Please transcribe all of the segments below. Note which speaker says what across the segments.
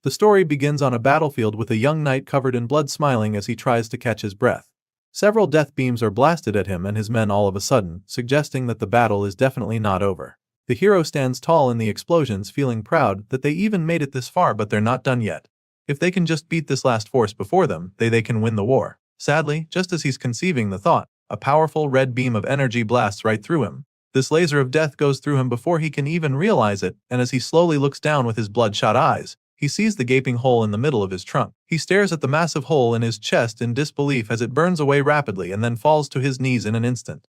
Speaker 1: The story begins on a battlefield with a young knight covered in blood smiling as he tries to catch his breath. Several death beams are blasted at him and his men all of a sudden, suggesting that the battle is definitely not over. The hero stands tall in the explosions, feeling proud that they even made it this far, but they're not done yet. If they can just beat this last force before them, they can win the war. Sadly, just as he's conceiving the thought, a powerful red beam of energy blasts right through him. This laser of death goes through him before he can even realize it, and as he slowly looks down with his bloodshot eyes, he sees the gaping hole in the middle of his trunk. He stares at the massive hole in his chest in disbelief as it burns away rapidly and then falls to his knees in an instant.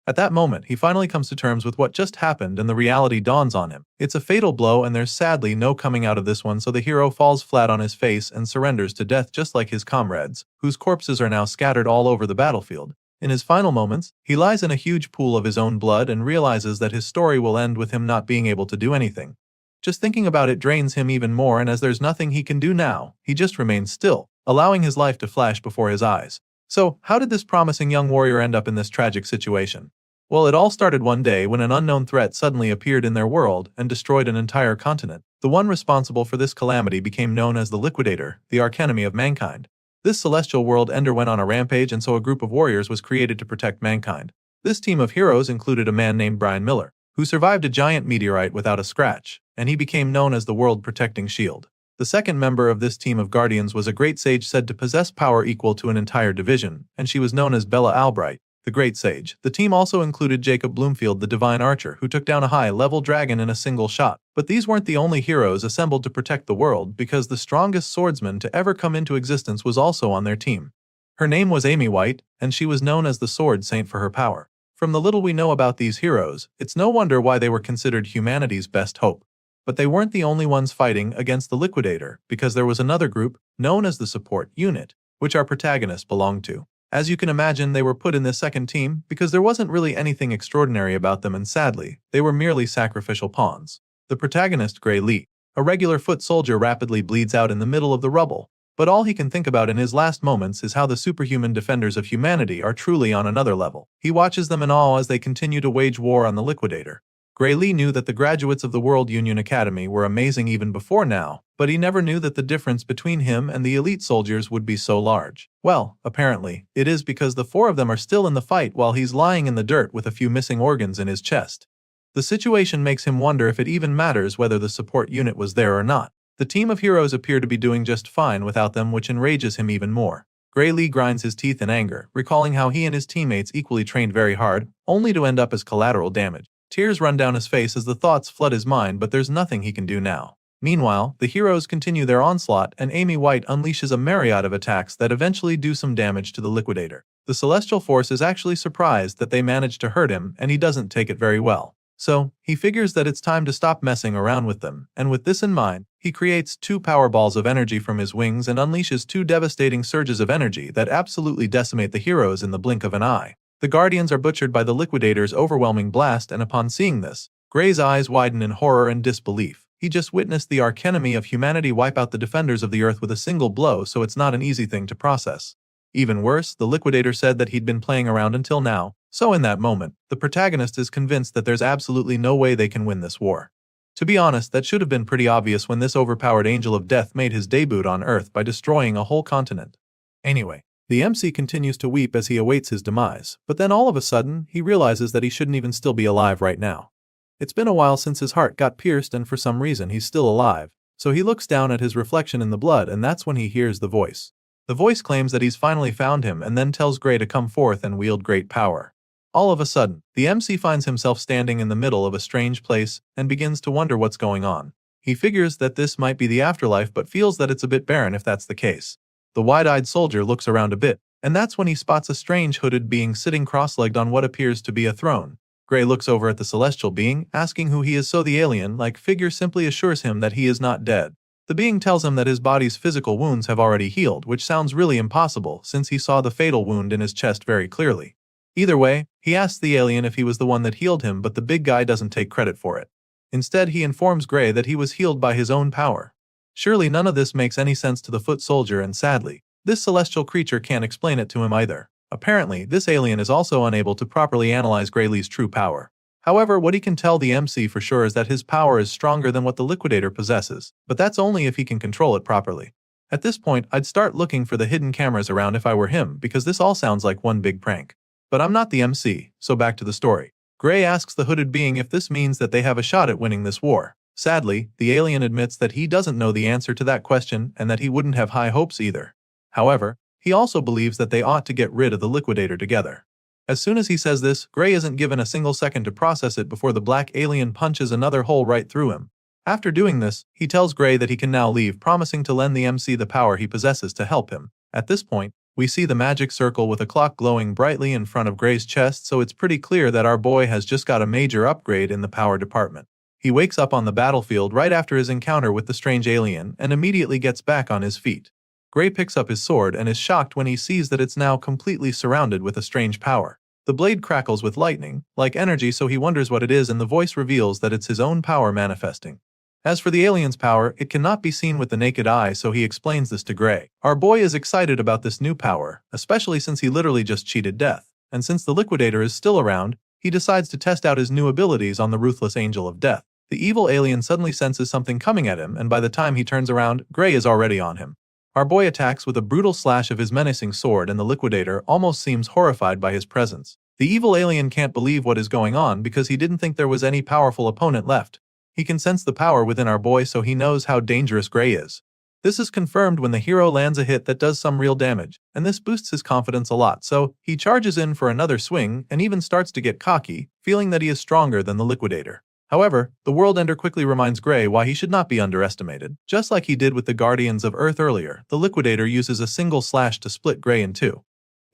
Speaker 1: At that moment, he finally comes to terms with what just happened and the reality dawns on him. It's a fatal blow and there's sadly no coming out of this one, so the hero falls flat on his face and surrenders to death just like his comrades, whose corpses are now scattered all over the battlefield. In his final moments, he lies in a huge pool of his own blood and realizes that his story will end with him not being able to do anything. Just thinking about it drains him even more, and as there's nothing he can do now, he just remains still, allowing his life to flash before his eyes. So, how did this promising young warrior end up in this tragic situation? Well, it all started one day when an unknown threat suddenly appeared in their world and destroyed an entire continent. The one responsible for this calamity became known as the Liquidator, the archenemy of mankind. This celestial world ender went on a rampage, and so a group of warriors was created to protect mankind. This team of heroes included a man named Brian Miller, who survived a giant meteorite without a scratch, and he became known as the world-protecting shield. The second member of this team of guardians was a great sage said to possess power equal to an entire division, and she was known as Bella Albright, the Great Sage. The team also included Jacob Bloomfield, the Divine Archer, who took down a high-level dragon in a single shot. But these weren't the only heroes assembled to protect the world, because the strongest swordsman to ever come into existence was also on their team. Her name was Amy White, and she was known as the Sword Saint for her power. From the little we know about these heroes, it's no wonder why they were considered humanity's best hope. But they weren't the only ones fighting against the Liquidator, because there was another group, known as the Support Unit, which our protagonists belonged to. As you can imagine, they were put in this second team because there wasn't really anything extraordinary about them, and sadly, they were merely sacrificial pawns. The protagonist, Gray Lee, a regular foot soldier, rapidly bleeds out in the middle of the rubble, but all he can think about in his last moments is how the superhuman defenders of humanity are truly on another level. He watches them in awe as they continue to wage war on the Liquidator. Gray Lee knew that the graduates of the World Union Academy were amazing even before now, but he never knew that the difference between him and the elite soldiers would be so large. Well, apparently, it is because the four of them are still in the fight while he's lying in the dirt with a few missing organs in his chest. The situation makes him wonder if it even matters whether the support unit was there or not. The team of heroes appear to be doing just fine without them, which enrages him even more. Gray Lee grinds his teeth in anger, recalling how he and his teammates equally trained very hard, only to end up as collateral damage. Tears run down his face as the thoughts flood his mind, but there's nothing he can do now. Meanwhile, the heroes continue their onslaught, and Amy White unleashes a myriad of attacks that eventually do some damage to the Liquidator. The Celestial Force is actually surprised that they managed to hurt him, and he doesn't take it very well. So, he figures that it's time to stop messing around with them, and with this in mind, he creates 2 power balls of energy from his wings and unleashes 2 devastating surges of energy that absolutely decimate the heroes in the blink of an eye. The Guardians are butchered by the Liquidator's overwhelming blast, and upon seeing this, Gray's eyes widen in horror and disbelief. He just witnessed the archenemy of humanity wipe out the defenders of the Earth with a single blow, so it's not an easy thing to process. Even worse, the Liquidator said that he'd been playing around until now, so in that moment, the protagonist is convinced that there's absolutely no way they can win this war. To be honest, that should have been pretty obvious when this overpowered angel of death made his debut on Earth by destroying a whole continent. Anyway, the MC continues to weep as he awaits his demise, but then all of a sudden, he realizes that he shouldn't even still be alive right now. It's been a while since his heart got pierced, and for some reason he's still alive, so he looks down at his reflection in the blood, and that's when he hears the voice. The voice claims that he's finally found him and then tells Gray to come forth and wield great power. All of a sudden, the MC finds himself standing in the middle of a strange place and begins to wonder what's going on. He figures that this might be the afterlife, but feels that it's a bit barren if that's the case. The wide-eyed soldier looks around a bit, and that's when he spots a strange hooded being sitting cross-legged on what appears to be a throne. Gray looks over at the celestial being, asking who he is, so the alien-like figure simply assures him that he is not dead. The being tells him that his body's physical wounds have already healed, which sounds really impossible since he saw the fatal wound in his chest very clearly. Either way, he asks the alien if he was the one that healed him, but the big guy doesn't take credit for it. Instead, he informs Gray that he was healed by his own power. Surely none of this makes any sense to the foot soldier, and sadly, this celestial creature can't explain it to him either. Apparently, this alien is also unable to properly analyze Gray Lee's true power. However, what he can tell the MC for sure is that his power is stronger than what the Liquidator possesses, but that's only if he can control it properly. At this point, I'd start looking for the hidden cameras around if I were him, because this all sounds like one big prank. But I'm not the MC, so back to the story. Gray asks the hooded being if this means that they have a shot at winning this war. Sadly, the alien admits that he doesn't know the answer to that question and that he wouldn't have high hopes either. However, he also believes that they ought to get rid of the Liquidator together. As soon as he says this, Gray isn't given a single second to process it before the black alien punches another hole right through him. After doing this, he tells Gray that he can now leave, promising to lend the MC the power he possesses to help him. At this point, we see the magic circle with a clock glowing brightly in front of Gray's chest, so it's pretty clear that our boy has just got a major upgrade in the power department. He wakes up on the battlefield right after his encounter with the strange alien and immediately gets back on his feet. Gray picks up his sword and is shocked when he sees that it's now completely surrounded with a strange power. The blade crackles with lightning, like energy, so he wonders what it is, and the voice reveals that it's his own power manifesting. As for the alien's power, it cannot be seen with the naked eye, so he explains this to Gray. Our boy is excited about this new power, especially since he literally just cheated death, and since the Liquidator is still around, he decides to test out his new abilities on the ruthless angel of death. The evil alien suddenly senses something coming at him, and by the time he turns around, Gray is already on him. Our boy attacks with a brutal slash of his menacing sword, and the Liquidator almost seems horrified by his presence. The evil alien can't believe what is going on because he didn't think there was any powerful opponent left. He can sense the power within our boy, so he knows how dangerous Gray is. This is confirmed when the hero lands a hit that does some real damage, and this boosts his confidence a lot, so he charges in for another swing and even starts to get cocky, feeling that he is stronger than the Liquidator. However, the World Ender quickly reminds Gray why he should not be underestimated. Just like he did with the Guardians of Earth earlier, the Liquidator uses a single slash to split Gray in two.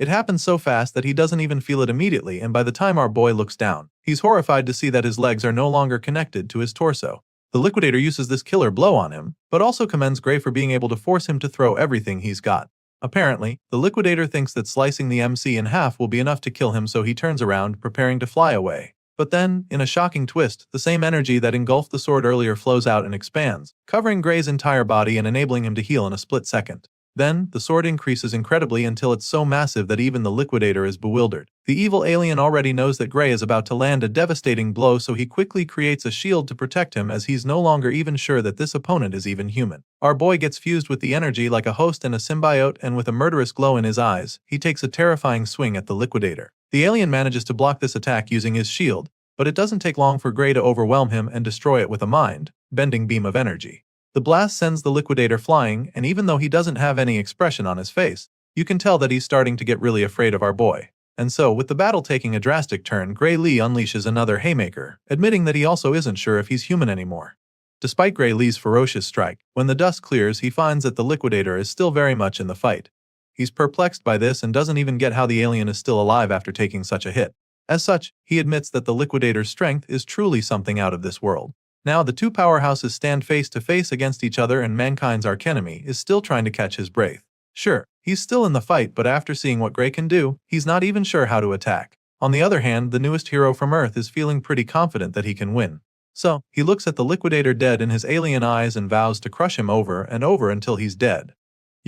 Speaker 1: It happens so fast that he doesn't even feel it immediately, and by the time our boy looks down, he's horrified to see that his legs are no longer connected to his torso. The Liquidator uses this killer blow on him, but also commends Gray for being able to force him to throw everything he's got. Apparently, the Liquidator thinks that slicing the MC in half will be enough to kill him, so he turns around, preparing to fly away. But then, in a shocking twist, the same energy that engulfed the sword earlier flows out and expands, covering Gray's entire body and enabling him to heal in a split second. Then, the sword increases incredibly until it's so massive that even the Liquidator is bewildered. The evil alien already knows that Gray is about to land a devastating blow, so he quickly creates a shield to protect him, as he's no longer even sure that this opponent is even human. Our boy gets fused with the energy like a host and a symbiote, and with a murderous glow in his eyes, he takes a terrifying swing at the Liquidator. The alien manages to block this attack using his shield, but it doesn't take long for Gray to overwhelm him and destroy it with a mind-bending beam of energy. The blast sends the Liquidator flying, and even though he doesn't have any expression on his face, you can tell that he's starting to get really afraid of our boy. And so, with the battle taking a drastic turn, Gray Lee unleashes another haymaker, admitting that he also isn't sure if he's human anymore. Despite Gray Lee's ferocious strike, when the dust clears, he finds that the Liquidator is still very much in the fight. He's perplexed by this and doesn't even get how the alien is still alive after taking such a hit. As such, he admits that the Liquidator's strength is truly something out of this world. Now the two powerhouses stand face to face against each other, and mankind's archenemy is still trying to catch his breath. Sure, he's still in the fight, but after seeing what Gray can do, he's not even sure how to attack. On the other hand, the newest hero from Earth is feeling pretty confident that he can win. So, he looks at the Liquidator dead in his alien eyes and vows to crush him over and over until he's dead.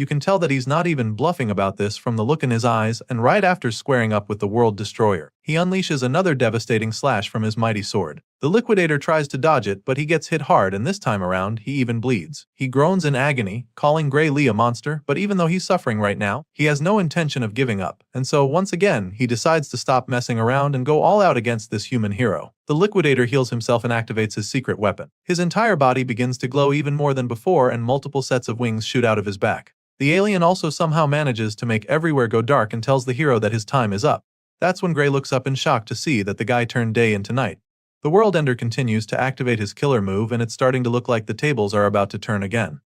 Speaker 1: You can tell that he's not even bluffing about this from the look in his eyes, and right after squaring up with the World Destroyer, he unleashes another devastating slash from his mighty sword. The Liquidator tries to dodge it, but he gets hit hard, and this time around, he even bleeds. He groans in agony, calling Gray Lee a monster, but even though he's suffering right now, he has no intention of giving up, and so once again, he decides to stop messing around and go all out against this human hero. The Liquidator heals himself and activates his secret weapon. His entire body begins to glow even more than before, and multiple sets of wings shoot out of his back. The alien also somehow manages to make everywhere go dark and tells the hero that his time is up. That's when Gray looks up in shock to see that the guy turned day into night. The World Ender continues to activate his killer move, and it's starting to look like the tables are about to turn again.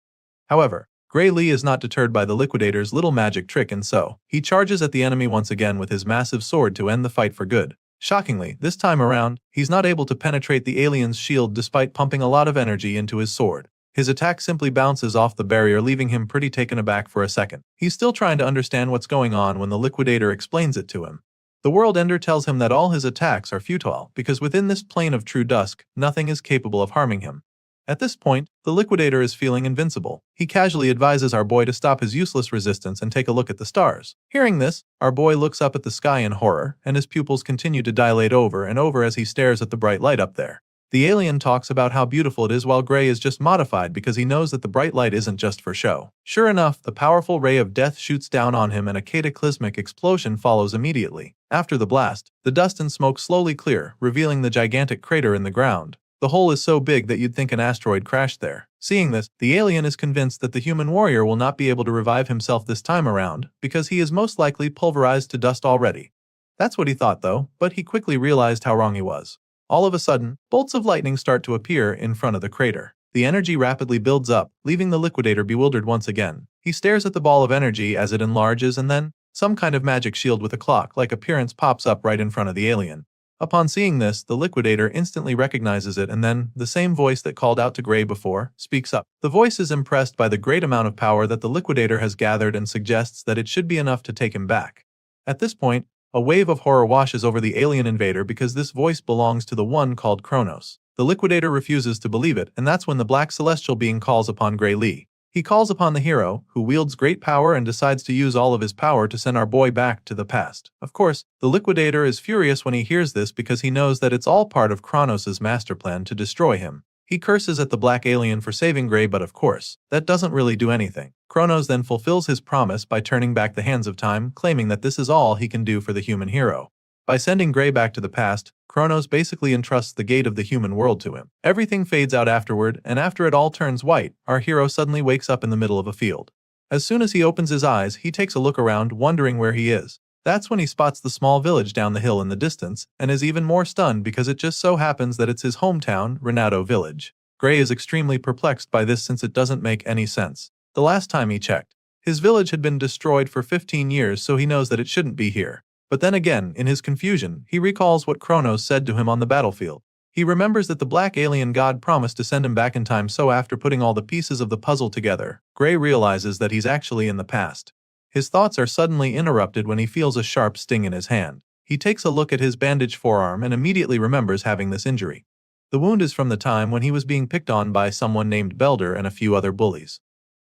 Speaker 1: However, Gray Lee is not deterred by the Liquidator's little magic trick, and so he charges at the enemy once again with his massive sword to end the fight for good. Shockingly, this time around, he's not able to penetrate the alien's shield despite pumping a lot of energy into his sword. His attack simply bounces off the barrier, leaving him pretty taken aback for a second. He's still trying to understand what's going on when the Liquidator explains it to him. The World Ender tells him that all his attacks are futile because within this plane of true dusk, nothing is capable of harming him. At this point, the Liquidator is feeling invincible. He casually advises our boy to stop his useless resistance and take a look at the stars. Hearing this, our boy looks up at the sky in horror, and his pupils continue to dilate over and over as he stares at the bright light up there. The alien talks about how beautiful it is while Gray is just modified because he knows that the bright light isn't just for show. Sure enough, the powerful ray of death shoots down on him and a cataclysmic explosion follows immediately. After the blast, the dust and smoke slowly clear, revealing the gigantic crater in the ground. The hole is so big that you'd think an asteroid crashed there. Seeing this, the alien is convinced that the human warrior will not be able to revive himself this time around because he is most likely pulverized to dust already. That's what he thought though, but he quickly realized how wrong he was. All of a sudden, bolts of lightning start to appear in front of the crater. The energy rapidly builds up, leaving the Liquidator bewildered once again. He stares at the ball of energy as it enlarges and then, some kind of magic shield with a clock-like appearance pops up right in front of the alien. Upon seeing this, the Liquidator instantly recognizes it and then, the same voice that called out to Gray before, speaks up. The voice is impressed by the great amount of power that the Liquidator has gathered and suggests that it should be enough to take him back. At this point, a wave of horror washes over the alien invader because this voice belongs to the one called Kronos. The Liquidator refuses to believe it, and that's when the black celestial being calls upon Gray Lee. He calls upon the hero, who wields great power and decides to use all of his power to send our boy back to the past. Of course, the Liquidator is furious when he hears this because he knows that it's all part of Kronos' master plan to destroy him. He curses at the black alien for saving Gray, but of course, that doesn't really do anything. Kronos then fulfills his promise by turning back the hands of time, claiming that this is all he can do for the human hero. By sending Gray back to the past, Kronos basically entrusts the gate of the human world to him. Everything fades out afterward, and after it all turns white, our hero suddenly wakes up in the middle of a field. As soon as he opens his eyes, he takes a look around, wondering where he is. That's when he spots the small village down the hill in the distance, and is even more stunned because it just so happens that it's his hometown, Renato Village. Gray is extremely perplexed by this since it doesn't make any sense. The last time he checked, his village had been destroyed for 15 years, so he knows that it shouldn't be here. But then again, in his confusion, he recalls what Kronos said to him on the battlefield. He remembers that the black alien god promised to send him back in time, so after putting all the pieces of the puzzle together, Gray realizes that he's actually in the past. His thoughts are suddenly interrupted when he feels a sharp sting in his hand. He takes a look at his bandaged forearm and immediately remembers having this injury. The wound is from the time when he was being picked on by someone named Belder and a few other bullies.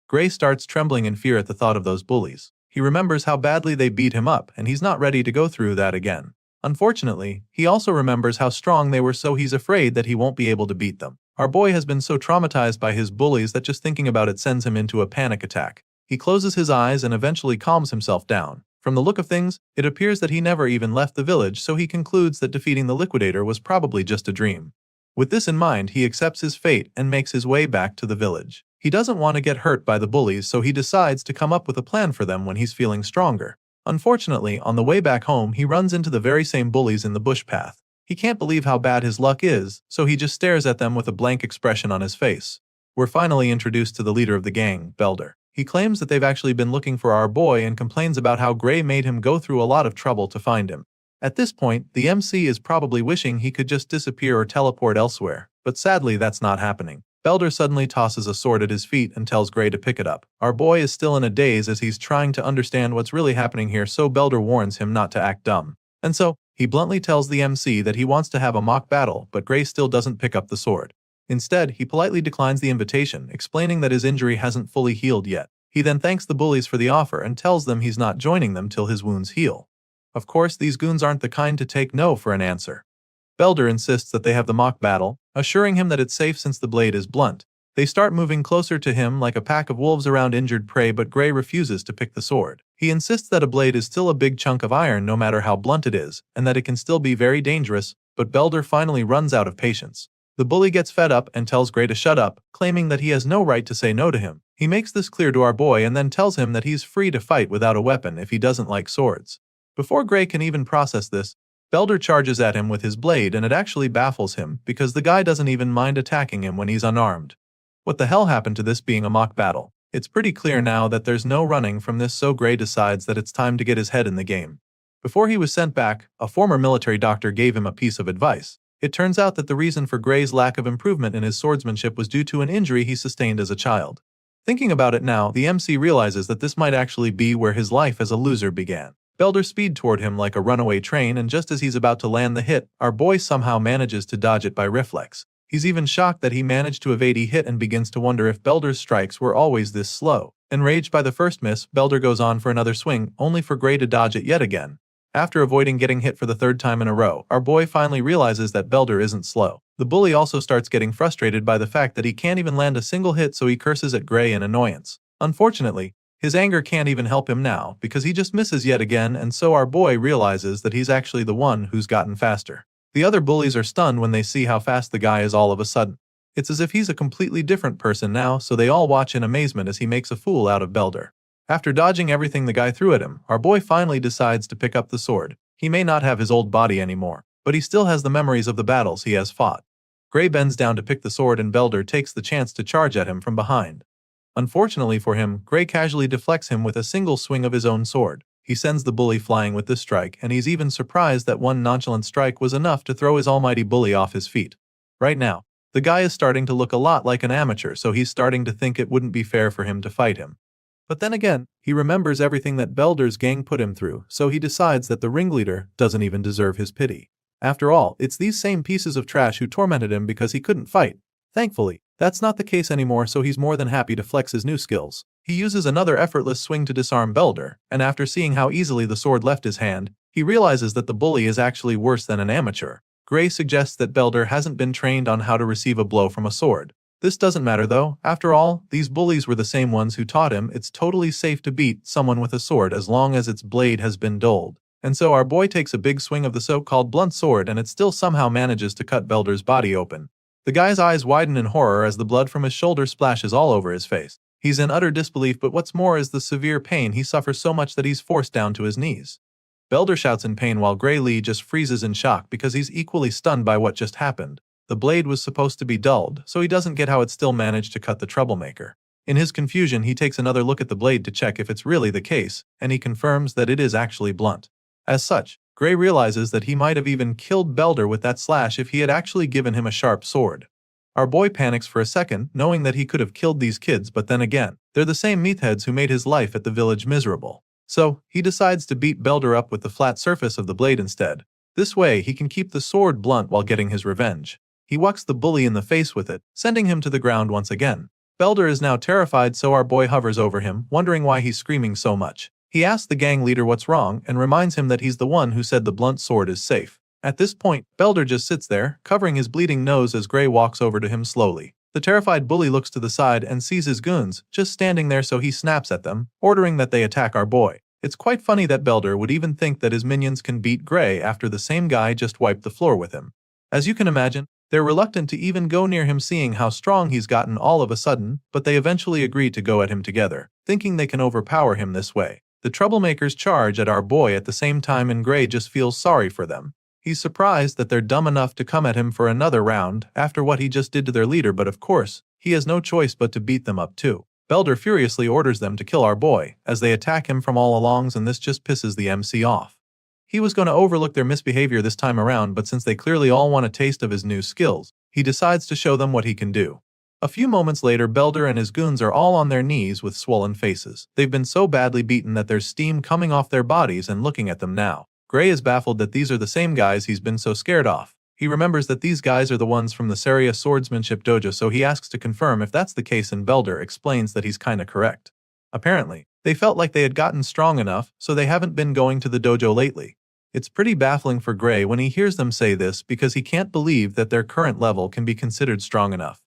Speaker 1: Gray starts trembling in fear at the thought of those bullies. He remembers how badly they beat him up, and he's not ready to go through that again. Unfortunately, he also remembers how strong they were, so he's afraid that he won't be able to beat them. Our boy has been so traumatized by his bullies that just thinking about it sends him into a panic attack. He closes his eyes and eventually calms himself down. From the look of things, it appears that he never even left the village, so he concludes that defeating the Liquidator was probably just a dream. With this in mind, he accepts his fate and makes his way back to the village. He doesn't want to get hurt by the bullies, so he decides to come up with a plan for them when he's feeling stronger. Unfortunately, on the way back home, he runs into the very same bullies in the bush path. He can't believe how bad his luck is, so he just stares at them with a blank expression on his face. We're finally introduced to the leader of the gang, Belder. He claims that they've actually been looking for our boy and complains about how Gray made him go through a lot of trouble to find him. At this point, the MC is probably wishing he could just disappear or teleport elsewhere, but sadly that's not happening. Belder suddenly tosses a sword at his feet and tells Gray to pick it up. Our boy is still in a daze as he's trying to understand what's really happening here, so Belder warns him not to act dumb. And so, he bluntly tells the MC that he wants to have a mock battle, but Gray still doesn't pick up the sword. Instead, he politely declines the invitation, explaining that his injury hasn't fully healed yet. He then thanks the bullies for the offer and tells them he's not joining them till his wounds heal. Of course, these goons aren't the kind to take no for an answer. Belder insists that they have the mock battle, assuring him that it's safe since the blade is blunt. They start moving closer to him like a pack of wolves around injured prey, but Gray refuses to pick the sword. He insists that a blade is still a big chunk of iron no matter how blunt it is, and that it can still be very dangerous, but Belder finally runs out of patience. The bully gets fed up and tells Gray to shut up, claiming that he has no right to say no to him. He makes this clear to our boy and then tells him that he's free to fight without a weapon if he doesn't like swords. Before Gray can even process this, Belder charges at him with his blade, and it actually baffles him because the guy doesn't even mind attacking him when he's unarmed. What the hell happened to this being a mock battle? It's pretty clear now that there's no running from this, so Gray decides that it's time to get his head in the game. Before he was sent back, a former military doctor gave him a piece of advice. It turns out that the reason for Gray's lack of improvement in his swordsmanship was due to an injury he sustained as a child. Thinking about it now, the MC realizes that this might actually be where his life as a loser began. Belder speeds toward him like a runaway train, and just as he's about to land the hit, our boy somehow manages to dodge it by reflex. He's even shocked that he managed to evade a hit and begins to wonder if Belder's strikes were always this slow. Enraged by the first miss, Belder goes on for another swing, only for Gray to dodge it yet again. After avoiding getting hit for the third time in a row, our boy finally realizes that Belder isn't slow. The bully also starts getting frustrated by the fact that he can't even land a single hit, so he curses at Gray in annoyance. Unfortunately, his anger can't even help him now because he just misses yet again, and so our boy realizes that he's actually the one who's gotten faster. The other bullies are stunned when they see how fast the guy is all of a sudden. It's as if he's a completely different person now, so they all watch in amazement as he makes a fool out of Belder. After dodging everything the guy threw at him, our boy finally decides to pick up the sword. He may not have his old body anymore, but he still has the memories of the battles he has fought. Gray bends down to pick the sword and Belder takes the chance to charge at him from behind. Unfortunately for him, Gray casually deflects him with a single swing of his own sword. He sends the bully flying with this strike, and he's even surprised that one nonchalant strike was enough to throw his almighty bully off his feet. Right now, the guy is starting to look a lot like an amateur, so he's starting to think it wouldn't be fair for him to fight him. But then again, he remembers everything that Belder's gang put him through, so he decides that the ringleader doesn't even deserve his pity. After all, it's these same pieces of trash who tormented him because he couldn't fight. Thankfully, that's not the case anymore, so he's more than happy to flex his new skills. He uses another effortless swing to disarm Belder, and after seeing how easily the sword left his hand, he realizes that the bully is actually worse than an amateur. Gray suggests that Belder hasn't been trained on how to receive a blow from a sword. This doesn't matter though. After all, these bullies were the same ones who taught him it's totally safe to beat someone with a sword as long as its blade has been dulled. And so our boy takes a big swing of the so-called blunt sword, and it still somehow manages to cut Belder's body open. The guy's eyes widen in horror as the blood from his shoulder splashes all over his face. He's in utter disbelief, but what's more is the severe pain. He suffers so much that he's forced down to his knees. Belder shouts in pain while Gray Lee just freezes in shock because he's equally stunned by what just happened. The blade was supposed to be dulled, so he doesn't get how it still managed to cut the troublemaker. In his confusion, he takes another look at the blade to check if it's really the case, and he confirms that it is actually blunt. As such, Gray realizes that he might have even killed Belder with that slash if he had actually given him a sharp sword. Our boy panics for a second, knowing that he could have killed these kids, but then again, they're the same meatheads who made his life at the village miserable. So, he decides to beat Belder up with the flat surface of the blade instead. This way, he can keep the sword blunt while getting his revenge. He whacks the bully in the face with it, sending him to the ground once again. Belder is now terrified, so our boy hovers over him, wondering why he's screaming so much. He asks the gang leader what's wrong and reminds him that he's the one who said the blunt sword is safe. At this point, Belder just sits there, covering his bleeding nose as Gray walks over to him slowly. The terrified bully looks to the side and sees his goons just standing there, so he snaps at them, ordering that they attack our boy. It's quite funny that Belder would even think that his minions can beat Gray after the same guy just wiped the floor with him. As you can imagine, they're reluctant to even go near him, seeing how strong he's gotten all of a sudden, but they eventually agree to go at him together, thinking they can overpower him this way. The troublemakers charge at our boy at the same time, and Gray just feels sorry for them. He's surprised that they're dumb enough to come at him for another round after what he just did to their leader, but of course, he has no choice but to beat them up too. Belder furiously orders them to kill our boy, as they attack him from all alongs, and this just pisses the MC off. He was going to overlook their misbehavior this time around, but since they clearly all want a taste of his new skills, he decides to show them what he can do. A few moments later, Belder and his goons are all on their knees with swollen faces. They've been so badly beaten that there's steam coming off their bodies and looking at them now. Gray is baffled that these are the same guys he's been so scared of. He remembers that these guys are the ones from the Saria swordsmanship dojo, so he asks to confirm if that's the case, and Belder explains that he's kinda correct. Apparently, they felt like they had gotten strong enough, so they haven't been going to the dojo lately. It's pretty baffling for Gray when he hears them say this, because he can't believe that their current level can be considered strong enough.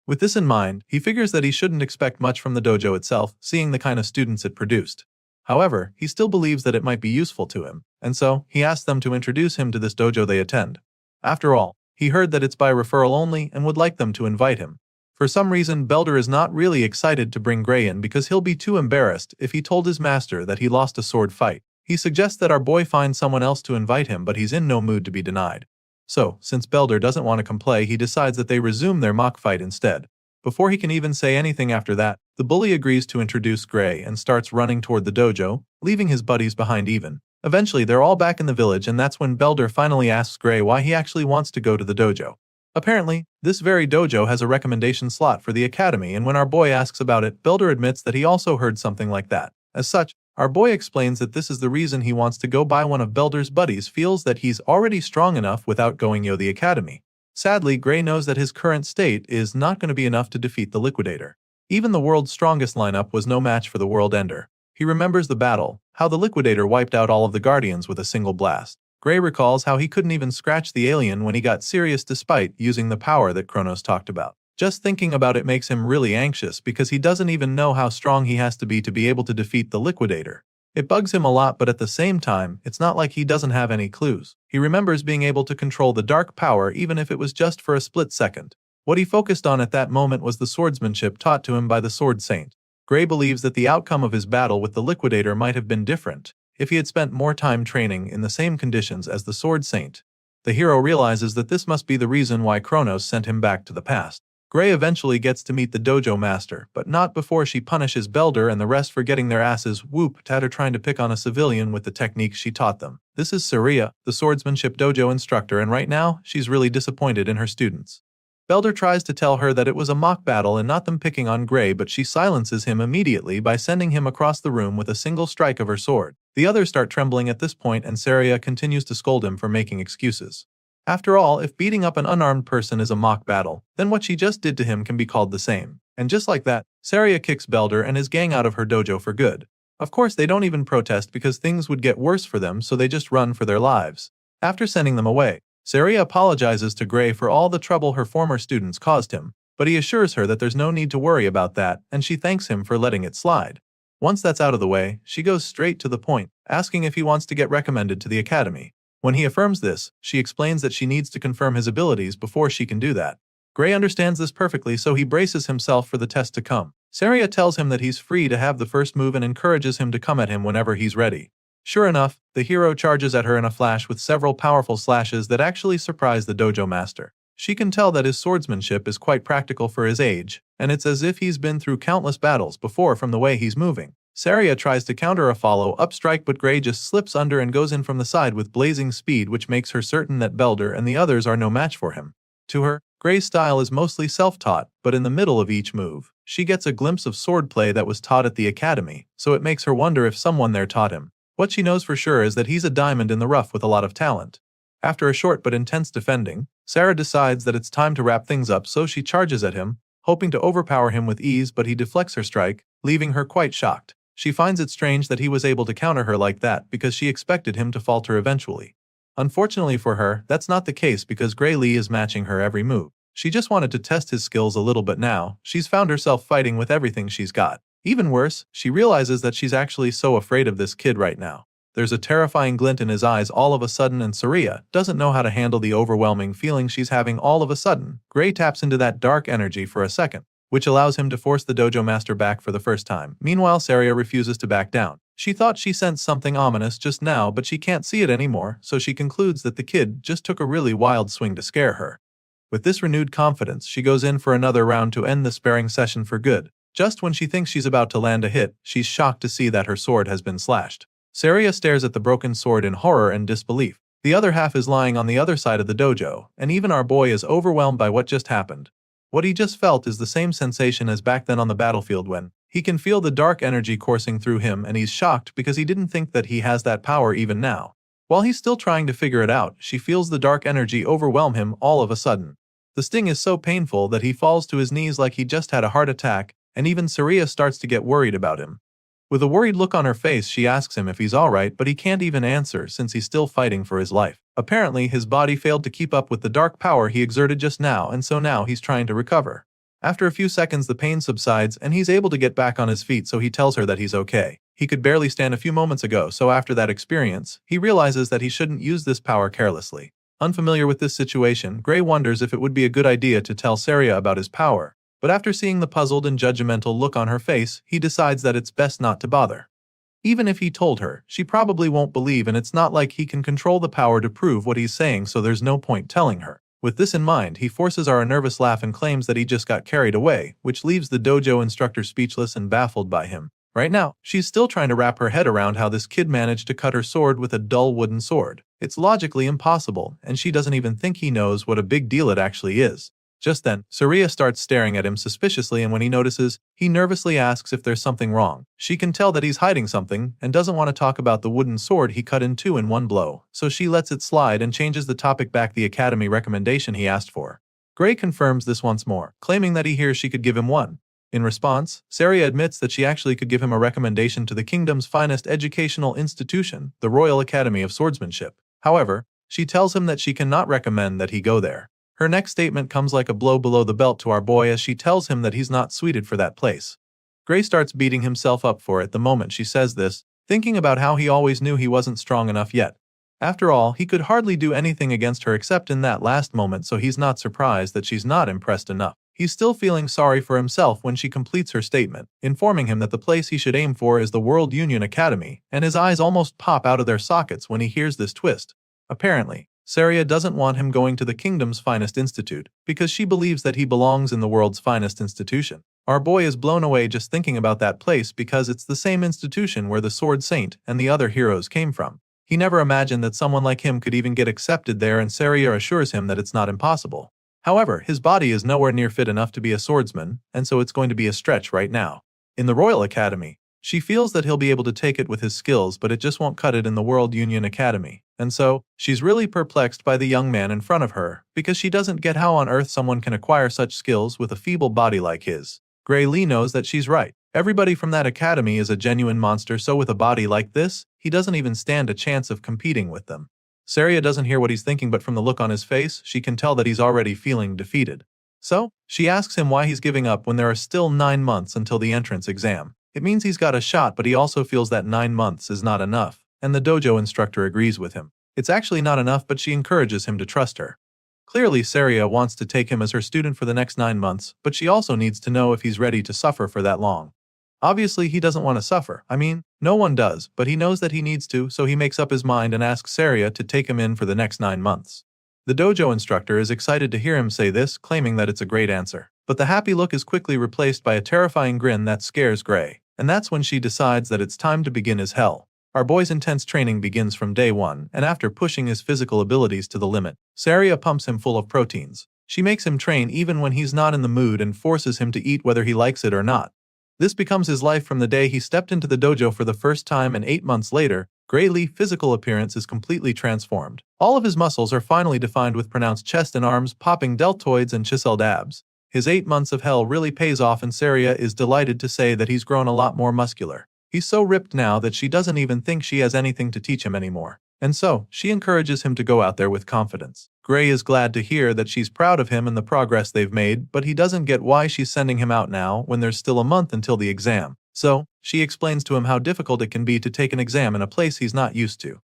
Speaker 1: With this in mind, he figures that he shouldn't expect much from the dojo itself, seeing the kind of students it produced. However, he still believes that it might be useful to him, and so he asks them to introduce him to this dojo they attend. After all, he heard that it's by referral only and would like them to invite him. For some reason, Belder is not really excited to bring Gray in because he'll be too embarrassed if he told his master that he lost a sword fight. He suggests that our boy find someone else to invite him, but he's in no mood to be denied. So, since Belder doesn't want to complain, he decides that they resume their mock fight instead. Before he can even say anything after that, the bully agrees to introduce Gray and starts running toward the dojo, leaving his buddies behind even. Eventually, they're all back in the village, and that's when Belder finally asks Gray why he actually wants to go to the dojo. Apparently, this very dojo has a recommendation slot for the academy, and when our boy asks about it, Belder admits that he also heard something like that. As such, our boy explains that this is the reason he wants to go, by one of Belder's buddies feels that he's already strong enough without going to the academy. Sadly, Gray knows that his current state is not going to be enough to defeat the Liquidator. Even the world's strongest lineup was no match for the World Ender. He remembers the battle, how the Liquidator wiped out all of the Guardians with a single blast. Gray recalls how he couldn't even scratch the alien when he got serious despite using the power that Kronos talked about. Just thinking about it makes him really anxious because he doesn't even know how strong he has to be able to defeat the Liquidator. It bugs him a lot, but at the same time, it's not like he doesn't have any clues. He remembers being able to control the dark power even if it was just for a split second. What he focused on at that moment was the swordsmanship taught to him by the Sword Saint. Gray believes that the outcome of his battle with the Liquidator might have been different if he had spent more time training in the same conditions as the Sword Saint. The hero realizes that this must be the reason why Kronos sent him back to the past. Gray eventually gets to meet the dojo master, but not before she punishes Belder and the rest for getting their asses whooped at her trying to pick on a civilian with the techniques she taught them. This is Saria, the swordsmanship dojo instructor, and right now, she's really disappointed in her students. Belder tries to tell her that it was a mock battle and not them picking on Gray, but she silences him immediately by sending him across the room with a single strike of her sword. The others start trembling at this point, and Saria continues to scold him for making excuses. After all, if beating up an unarmed person is a mock battle, then what she just did to him can be called the same. And just like that, Saria kicks Belder and his gang out of her dojo for good. Of course, they don't even protest because things would get worse for them, so they just run for their lives. After sending them away, Saria apologizes to Gray for all the trouble her former students caused him, but he assures her that there's no need to worry about that, and she thanks him for letting it slide. Once that's out of the way, she goes straight to the point, asking if he wants to get recommended to the academy. When he affirms this, she explains that she needs to confirm his abilities before she can do that. Gray understands this perfectly, so he braces himself for the test to come. Saria tells him that he's free to have the first move and encourages him to come at him whenever he's ready. Sure enough, the hero charges at her in a flash with several powerful slashes that actually surprise the dojo master. She can tell that his swordsmanship is quite practical for his age, and it's as if he's been through countless battles before from the way he's moving. Saria tries to counter a follow-up strike, but Gray just slips under and goes in from the side with blazing speed, which makes her certain that Belder and the others are no match for him. To her, Gray's style is mostly self-taught, but in the middle of each move, she gets a glimpse of swordplay that was taught at the academy, so it makes her wonder if someone there taught him. What she knows for sure is that he's a diamond in the rough with a lot of talent. After a short but intense defending, Sarah decides that it's time to wrap things up, so she charges at him, hoping to overpower him with ease, but he deflects her strike, leaving her quite shocked. She finds it strange that he was able to counter her like that because she expected him to falter eventually. Unfortunately for her, that's not the case because Gray Lee is matching her every move. She just wanted to test his skills a little, but now, she's found herself fighting with everything she's got. Even worse, she realizes that she's actually so afraid of this kid right now. There's a terrifying glint in his eyes all of a sudden, and Saria doesn't know how to handle the overwhelming feeling she's having all of a sudden. Gray taps into that dark energy for a second, which allows him to force the dojo master back for the first time. Meanwhile, Saria refuses to back down. She thought she sensed something ominous just now, but she can't see it anymore, so she concludes that the kid just took a really wild swing to scare her. With this renewed confidence, she goes in for another round to end the sparring session for good. Just when she thinks she's about to land a hit, she's shocked to see that her sword has been slashed. Saria stares at the broken sword in horror and disbelief. The other half is lying on the other side of the dojo, and even our boy is overwhelmed by what just happened. What he just felt is the same sensation as back then on the battlefield when he can feel the dark energy coursing through him, and he's shocked because he didn't think that he has that power even now. While he's still trying to figure it out, she feels the dark energy overwhelm him all of a sudden. The sting is so painful that he falls to his knees like he just had a heart attack, and even Saria starts to get worried about him. With a worried look on her face, she asks him if he's alright, but he can't even answer since he's still fighting for his life. Apparently, his body failed to keep up with the dark power he exerted just now, and so now he's trying to recover. After a few seconds, the pain subsides and he's able to get back on his feet, so he tells her that he's okay. He could barely stand a few moments ago, so after that experience, he realizes that he shouldn't use this power carelessly. Unfamiliar with this situation, Gray wonders if it would be a good idea to tell Saria about his power. But after seeing the puzzled and judgmental look on her face, he decides that it's best not to bother. Even if he told her, she probably won't believe, and it's not like he can control the power to prove what he's saying, so there's no point telling her. With this in mind, he forces a nervous laugh and claims that he just got carried away, which leaves the dojo instructor speechless and baffled by him. Right now, she's still trying to wrap her head around how this kid managed to cut her sword with a dull wooden sword. It's logically impossible, and she doesn't even think he knows what a big deal it actually is. Just then, Saria starts staring at him suspiciously, and when he notices, he nervously asks if there's something wrong. She can tell that he's hiding something and doesn't want to talk about the wooden sword he cut in two in one blow, so she lets it slide and changes the topic back the academy recommendation he asked for. Gray confirms this once more, claiming that he hears she could give him one. In response, Saria admits that she actually could give him a recommendation to the kingdom's finest educational institution, the Royal Academy of Swordsmanship. However, she tells him that she cannot recommend that he go there. Her next statement comes like a blow below the belt to our boy as she tells him that he's not suited for that place. Gray starts beating himself up for it the moment she says this, thinking about how he always knew he wasn't strong enough yet. After all, he could hardly do anything against her except in that last moment, so he's not surprised that she's not impressed enough. He's still feeling sorry for himself when she completes her statement, informing him that the place he should aim for is the World Union Academy, and his eyes almost pop out of their sockets when he hears this twist. Apparently, Saria doesn't want him going to the kingdom's finest institute, because she believes that he belongs in the world's finest institution. Our boy is blown away just thinking about that place because it's the same institution where the Sword Saint and the other heroes came from. He never imagined that someone like him could even get accepted there, and Saria assures him that it's not impossible. However, his body is nowhere near fit enough to be a swordsman, and so it's going to be a stretch right now. In the Royal Academy, she feels that he'll be able to take it with his skills, but it just won't cut it in the World Union Academy, and so, she's really perplexed by the young man in front of her, because she doesn't get how on earth someone can acquire such skills with a feeble body like his. Gray Lee knows that she's right. Everybody from that academy is a genuine monster, so with a body like this, he doesn't even stand a chance of competing with them. Saria doesn't hear what he's thinking, but from the look on his face, she can tell that he's already feeling defeated. So, she asks him why he's giving up when there are still 9 months until the entrance exam. It means he's got a shot, but he also feels that 9 months is not enough, and the dojo instructor agrees with him. It's actually not enough, but she encourages him to trust her. Clearly, Saria wants to take him as her student for the next 9 months, but she also needs to know if he's ready to suffer for that long. Obviously, he doesn't want to suffer. I mean, no one does, but he knows that he needs to, so he makes up his mind and asks Saria to take him in for the next 9 months. The dojo instructor is excited to hear him say this, claiming that it's a great answer. But the happy look is quickly replaced by a terrifying grin that scares Gray, and that's when she decides that it's time to begin his hell. Our boy's intense training begins from day 1, and after pushing his physical abilities to the limit, Saria pumps him full of proteins. She makes him train even when he's not in the mood and forces him to eat whether he likes it or not. This becomes his life from the day he stepped into the dojo for the first time, and 8 months later, Gray Lee's physical appearance is completely transformed. All of his muscles are finally defined with pronounced chest and arms, popping deltoids and chiseled abs. His 8 months of hell really pays off, and Saria is delighted to say that he's grown a lot more muscular. He's so ripped now that she doesn't even think she has anything to teach him anymore. And so, she encourages him to go out there with confidence. Gray is glad to hear that she's proud of him and the progress they've made, but he doesn't get why she's sending him out now when there's still a month until the exam. So, she explains to him how difficult it can be to take an exam in a place he's not used to.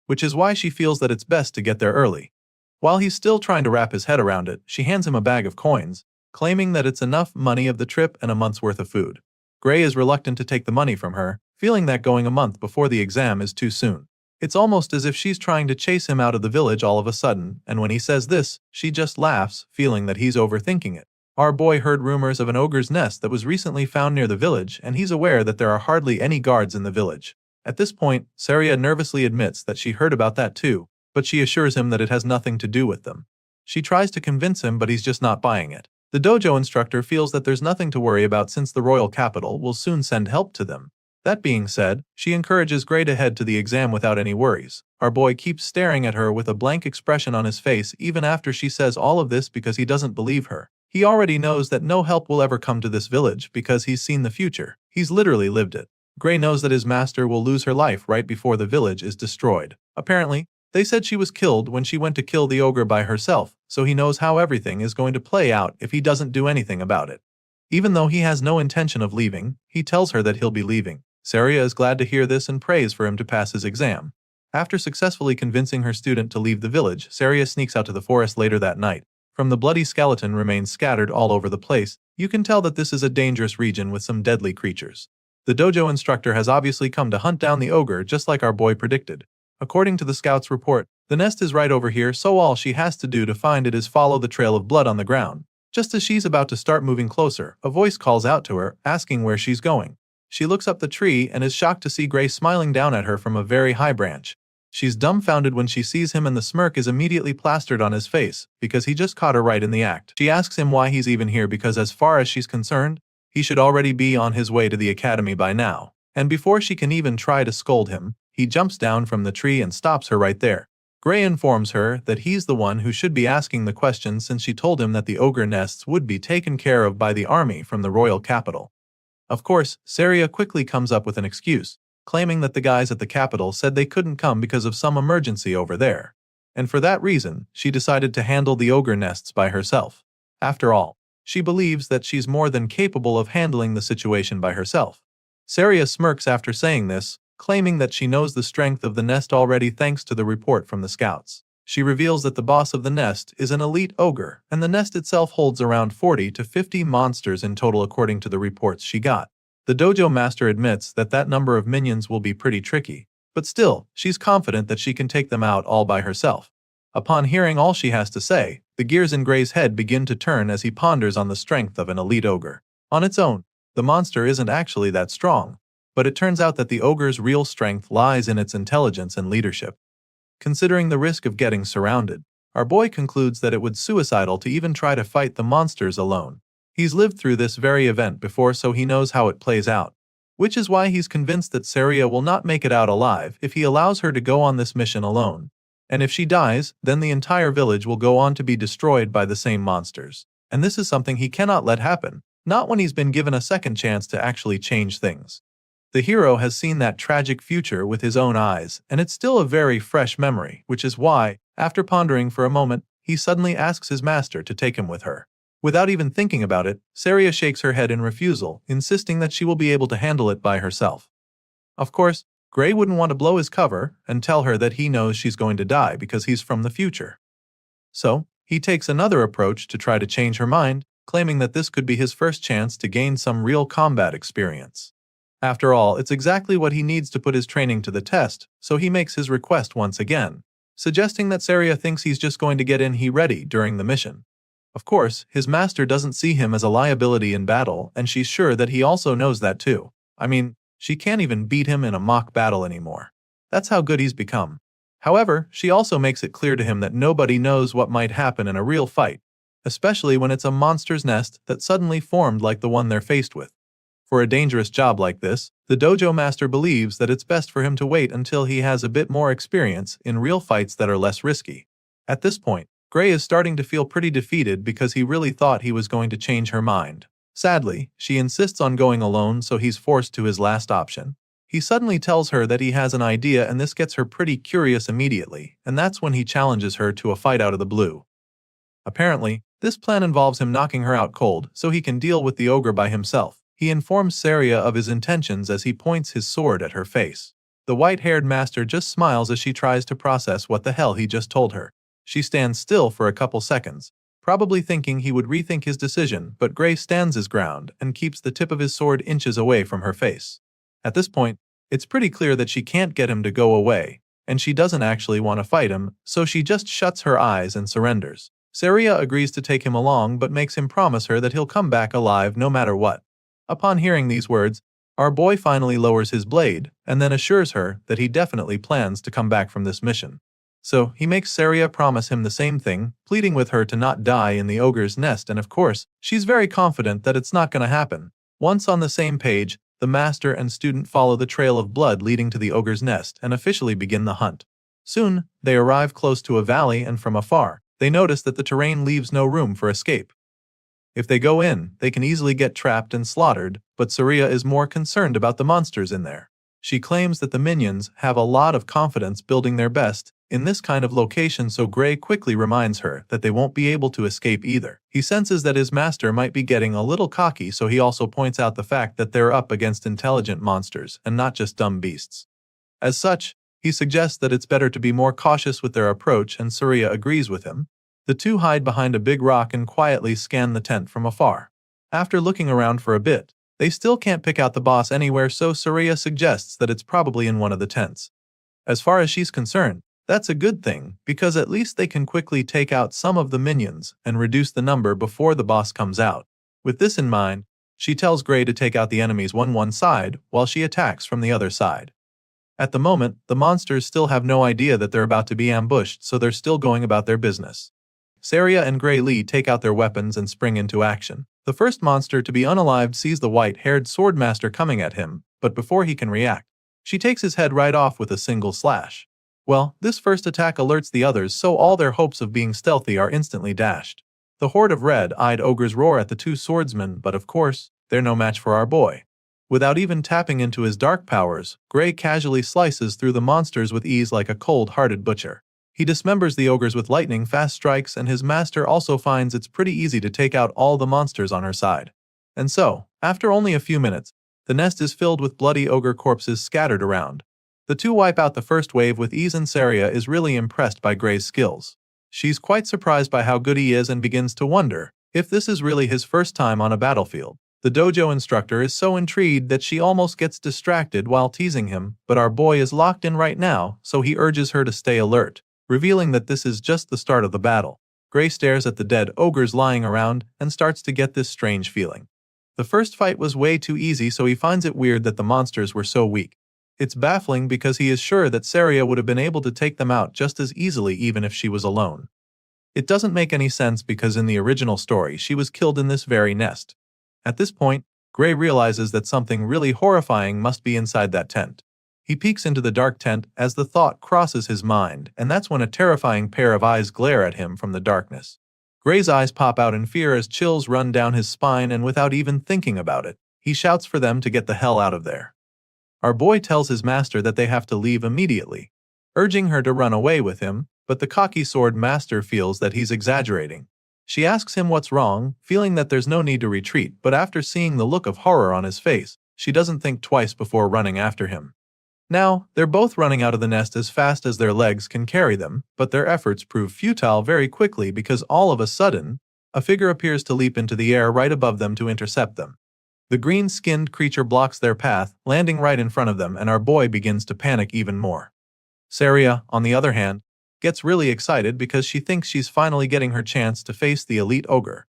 Speaker 1: Which is why she feels that it's best to get there early. While he's still trying to wrap his head around it, she hands him a bag of coins, claiming that it's enough money of the trip and a month's worth of food. Gray is reluctant to take the money from her, feeling that going a month before the exam is too soon. It's almost as if she's trying to chase him out of the village all of a sudden, and when he says this, she just laughs, feeling that he's overthinking it. Our boy heard rumors of an ogre's nest that was recently found near the village, and he's aware that there are hardly any guards in the village. At this point, Saria nervously admits that she heard about that too, but she assures him that it has nothing to do with them. She tries to convince him, but he's just not buying it. The dojo instructor feels that there's nothing to worry about since the royal capital will soon send help to them. That being said, she encourages Gray to head to the exam without any worries. Our boy keeps staring at her with a blank expression on his face even after she says all of this because he doesn't believe her. He already knows that no help will ever come to this village because he's seen the future. He's literally lived it. Gray knows that his master will lose her life right before the village is destroyed. Apparently, they said she was killed when she went to kill the ogre by herself, so he knows how everything is going to play out if he doesn't do anything about it. Even though he has no intention of leaving, he tells her that he'll be leaving. Saria is glad to hear this and prays for him to pass his exam. After successfully convincing her student to leave the village, Saria sneaks out to the forest later that night. From the bloody skeleton remains scattered all over the place, you can tell that this is a dangerous region with some deadly creatures. The dojo instructor has obviously come to hunt down the ogre just like our boy predicted. According to the scout's report, the nest is right over here, so all she has to do to find it is follow the trail of blood on the ground. Just as she's about to start moving closer, a voice calls out to her, asking where she's going. She looks up the tree and is shocked to see Gray smiling down at her from a very high branch. She's dumbfounded when she sees him, and the smirk is immediately plastered on his face because he just caught her right in the act. She asks him why he's even here because as far as she's concerned, he should already be on his way to the academy by now. And before she can even try to scold him, he jumps down from the tree and stops her right there. Gray informs her that he's the one who should be asking the question since she told him that the ogre nests would be taken care of by the army from the royal capital. Of course, Saria quickly comes up with an excuse, claiming that the guys at the capital said they couldn't come because of some emergency over there. And for that reason, she decided to handle the ogre nests by herself. After all, she believes that she's more than capable of handling the situation by herself. Saria smirks after saying this, claiming that she knows the strength of the nest already thanks to the report from the scouts. She reveals that the boss of the nest is an elite ogre, and the nest itself holds around 40 to 50 monsters in total according to the reports she got. The dojo master admits that that number of minions will be pretty tricky, but still, she's confident that she can take them out all by herself. Upon hearing all she has to say, the gears in Gray's head begin to turn as he ponders on the strength of an elite ogre. On its own, the monster isn't actually that strong, but it turns out that the ogre's real strength lies in its intelligence and leadership. Considering the risk of getting surrounded, our boy concludes that it would be suicidal to even try to fight the monsters alone. He's lived through this very event before, so he knows how it plays out, which is why he's convinced that Saria will not make it out alive if he allows her to go on this mission alone. And if she dies, then the entire village will go on to be destroyed by the same monsters. And this is something he cannot let happen, not when he's been given a second chance to actually change things. The hero has seen that tragic future with his own eyes, and it's still a very fresh memory, which is why, after pondering for a moment, he suddenly asks his master to take him with her. Without even thinking about it, Saria shakes her head in refusal, insisting that she will be able to handle it by herself. Of course, Gray wouldn't want to blow his cover and tell her that he knows she's going to die because he's from the future. So, he takes another approach to try to change her mind, claiming that this could be his first chance to gain some real combat experience. After all, it's exactly what he needs to put his training to the test, so he makes his request once again, suggesting that Saria thinks he's just going to get in ready during the mission. Of course, his master doesn't see him as a liability in battle, and she's sure that he also knows that too. I mean, she can't even beat him in a mock battle anymore. That's how good he's become. However, she also makes it clear to him that nobody knows what might happen in a real fight, especially when it's a monster's nest that suddenly formed like the one they're faced with. For a dangerous job like this, the dojo master believes that it's best for him to wait until he has a bit more experience in real fights that are less risky. At this point, Gray is starting to feel pretty defeated because he really thought he was going to change her mind. Sadly, she insists on going alone, so he's forced to his last option. He suddenly tells her that he has an idea, and this gets her pretty curious immediately, and that's when he challenges her to a fight out of the blue. Apparently, this plan involves him knocking her out cold so he can deal with the ogre by himself. He informs Saria of his intentions as he points his sword at her face. The white-haired master just smiles as she tries to process what the hell he just told her. She stands still for a couple seconds, probably thinking he would rethink his decision, but Gray stands his ground and keeps the tip of his sword inches away from her face. At this point, it's pretty clear that she can't get him to go away, and she doesn't actually want to fight him, so she just shuts her eyes and surrenders. Saria agrees to take him along but makes him promise her that he'll come back alive no matter what. Upon hearing these words, our boy finally lowers his blade and then assures her that he definitely plans to come back from this mission. So he makes Saria promise him the same thing, pleading with her to not die in the ogre's nest, and of course, she's very confident that it's not going to happen. Once on the same page, the master and student follow the trail of blood leading to the ogre's nest and officially begin the hunt. Soon, they arrive close to a valley, and from afar, they notice that the terrain leaves no room for escape. If they go in, they can easily get trapped and slaughtered, but Saria is more concerned about the monsters in there. She claims that the minions have a lot of confidence building their best in this kind of location, so Gray quickly reminds her that they won't be able to escape either. He senses that his master might be getting a little cocky, so he also points out the fact that they're up against intelligent monsters and not just dumb beasts. As such, he suggests that it's better to be more cautious with their approach, and Saria agrees with him. The two hide behind a big rock and quietly scan the tent from afar. After looking around for a bit, they still can't pick out the boss anywhere, so Saria suggests that it's probably in one of the tents. As far as she's concerned, that's a good thing, because at least they can quickly take out some of the minions and reduce the number before the boss comes out. With this in mind, she tells Gray to take out the enemies one side while she attacks from the other side. At the moment, the monsters still have no idea that they're about to be ambushed, so they're still going about their business. Saria and Gray Lee take out their weapons and spring into action. The first monster to be unalived sees the white-haired swordmaster coming at him, but before he can react, she takes his head right off with a single slash. Well, this first attack alerts the others, so all their hopes of being stealthy are instantly dashed. The horde of red-eyed ogres roar at the two swordsmen, but of course, they're no match for our boy. Without even tapping into his dark powers, Gray casually slices through the monsters with ease like a cold-hearted butcher. He dismembers the ogres with lightning-fast strikes, and his master also finds it's pretty easy to take out all the monsters on her side. And so, after only a few minutes, the nest is filled with bloody ogre corpses scattered around. The two wipe out the first wave with ease, and Saria is really impressed by Gray's skills. She's quite surprised by how good he is and begins to wonder if this is really his first time on a battlefield. The dojo instructor is so intrigued that she almost gets distracted while teasing him, but our boy is locked in right now, so he urges her to stay alert, revealing that this is just the start of the battle. Gray stares at the dead ogres lying around and starts to get this strange feeling. The first fight was way too easy, so he finds it weird that the monsters were so weak. It's baffling because he is sure that Saria would have been able to take them out just as easily even if she was alone. It doesn't make any sense because in the original story she was killed in this very nest. At this point, Gray realizes that something really horrifying must be inside that tent. He peeks into the dark tent as the thought crosses his mind, and that's when a terrifying pair of eyes glare at him from the darkness. Gray's eyes pop out in fear as chills run down his spine, and without even thinking about it, he shouts for them to get the hell out of there. Our boy tells his master that they have to leave immediately, urging her to run away with him, but the cocky sword master feels that he's exaggerating. She asks him what's wrong, feeling that there's no need to retreat, but after seeing the look of horror on his face, she doesn't think twice before running after him. Now, they're both running out of the nest as fast as their legs can carry them, but their efforts prove futile very quickly because all of a sudden, a figure appears to leap into the air right above them to intercept them. The green-skinned creature blocks their path, landing right in front of them, and our boy begins to panic even more. Saria, on the other hand, gets really excited because she thinks she's finally getting her chance to face the elite ogre.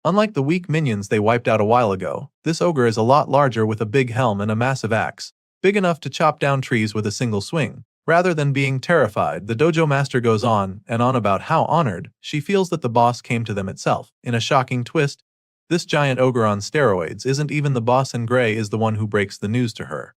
Speaker 1: Unlike the weak minions they wiped out a while ago, this ogre is a lot larger with a big helm and a massive axe, big enough to chop down trees with a single swing. Rather than being terrified, the dojo master goes on and on about how honored she feels that the boss came to them itself. In a shocking twist, this giant ogre on steroids isn't even the boss, and Gray is the one who breaks the news to her.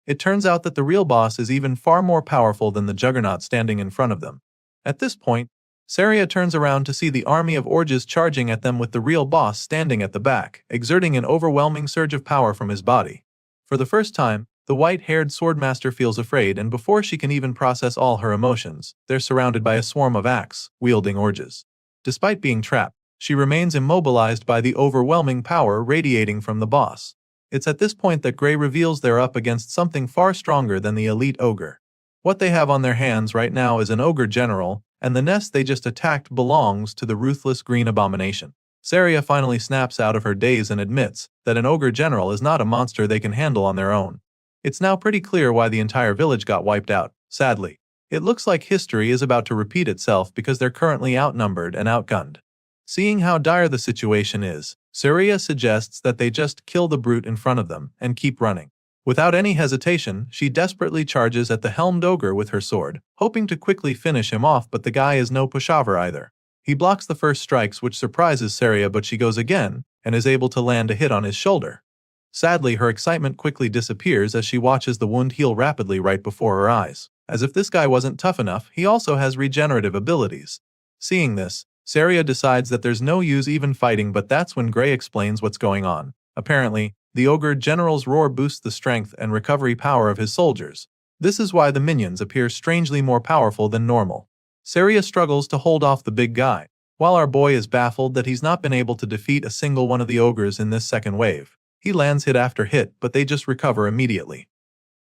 Speaker 1: It turns out that the real boss is even far more powerful than the juggernaut standing in front of them. At this point, Saria turns around to see the army of orges charging at them with the real boss standing at the back, exerting an overwhelming surge of power from his body. For the first time, the white-haired swordmaster feels afraid, and before she can even process all her emotions, they're surrounded by a swarm of axe-wielding orges. Despite being trapped, she remains immobilized by the overwhelming power radiating from the boss. It's at this point that Gray reveals they're up against something far stronger than the elite ogre. What they have on their hands right now is an ogre general, and the nest they just attacked belongs to the ruthless green abomination. Saria finally snaps out of her daze and admits that an ogre general is not a monster they can handle on their own. It's now pretty clear why the entire village got wiped out. Sadly, it looks like history is about to repeat itself because they're currently outnumbered and outgunned. Seeing how dire the situation is, Saria suggests that they just kill the brute in front of them and keep running. Without any hesitation, she desperately charges at the helmed ogre with her sword, hoping to quickly finish him off, but the guy is no pushover either. He blocks the first strikes, which surprises Saria, but she goes again and is able to land a hit on his shoulder. Sadly, her excitement quickly disappears as she watches the wound heal rapidly right before her eyes. As if this guy wasn't tough enough, he also has regenerative abilities. Seeing this, Saria decides that there's no use even fighting, but that's when Gray explains what's going on. Apparently, the ogre general's roar boosts the strength and recovery power of his soldiers. This is why the minions appear strangely more powerful than normal. Saria struggles to hold off the big guy, while our boy is baffled that he's not been able to defeat a single one of the ogres in this second wave. He lands hit after hit, but they just recover immediately.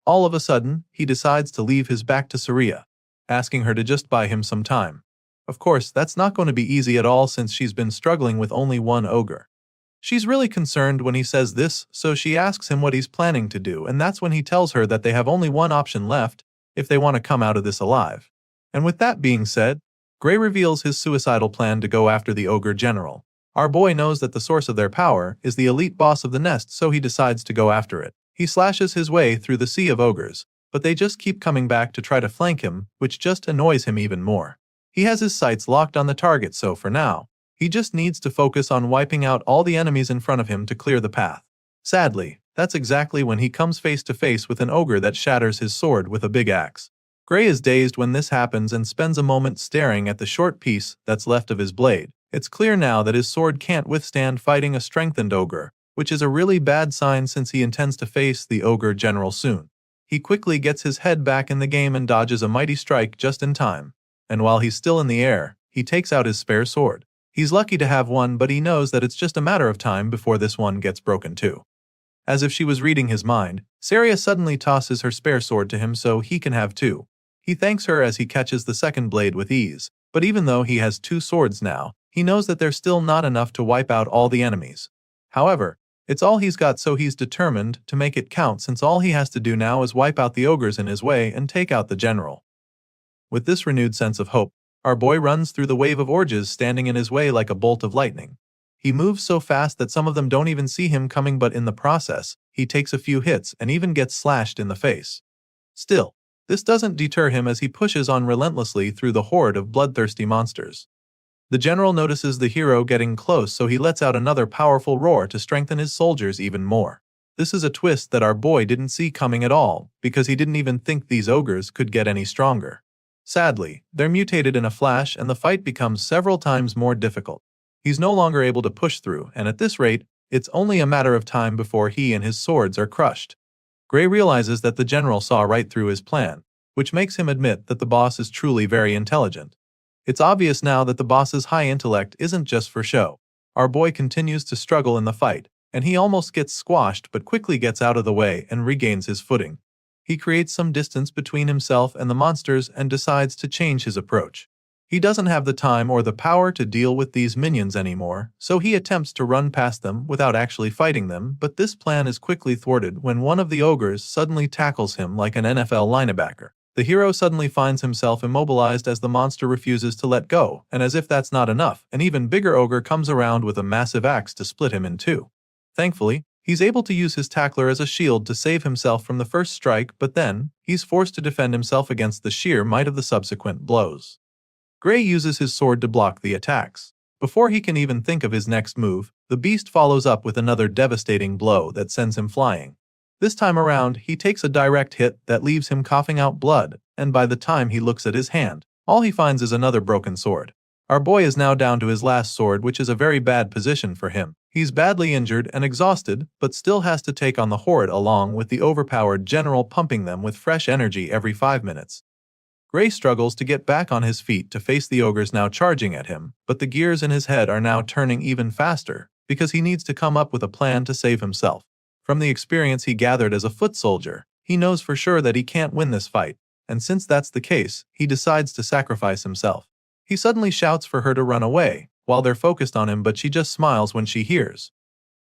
Speaker 1: All of a sudden, he decides to leave his back to Saria, asking her to just buy him some time. Of course, that's not going to be easy at all since she's been struggling with only one ogre. She's really concerned when he says this, so she asks him what he's planning to do, and that's when he tells her that they have only one option left if they want to come out of this alive. And with that being said, Gray reveals his suicidal plan to go after the ogre general. Our boy knows that the source of their power is the elite boss of the nest, so he decides to go after it. He slashes his way through the sea of ogres, but they just keep coming back to try to flank him, which just annoys him even more. He has his sights locked on the target, so for now, he just needs to focus on wiping out all the enemies in front of him to clear the path. Sadly, that's exactly when he comes face to face with an ogre that shatters his sword with a big axe. Gray is dazed when this happens and spends a moment staring at the short piece that's left of his blade. It's clear now that his sword can't withstand fighting a strengthened ogre, which is a really bad sign since he intends to face the ogre general soon. He quickly gets his head back in the game and dodges a mighty strike just in time. And while he's still in the air, he takes out his spare sword. He's lucky to have one, but he knows that it's just a matter of time before this one gets broken too. As if she was reading his mind, Saria suddenly tosses her spare sword to him so he can have two. He thanks her as he catches the second blade with ease, but even though he has two swords now, he knows that they're still not enough to wipe out all the enemies. However, it's all he's got, so he's determined to make it count, since all he has to do now is wipe out the ogres in his way and take out the general. With this renewed sense of hope, our boy runs through the wave of orges standing in his way like a bolt of lightning. He moves so fast that some of them don't even see him coming, but in the process, he takes a few hits and even gets slashed in the face. Still, this doesn't deter him as he pushes on relentlessly through the horde of bloodthirsty monsters. The general notices the hero getting close, so he lets out another powerful roar to strengthen his soldiers even more. This is a twist that our boy didn't see coming at all, because he didn't even think these ogres could get any stronger. Sadly, they're mutated in a flash and the fight becomes several times more difficult. He's no longer able to push through, and at this rate, it's only a matter of time before he and his swords are crushed. Gray realizes that the general saw right through his plan, which makes him admit that the boss is truly very intelligent. It's obvious now that the boss's high intellect isn't just for show. Our boy continues to struggle in the fight, and he almost gets squashed but quickly gets out of the way and regains his footing. He creates some distance between himself and the monsters and decides to change his approach. He doesn't have the time or the power to deal with these minions anymore, so he attempts to run past them without actually fighting them, but this plan is quickly thwarted when one of the ogres suddenly tackles him like an NFL linebacker. The hero suddenly finds himself immobilized as the monster refuses to let go, and as if that's not enough, an even bigger ogre comes around with a massive axe to split him in two. Thankfully, he's able to use his tackler as a shield to save himself from the first strike, but then, he's forced to defend himself against the sheer might of the subsequent blows. Gray uses his sword to block the attacks. Before he can even think of his next move, the beast follows up with another devastating blow that sends him flying. This time around, he takes a direct hit that leaves him coughing out blood, and by the time he looks at his hand, all he finds is another broken sword. Our boy is now down to his last sword, which is a very bad position for him. He's badly injured and exhausted, but still has to take on the horde along with the overpowered general pumping them with fresh energy every 5 minutes. Gray struggles to get back on his feet to face the ogres now charging at him, but the gears in his head are now turning even faster, because he needs to come up with a plan to save himself. From the experience he gathered as a foot soldier, he knows for sure that he can't win this fight, and since that's the case, he decides to sacrifice himself. He suddenly shouts for her to run away, while they're focused on him, but she just smiles when she hears.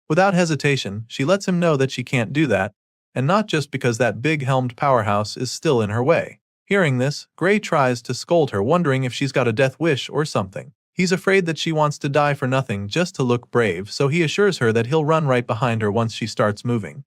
Speaker 1: Without hesitation, she lets him know that she can't do that, and not just because that big-helmed powerhouse is still in her way. Hearing this, Gray tries to scold her, wondering if she's got a death wish or something. He's afraid that she wants to die for nothing just to look brave, so he assures her that he'll run right behind her once she starts moving.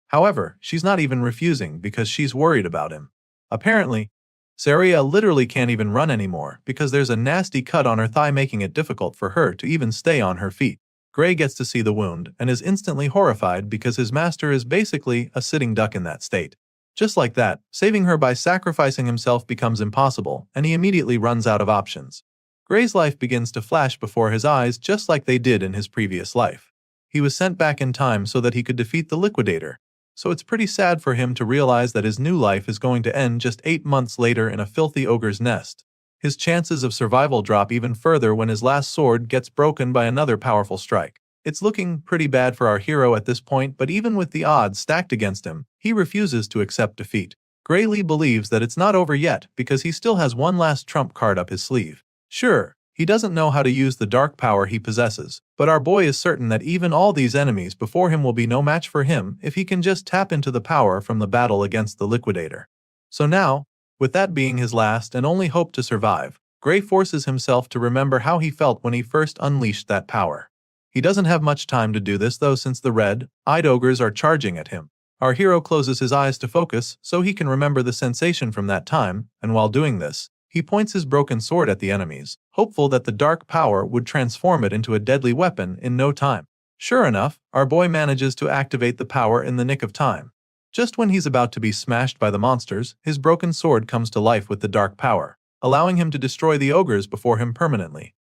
Speaker 1: However, she's not even refusing because she's worried about him. Apparently, Saria literally can't even run anymore because there's a nasty cut on her thigh, making it difficult for her to even stay on her feet. Gray gets to see the wound and is instantly horrified because his master is basically a sitting duck in that state. Just like that, saving her by sacrificing himself becomes impossible, and he immediately runs out of options. Gray's life begins to flash before his eyes just like they did in his previous life. He was sent back in time so that he could defeat the Liquidator, so it's pretty sad for him to realize that his new life is going to end just 8 months later in a filthy ogre's nest. His chances of survival drop even further when his last sword gets broken by another powerful strike. It's looking pretty bad for our hero at this point, but even with the odds stacked against him, he refuses to accept defeat. Gray Lee believes that it's not over yet because he still has one last trump card up his sleeve. Sure, he doesn't know how to use the dark power he possesses, but our boy is certain that even all these enemies before him will be no match for him if he can just tap into the power from the battle against the Liquidator. So now, with that being his last and only hope to survive, Gray forces himself to remember how he felt when he first unleashed that power. He doesn't have much time to do this though, since the red-eyed ogres are charging at him. Our hero closes his eyes to focus so he can remember the sensation from that time, and while doing this, he points his broken sword at the enemies, hopeful that the dark power would transform it into a deadly weapon in no time. Sure enough, our boy manages to activate the power in the nick of time. Just when he's about to be smashed by the monsters, his broken sword comes to life with the dark power, allowing him to destroy the ogres before him permanently.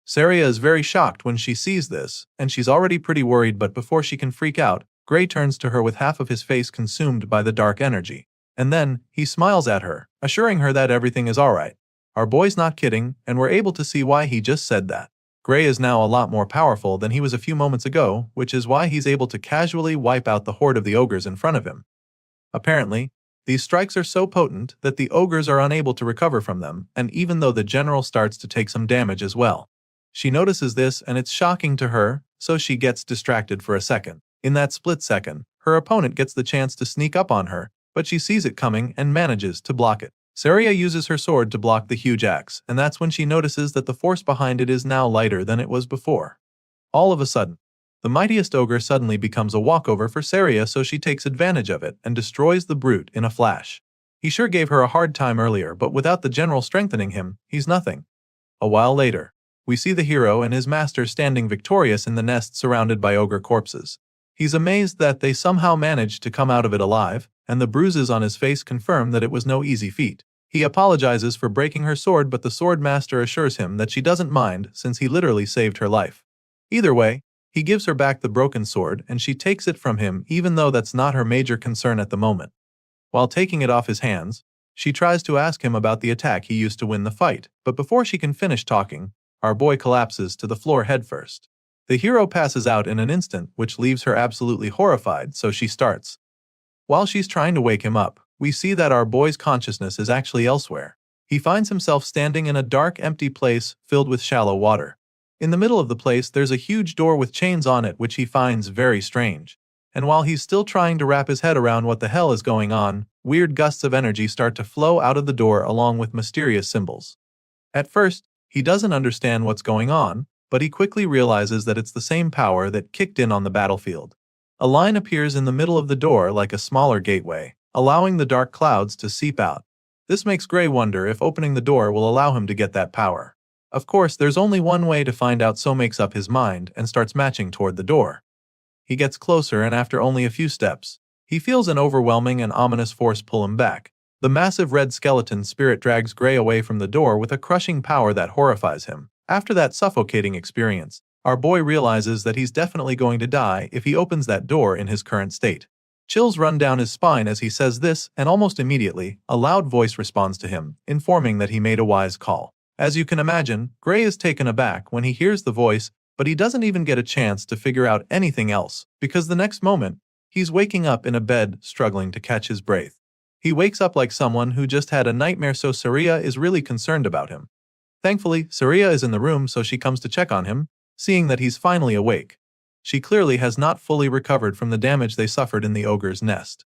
Speaker 1: Saria is very shocked when she sees this, and she's already pretty worried, but before she can freak out, Gray turns to her with half of his face consumed by the dark energy. And then, he smiles at her, assuring her that everything is alright. Our boy's not kidding, and we're able to see why he just said that. Gray is now a lot more powerful than he was a few moments ago, which is why he's able to casually wipe out the horde of the ogres in front of him. Apparently, these strikes are so potent that the ogres are unable to recover from them, and even though the general starts to take some damage as well. She notices this and it's shocking to her, so she gets distracted for a second. In that split second, her opponent gets the chance to sneak up on her, but she sees it coming and manages to block it. Saria uses her sword to block the huge axe, and that's when she notices that the force behind it is now lighter than it was before. All of a sudden, the mightiest ogre suddenly becomes a walkover for Saria, so she takes advantage of it and destroys the brute in a flash. He sure gave her a hard time earlier, but without the general strengthening him, he's nothing. A while later, we see the hero and his master standing victorious in the nest surrounded by ogre corpses. He's amazed that they somehow managed to come out of it alive, and the bruises on his face confirm that it was no easy feat. He apologizes for breaking her sword, but the sword master assures him that she doesn't mind since he literally saved her life. Either way, he gives her back the broken sword and she takes it from him, even though that's not her major concern at the moment. While taking it off his hands, she tries to ask him about the attack he used to win the fight, but before she can finish talking, our boy collapses to the floor headfirst. The hero passes out in an instant, which leaves her absolutely horrified, so she starts. While she's trying to wake him up, we see that our boy's consciousness is actually elsewhere. He finds himself standing in a dark, empty place filled with shallow water. In the middle of the place, there's a huge door with chains on it, which he finds very strange. And while he's still trying to wrap his head around what the hell is going on, weird gusts of energy start to flow out of the door along with mysterious symbols. At first, he doesn't understand what's going on, but he quickly realizes that it's the same power that kicked in on the battlefield. A line appears in the middle of the door like a smaller gateway, allowing the dark clouds to seep out. This makes Gray wonder if opening the door will allow him to get that power. Of course, there's only one way to find out, so makes up his mind and starts marching toward the door. He gets closer, and after only a few steps, he feels an overwhelming and ominous force pull him back. The massive red skeleton spirit drags Gray away from the door with a crushing power that horrifies him. After that suffocating experience, our boy realizes that he's definitely going to die if he opens that door in his current state. Chills run down his spine as he says this, and almost immediately, a loud voice responds to him, informing that he made a wise call. As you can imagine, Gray is taken aback when he hears the voice, but he doesn't even get a chance to figure out anything else, because the next moment, he's waking up in a bed struggling to catch his breath. He wakes up like someone who just had a nightmare, so Saria is really concerned about him. Thankfully, Saria is in the room, so she comes to check on him, seeing that he's finally awake. She clearly has not fully recovered from the damage they suffered in the ogre's nest.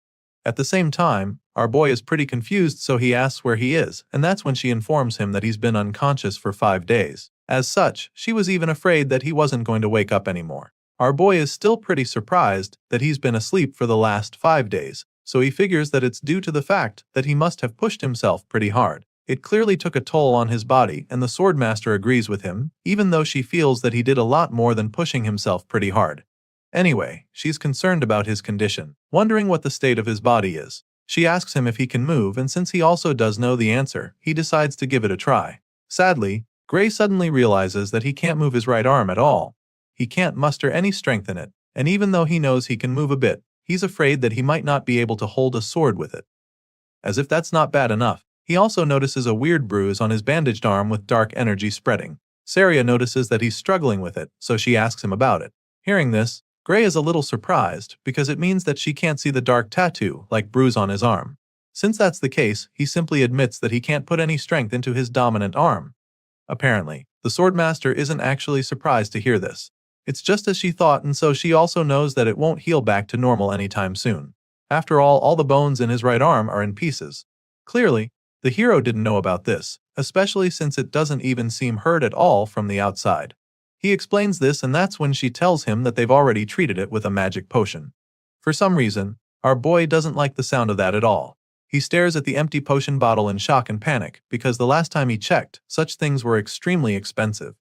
Speaker 1: At the same time, our boy is pretty confused, so he asks where he is, and that's when she informs him that he's been unconscious for 5 days. As such, she was even afraid that he wasn't going to wake up anymore. Our boy is still pretty surprised that he's been asleep for the last 5 days, so he figures that it's due to the fact that he must have pushed himself pretty hard. It clearly took a toll on his body, and the Swordmaster agrees with him, even though she feels that he did a lot more than pushing himself pretty hard. Anyway, she's concerned about his condition, wondering what the state of his body is. She asks him if he can move, and since he also does know the answer, he decides to give it a try. Sadly, Gray suddenly realizes that he can't move his right arm at all. He can't muster any strength in it, and even though he knows he can move a bit, he's afraid that he might not be able to hold a sword with it. As if that's not bad enough, he also notices a weird bruise on his bandaged arm with dark energy spreading. Saria notices that he's struggling with it, so she asks him about it. Hearing this, Gray is a little surprised, because it means that she can't see the dark tattoo, like bruise on his arm. Since that's the case, he simply admits that he can't put any strength into his dominant arm. Apparently, the Swordmaster isn't actually surprised to hear this. It's just as she thought, and so she also knows that it won't heal back to normal anytime soon. After all the bones in his right arm are in pieces. Clearly, the hero didn't know about this, especially since it doesn't even seem hurt at all from the outside. He explains this, and that's when she tells him that they've already treated it with a magic potion. For some reason, our boy doesn't like the sound of that at all. He stares at the empty potion bottle in shock and panic, because the last time he checked, such things were extremely expensive.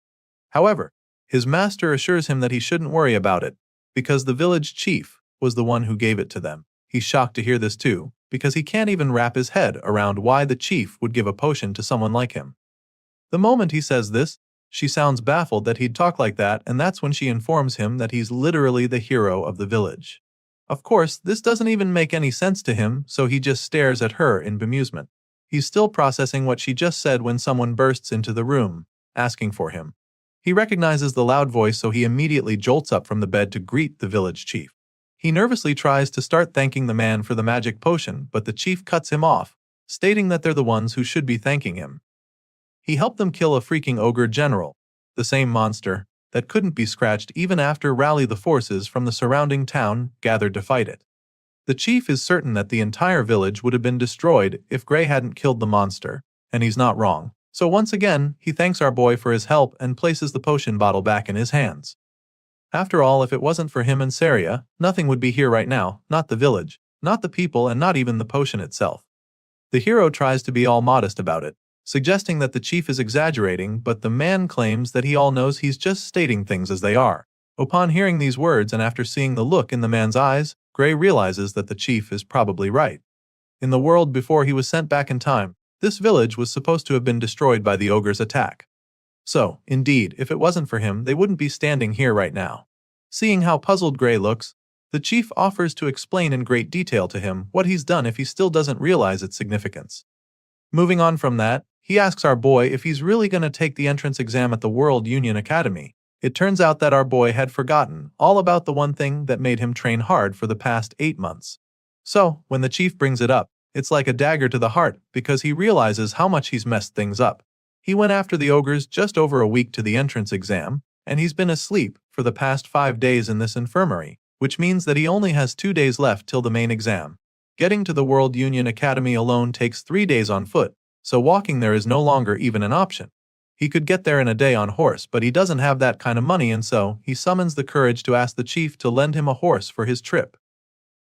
Speaker 1: However, his master assures him that he shouldn't worry about it, because the village chief was the one who gave it to them. He's shocked to hear this too, because he can't even wrap his head around why the chief would give a potion to someone like him. The moment he says this, she sounds baffled that he'd talk like that, and that's when she informs him that he's literally the hero of the village. Of course, this doesn't even make any sense to him, so he just stares at her in bemusement. He's still processing what she just said when someone bursts into the room, asking for him. He recognizes the loud voice, so he immediately jolts up from the bed to greet the village chief. He nervously tries to start thanking the man for the magic potion, but the chief cuts him off, stating that they're the ones who should be thanking him. He helped them kill a freaking ogre general, the same monster that couldn't be scratched even after rally the forces from the surrounding town gathered to fight it. The chief is certain that the entire village would have been destroyed if Gray hadn't killed the monster, and he's not wrong. So once again, he thanks our boy for his help and places the potion bottle back in his hands. After all, if it wasn't for him and Saria, nothing would be here right now, not the village, not the people, and not even the potion itself. The hero tries to be all modest about it, suggesting that the chief is exaggerating, but the man claims that he all knows he's just stating things as they are. Upon hearing these words and after seeing the look in the man's eyes, Gray realizes that the chief is probably right. In the world before he was sent back in time, this village was supposed to have been destroyed by the ogre's attack. So, indeed, if it wasn't for him, they wouldn't be standing here right now. Seeing how puzzled Gray looks, the chief offers to explain in great detail to him what he's done if he still doesn't realize its significance. Moving on from that, he asks our boy if he's really going to take the entrance exam at the World Union Academy. It turns out that our boy had forgotten all about the one thing that made him train hard for the past 8 months. So, when the chief brings it up, it's like a dagger to the heart because he realizes how much he's messed things up. He went after the ogres just over a week to the entrance exam, and he's been asleep for the past 5 days in this infirmary, which means that he only has 2 days left till the main exam. Getting to the World Union Academy alone takes 3 days on foot, so walking there is no longer even an option. He could get there in a day on horse, but he doesn't have that kind of money, and so he summons the courage to ask the chief to lend him a horse for his trip.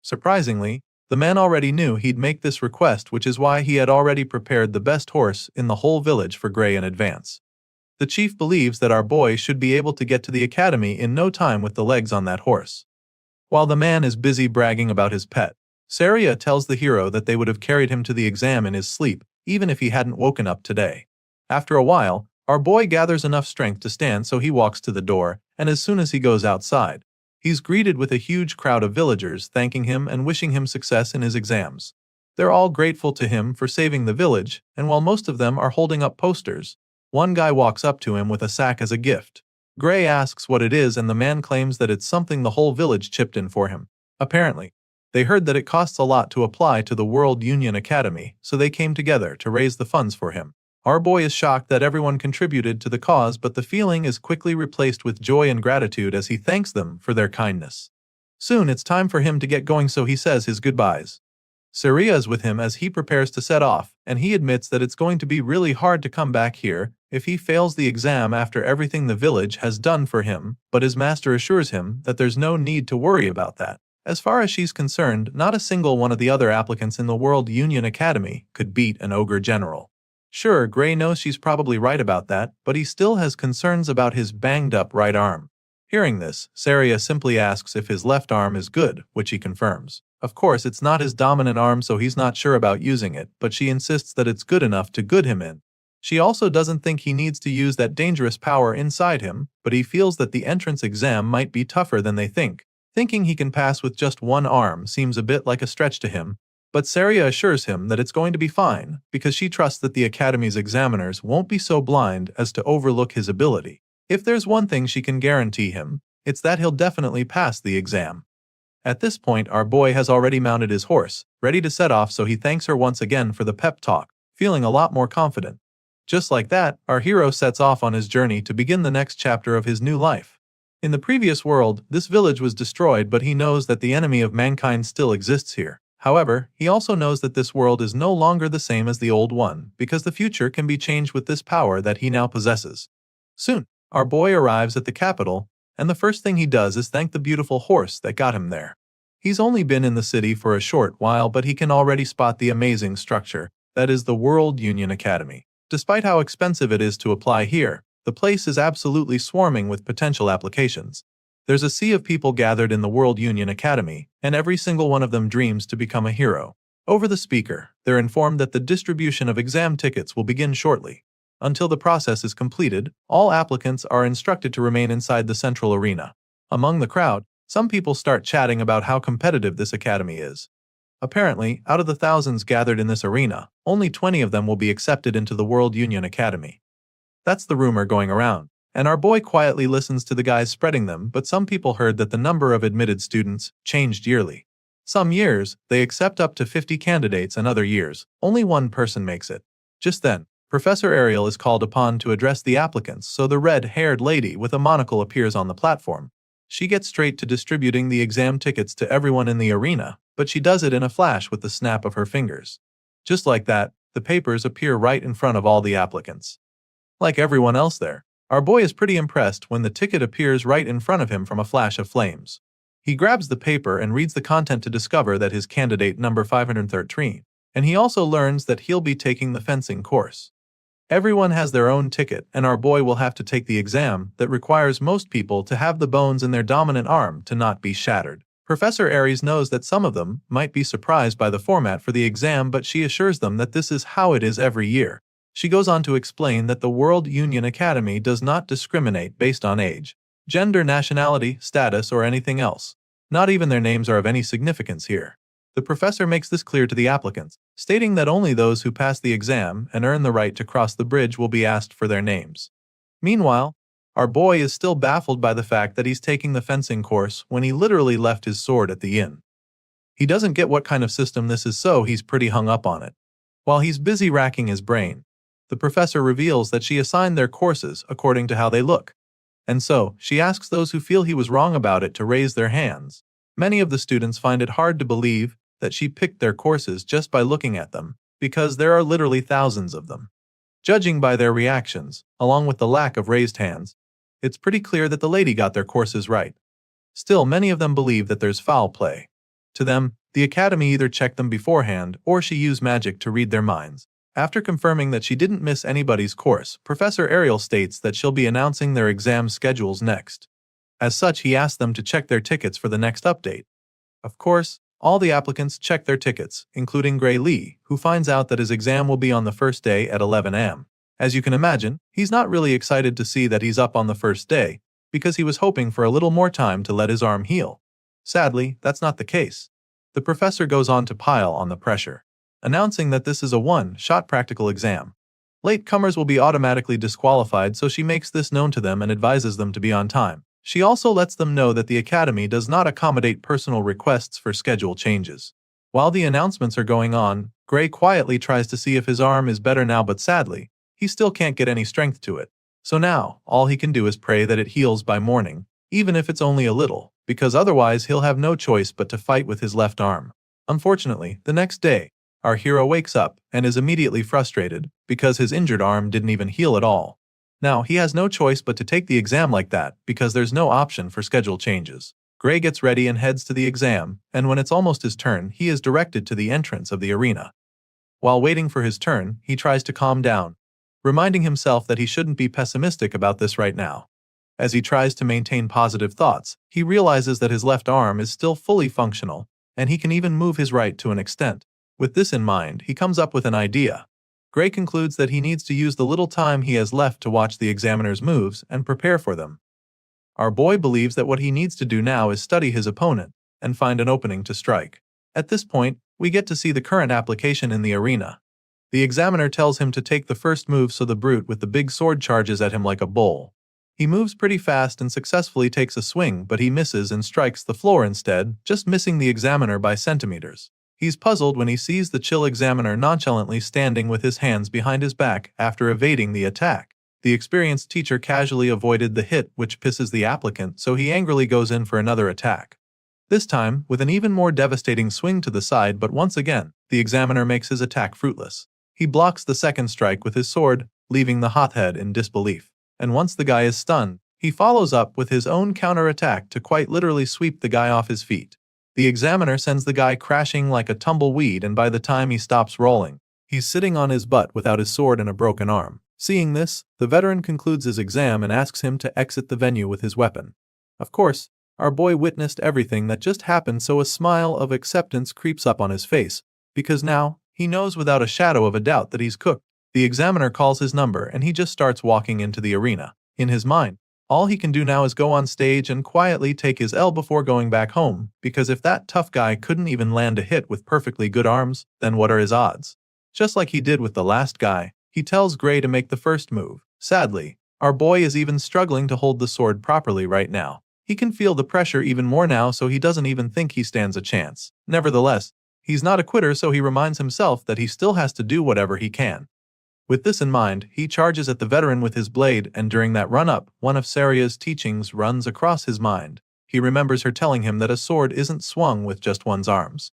Speaker 1: Surprisingly, the man already knew he'd make this request, which is why he had already prepared the best horse in the whole village for Gray in advance. The chief believes that our boy should be able to get to the academy in no time with the legs on that horse. While the man is busy bragging about his pet, Saria tells the hero that they would have carried him to the exam in his sleep, even if he hadn't woken up today. After a while, our boy gathers enough strength to stand, so he walks to the door, and as soon as he goes outside, he's greeted with a huge crowd of villagers thanking him and wishing him success in his exams. They're all grateful to him for saving the village, and while most of them are holding up posters, one guy walks up to him with a sack as a gift. Gray asks what it is, and the man claims that it's something the whole village chipped in for him. Apparently, they heard that it costs a lot to apply to the World Union Academy, so they came together to raise the funds for him. Our boy is shocked that everyone contributed to the cause, but the feeling is quickly replaced with joy and gratitude as he thanks them for their kindness. Soon it's time for him to get going, so he says his goodbyes. Saria is with him as he prepares to set off, and he admits that it's going to be really hard to come back here if he fails the exam after everything the village has done for him, but his master assures him that there's no need to worry about that. As far as she's concerned, not a single one of the other applicants in the World Union Academy could beat an ogre general. Sure, Gray knows she's probably right about that, but he still has concerns about his banged-up right arm. Hearing this, Saria simply asks if his left arm is good, which he confirms. Of course, it's not his dominant arm, so he's not sure about using it, but she insists that it's good enough to good him in. She also doesn't think he needs to use that dangerous power inside him, but he feels that the entrance exam might be tougher than they think. Thinking he can pass with just one arm seems a bit like a stretch to him, but Saria assures him that it's going to be fine because she trusts that the Academy's examiners won't be so blind as to overlook his ability. If there's one thing she can guarantee him, it's that he'll definitely pass the exam. At this point, our boy has already mounted his horse, ready to set off, so he thanks her once again for the pep talk, feeling a lot more confident. Just like that, our hero sets off on his journey to begin the next chapter of his new life. In the previous world, this village was destroyed, but he knows that the enemy of mankind still exists here. However, he also knows that this world is no longer the same as the old one, because the future can be changed with this power that he now possesses. Soon, our boy arrives at the capital, and the first thing he does is thank the beautiful horse that got him there. He's only been in the city for a short while, but he can already spot the amazing structure that is the World Union Academy. Despite how expensive it is to apply here, the place is absolutely swarming with potential applications. There's a sea of people gathered in the World Union Academy, and every single one of them dreams to become a hero. Over the speaker, they're informed that the distribution of exam tickets will begin shortly. Until the process is completed, all applicants are instructed to remain inside the central arena. Among the crowd, some people start chatting about how competitive this academy is. Apparently, out of the thousands gathered in this arena, only 20 of them will be accepted into the World Union Academy. That's the rumor going around, and our boy quietly listens to the guys spreading them, but some people heard that the number of admitted students changed yearly. Some years, they accept up to 50 candidates, and other years, only one person makes it. Just then, Professor Ariel is called upon to address the applicants, so the red-haired lady with a monocle appears on the platform. She gets straight to distributing the exam tickets to everyone in the arena, but she does it in a flash with the snap of her fingers. Just like that, the papers appear right in front of all the applicants. Like everyone else there, our boy is pretty impressed when the ticket appears right in front of him from a flash of flames. He grabs the paper and reads the content to discover that his candidate number 513, and he also learns that he'll be taking the fencing course. Everyone has their own ticket, and our boy will have to take the exam that requires most people to have the bones in their dominant arm to not be shattered. Professor Aries knows that some of them might be surprised by the format for the exam, but she assures them that this is how it is every year. She goes on to explain that the World Union Academy does not discriminate based on age, gender, nationality, status, or anything else. Not even their names are of any significance here. The professor makes this clear to the applicants, stating that only those who pass the exam and earn the right to cross the bridge will be asked for their names. Meanwhile, our boy is still baffled by the fact that he's taking the fencing course when he literally left his sword at the inn. He doesn't get what kind of system this is, so he's pretty hung up on it. While he's busy racking his brain, the professor reveals that she assigned their courses according to how they look. And so, she asks those who feel he was wrong about it to raise their hands. Many of the students find it hard to believe that she picked their courses just by looking at them, because there are literally thousands of them. Judging by their reactions, along with the lack of raised hands, it's pretty clear that the lady got their courses right. Still, many of them believe that there's foul play. To them, the academy either checked them beforehand or she used magic to read their minds. After confirming that she didn't miss anybody's course, Professor Ariel states that she'll be announcing their exam schedules next. As such, he asks them to check their tickets for the next update. Of course, all the applicants check their tickets, including Gray Lee, who finds out that his exam will be on the first day at 11 a.m. As you can imagine, he's not really excited to see that he's up on the first day, because he was hoping for a little more time to let his arm heal. Sadly, that's not the case. The professor goes on to pile on the pressure, announcing that this is a one-shot practical exam. Latecomers will be automatically disqualified, so she makes this known to them and advises them to be on time. She also lets them know that the academy does not accommodate personal requests for schedule changes. While the announcements are going on, Gray quietly tries to see if his arm is better now, but sadly, he still can't get any strength to it. So now, all he can do is pray that it heals by morning, even if it's only a little, because otherwise he'll have no choice but to fight with his left arm. Unfortunately, the next day, our hero wakes up and is immediately frustrated because his injured arm didn't even heal at all. Now, he has no choice but to take the exam like that because there's no option for schedule changes. Gray gets ready and heads to the exam, and when it's almost his turn, he is directed to the entrance of the arena. While waiting for his turn, he tries to calm down, reminding himself that he shouldn't be pessimistic about this right now. As he tries to maintain positive thoughts, he realizes that his left arm is still fully functional, and he can even move his right to an extent. With this in mind, he comes up with an idea. Gray concludes that he needs to use the little time he has left to watch the examiner's moves and prepare for them. Our boy believes that what he needs to do now is study his opponent and find an opening to strike. At this point, we get to see the current application in the arena. The examiner tells him to take the first move, so the brute with the big sword charges at him like a bull. He moves pretty fast and successfully takes a swing, but he misses and strikes the floor instead, just missing the examiner by centimeters. He's puzzled when he sees the chill examiner nonchalantly standing with his hands behind his back after evading the attack. The experienced teacher casually avoided the hit, which pisses the applicant, so he angrily goes in for another attack. This time, with an even more devastating swing to the side, but once again, the examiner makes his attack fruitless. He blocks the second strike with his sword, leaving the hothead in disbelief. And once the guy is stunned, he follows up with his own counterattack to quite literally sweep the guy off his feet. The examiner sends the guy crashing like a tumbleweed, and by the time he stops rolling, he's sitting on his butt without his sword and a broken arm. Seeing this, the veteran concludes his exam and asks him to exit the venue with his weapon. Of course, our boy witnessed everything that just happened, so a smile of acceptance creeps up on his face, because now, he knows without a shadow of a doubt that he's cooked. The examiner calls his number and he just starts walking into the arena. In his mind, all he can do now is go on stage and quietly take his L before going back home, because if that tough guy couldn't even land a hit with perfectly good arms, then what are his odds? Just like he did with the last guy, he tells Gray to make the first move. Sadly, our boy is even struggling to hold the sword properly right now. He can feel the pressure even more now, so he doesn't even think he stands a chance. Nevertheless, he's not a quitter, so he reminds himself that he still has to do whatever he can. With this in mind, he charges at the veteran with his blade, and during that run-up, one of Saria's teachings runs across his mind. He remembers her telling him that a sword isn't swung with just one's arms.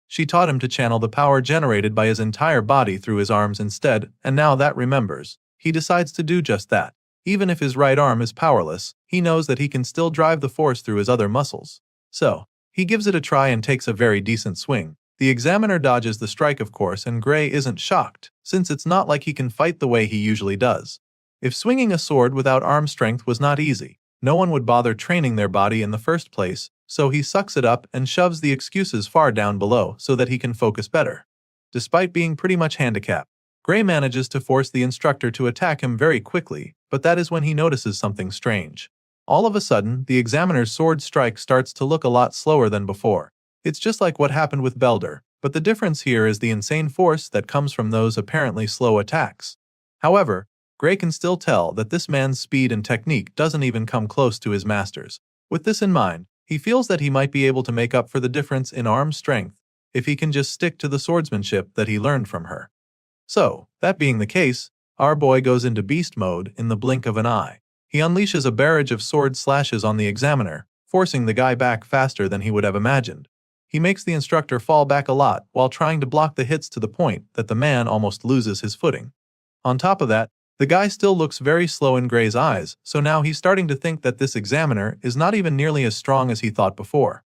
Speaker 1: She taught him to channel the power generated by his entire body through his arms instead, and now that remembers, he decides to do just that. Even if his right arm is powerless, he knows that he can still drive the force through his other muscles. So, he gives it a try and takes a very decent swing. The examiner dodges the strike, of course, and Gray isn't shocked, since it's not like he can fight the way he usually does. If swinging a sword without arm strength was not easy, no one would bother training their body in the first place, so he sucks it up and shoves the excuses far down below so that he can focus better. Despite being pretty much handicapped, Gray manages to force the instructor to attack him very quickly, but that is when he notices something strange. All of a sudden, the examiner's sword strike starts to look a lot slower than before. It's just like what happened with Belder, but the difference here is the insane force that comes from those apparently slow attacks. However, Gray can still tell that this man's speed and technique doesn't even come close to his master's. With this in mind, he feels that he might be able to make up for the difference in arm strength if he can just stick to the swordsmanship that he learned from her. So, that being the case, our boy goes into beast mode in the blink of an eye. He unleashes a barrage of sword slashes on the examiner, forcing the guy back faster than he would have imagined. He makes the instructor fall back a lot while trying to block the hits to the point that the man almost loses his footing. On top of that, the guy still looks very slow in Gray's eyes, so now he's starting to think that this examiner is not even nearly as strong as he thought before.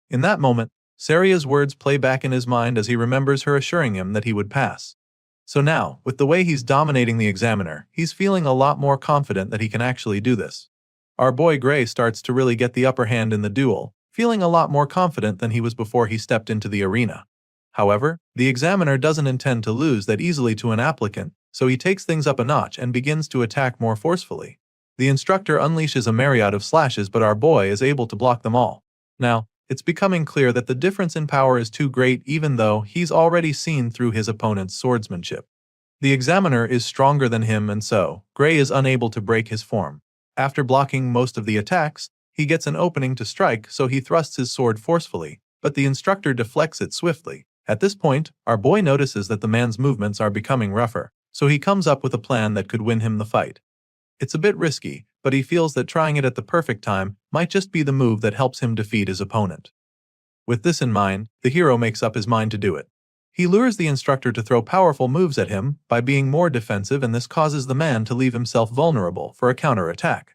Speaker 1: In that moment, Saria's words play back in his mind as he remembers her assuring him that he would pass. So now, with the way he's dominating the examiner, he's feeling a lot more confident that he can actually do this. Our boy Gray starts to really get the upper hand in the duel, feeling a lot more confident than he was before he stepped into the arena. However, the examiner doesn't intend to lose that easily to an applicant, so he takes things up a notch and begins to attack more forcefully. The instructor unleashes a myriad of slashes, but our boy is able to block them all. Now, it's becoming clear that the difference in power is too great, even though he's already seen through his opponent's swordsmanship. The examiner is stronger than him, and so, Gray is unable to break his form. After blocking most of the attacks, he gets an opening to strike, so he thrusts his sword forcefully, but the instructor deflects it swiftly. At this point, our boy notices that the man's movements are becoming rougher, so he comes up with a plan that could win him the fight. It's a bit risky, but he feels that trying it at the perfect time might just be the move that helps him defeat his opponent. With this in mind, the hero makes up his mind to do it. He lures the instructor to throw powerful moves at him by being more defensive, and this causes the man to leave himself vulnerable for a counterattack.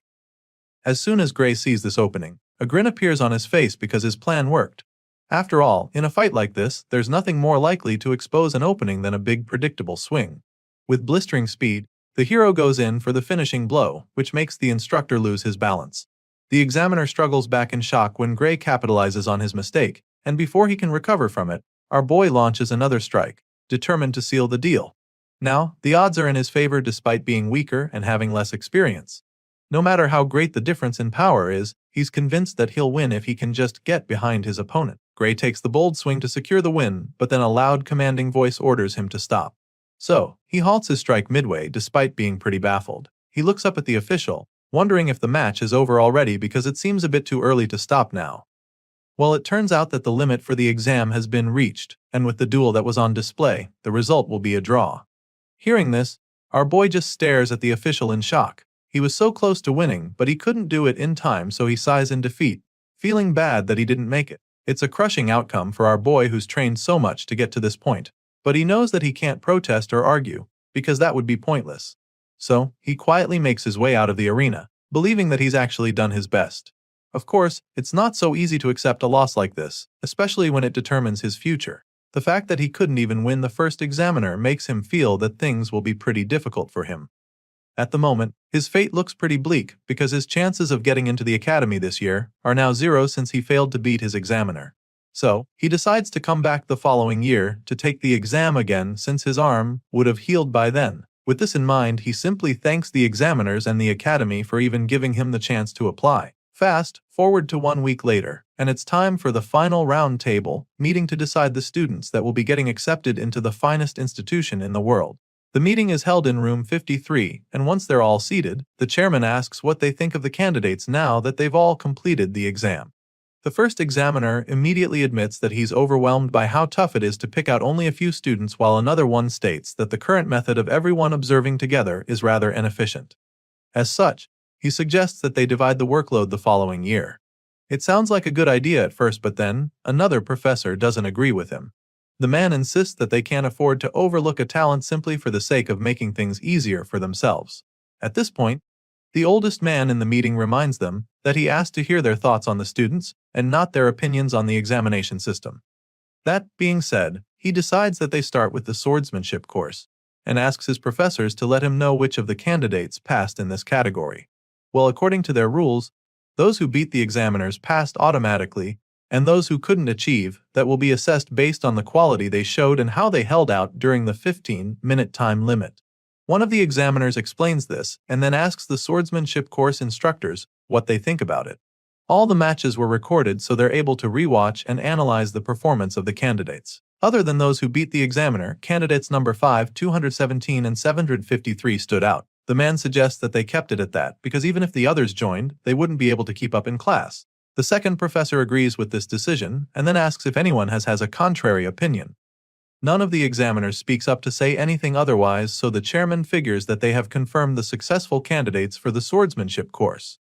Speaker 1: As soon as Gray sees this opening, a grin appears on his face because his plan worked. After all, in a fight like this, there's nothing more likely to expose an opening than a big predictable swing. With blistering speed, the hero goes in for the finishing blow, which makes the instructor lose his balance. The examiner struggles back in shock when Gray capitalizes on his mistake, and before he can recover from it, our boy launches another strike, determined to seal the deal. Now, the odds are in his favor despite being weaker and having less experience. No matter how great the difference in power is, he's convinced that he'll win if he can just get behind his opponent. Gray takes the bold swing to secure the win, but then a loud commanding voice orders him to stop. So, he halts his strike midway despite being pretty baffled. He looks up at the official, wondering if the match is over already because it seems a bit too early to stop now. Well, it turns out that the limit for the exam has been reached, and with the duel that was on display, the result will be a draw. Hearing this, our boy just stares at the official in shock. He was so close to winning, but he couldn't do it in time, so he sighs in defeat, feeling bad that he didn't make it. It's a crushing outcome for our boy who's trained so much to get to this point, but he knows that he can't protest or argue, because that would be pointless. So, he quietly makes his way out of the arena, believing that he's actually done his best. Of course, it's not so easy to accept a loss like this, especially when it determines his future. The fact that he couldn't even win the first examiner makes him feel that things will be pretty difficult for him. At the moment, his fate looks pretty bleak because his chances of getting into the academy this year are now 0 since he failed to beat his examiner. So, he decides to come back the following year to take the exam again since his arm would have healed by then. With this in mind, he simply thanks the examiners and the academy for even giving him the chance to apply. Fast forward to 1 week later, and it's time for the final round table meeting to decide the students that will be getting accepted into the finest institution in the world. The meeting is held in room 53, and once they're all seated, the chairman asks what they think of the candidates now that they've all completed the exam. The first examiner immediately admits that he's overwhelmed by how tough it is to pick out only a few students, while another one states that the current method of everyone observing together is rather inefficient. As such, he suggests that they divide the workload the following year. It sounds like a good idea at first, but then, another professor doesn't agree with him. The man insists that they can't afford to overlook a talent simply for the sake of making things easier for themselves. At this point, the oldest man in the meeting reminds them that he asked to hear their thoughts on the students and not their opinions on the examination system. That being said, he decides that they start with the swordsmanship course and asks his professors to let him know which of the candidates passed in this category. Well, according to their rules, those who beat the examiners passed automatically, and those who couldn't achieve that will be assessed based on the quality they showed and how they held out during the 15-minute time limit. One of the examiners explains this and then asks the swordsmanship course instructors what they think about it. All the matches were recorded so they're able to rewatch and analyze the performance of the candidates. Other than those who beat the examiner, candidates number 5, 217 and 753 stood out. The man suggests that they kept it at that because even if the others joined, they wouldn't be able to keep up in class. The second professor agrees with this decision and then asks if anyone has a contrary opinion. None of the examiners speaks up to say anything otherwise, so the chairman figures that they have confirmed the successful candidates for the swordsmanship course.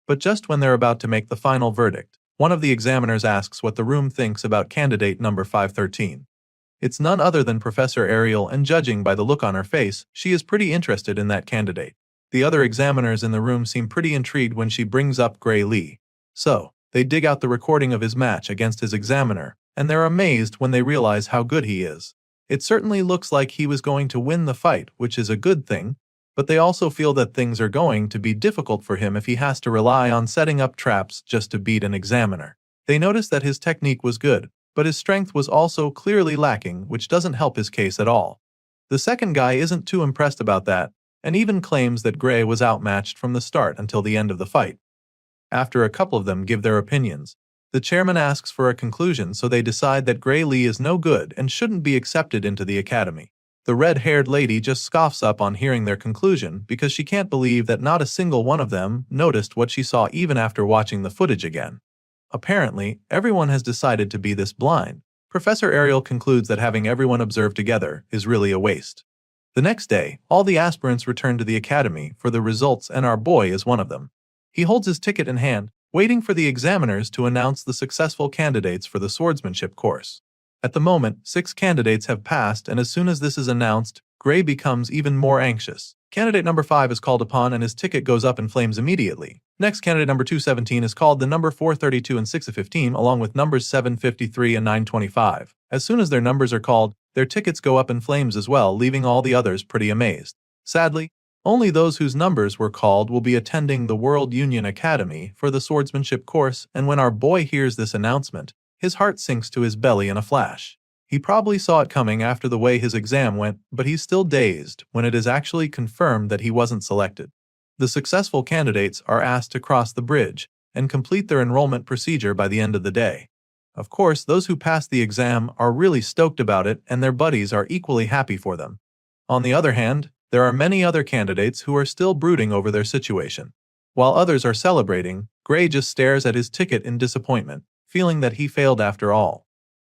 Speaker 1: But just when they're about to make the final verdict, one of the examiners asks what the room thinks about candidate number 513. It's none other than Professor Ariel, and judging by the look on her face, she is pretty interested in that candidate. The other examiners in the room seem pretty intrigued when she brings up Gray Lee. So, they dig out the recording of his match against his examiner, and they're amazed when they realize how good he is. It certainly looks like he was going to win the fight, which is a good thing, but they also feel that things are going to be difficult for him if he has to rely on setting up traps just to beat an examiner. They notice that his technique was good, but his strength was also clearly lacking, which doesn't help his case at all. The second guy isn't too impressed about that, and even claims that Gray was outmatched from the start until the end of the fight. After a couple of them give their opinions, the chairman asks for a conclusion, so they decide that Gray Lee is no good and shouldn't be accepted into the academy. The red-haired lady just scoffs up on hearing their conclusion because she can't believe that not a single one of them noticed what she saw even after watching the footage again. Apparently, everyone has decided to be this blind. Professor Ariel concludes that having everyone observe together is really a waste. The next day, all the aspirants return to the academy for the results, and our boy is one of them. He holds his ticket in hand, waiting for the examiners to announce the successful candidates for the swordsmanship course. At the moment, 6 candidates have passed, and as soon as this is announced, Gray becomes even more anxious. Candidate number 5 is called upon and his ticket goes up in flames immediately. Next, candidate number 217 is called, the number 432 and 615 along with numbers 753 and 925. As soon as their numbers are called, their tickets go up in flames as well, leaving all the others pretty amazed. Sadly, only those whose numbers were called will be attending the World Union Academy for the swordsmanship course, and when our boy hears this announcement, his heart sinks to his belly in a flash. He probably saw it coming after the way his exam went, but he's still dazed when it is actually confirmed that he wasn't selected. The successful candidates are asked to cross the bridge and complete their enrollment procedure by the end of the day. Of course, those who passed the exam are really stoked about it, and their buddies are equally happy for them. On the other hand, there are many other candidates who are still brooding over their situation. While others are celebrating, Gray just stares at his ticket in disappointment, feeling that he failed after all.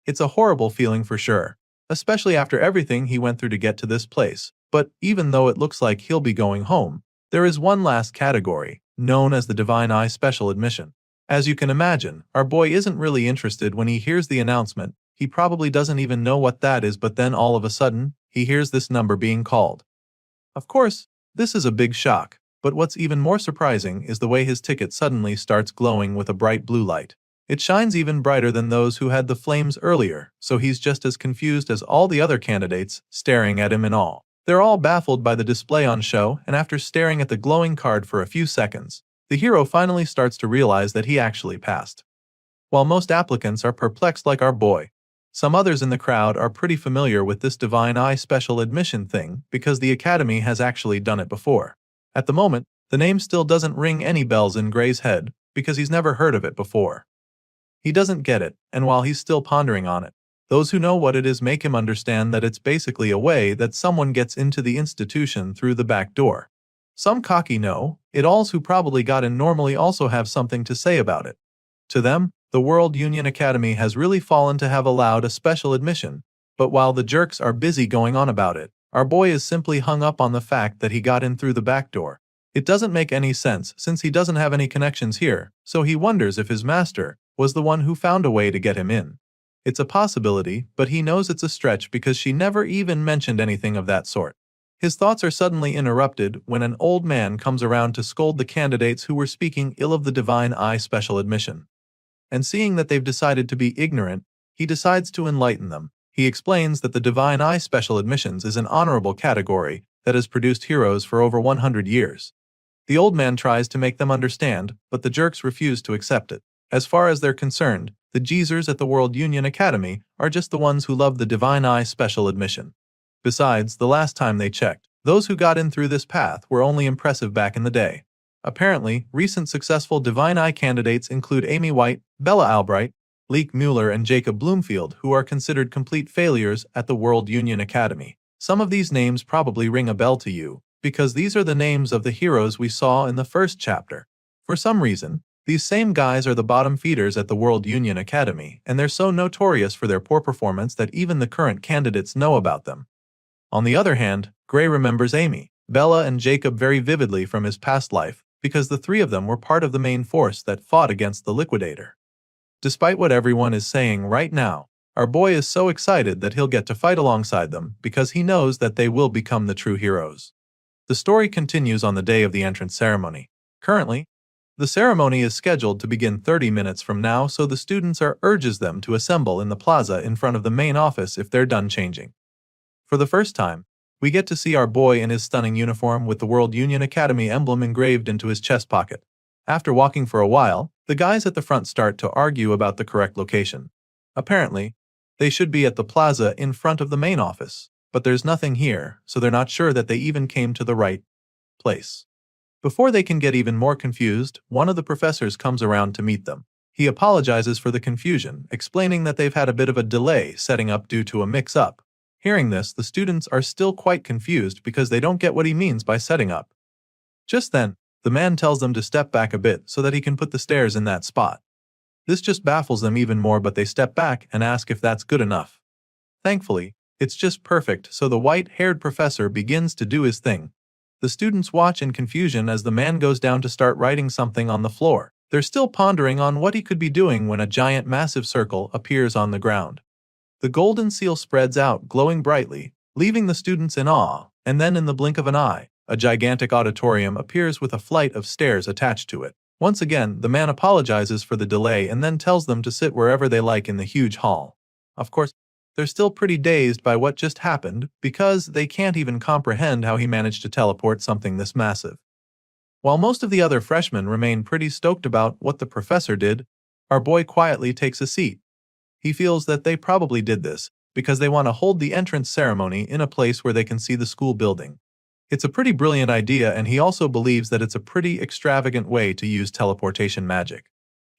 Speaker 1: It's a horrible feeling for sure, especially after everything he went through to get to this place, but even though it looks like he'll be going home, there is one last category, known as the Divine Eye Special Admission. As you can imagine, our boy isn't really interested when he hears the announcement. He probably doesn't even know what that is, but then all of a sudden, he hears this number being called. Of course, this is a big shock, but what's even more surprising is the way his ticket suddenly starts glowing with a bright blue light. It shines even brighter than those who had the flames earlier, so he's just as confused as all the other candidates, staring at him in awe. They're all baffled by the display on show, and after staring at the glowing card for a few seconds, the hero finally starts to realize that he actually passed. While most applicants are perplexed like our boy, some others in the crowd are pretty familiar with this Divine Eye special admission thing because the Academy has actually done it before. At the moment, the name still doesn't ring any bells in Gray's head because he's never heard of it before. He doesn't get it, and while he's still pondering on it, those who know what it is make him understand that it's basically a way that someone gets into the institution through the back door. Some cocky know-it-alls who probably got in normally also have something to say about it. To them, the World Union Academy has really fallen to have allowed a special admission, but while the jerks are busy going on about it, our boy is simply hung up on the fact that he got in through the back door. It doesn't make any sense since he doesn't have any connections here, so he wonders if his master was the one who found a way to get him in. It's a possibility, but he knows it's a stretch because she never even mentioned anything of that sort. His thoughts are suddenly interrupted when an old man comes around to scold the candidates who were speaking ill of the Divine Eye special admission. And seeing that they've decided to be ignorant, he decides to enlighten them. He explains that the Divine Eye special admissions is an honorable category that has produced heroes for over 100 years. The old man tries to make them understand, but the jerks refuse to accept it. As far as they're concerned, the geezers at the World Union Academy are just the ones who love the Divine Eye special admission. Besides, the last time they checked, those who got in through this path were only impressive back in the day. Apparently, recent successful Divine Eye candidates include Amy White, Bella Albright, Leek Mueller, and Jacob Bloomfield, who are considered complete failures at the World Union Academy. Some of these names probably ring a bell to you, because these are the names of the heroes we saw in the first chapter. For some reason, these same guys are the bottom feeders at the World Union Academy, and they're so notorious for their poor performance that even the current candidates know about them. On the other hand, Gray remembers Amy, Bella, and Jacob very vividly from his past life, because the three of them were part of the main force that fought against the Liquidator. Despite what everyone is saying right now, our boy is so excited that he'll get to fight alongside them because he knows that they will become the true heroes. The story continues on the day of the entrance ceremony. Currently, the ceremony is scheduled to begin 30 minutes from now, so the students urges them to assemble in the plaza in front of the main office if they're done changing. For the first time, we get to see our boy in his stunning uniform with the World Union Academy emblem engraved into his chest pocket. After walking for a while, the guys at the front start to argue about the correct location. Apparently, they should be at the plaza in front of the main office, but there's nothing here, so they're not sure that they even came to the right place. Before they can get even more confused, one of the professors comes around to meet them. He apologizes for the confusion, explaining that they've had a bit of a delay setting up due to a mix-up. Hearing this, the students are still quite confused because they don't get what he means by setting up. Just then, the man tells them to step back a bit so that he can put the stairs in that spot. This just baffles them even more, but they step back and ask if that's good enough. Thankfully, it's just perfect, so the white-haired professor begins to do his thing. The students watch in confusion as the man goes down to start writing something on the floor. They're still pondering on what he could be doing when a giant massive circle appears on the ground. The golden seal spreads out, glowing brightly, leaving the students in awe, and then in the blink of an eye, a gigantic auditorium appears with a flight of stairs attached to it. Once again, the man apologizes for the delay and then tells them to sit wherever they like in the huge hall. Of course, they're still pretty dazed by what just happened because they can't even comprehend how he managed to teleport something this massive. While most of the other freshmen remain pretty stoked about what the professor did, our boy quietly takes a seat. He feels that they probably did this because they want to hold the entrance ceremony in a place where they can see the school building. It's a pretty brilliant idea, and he also believes that it's a pretty extravagant way to use teleportation magic.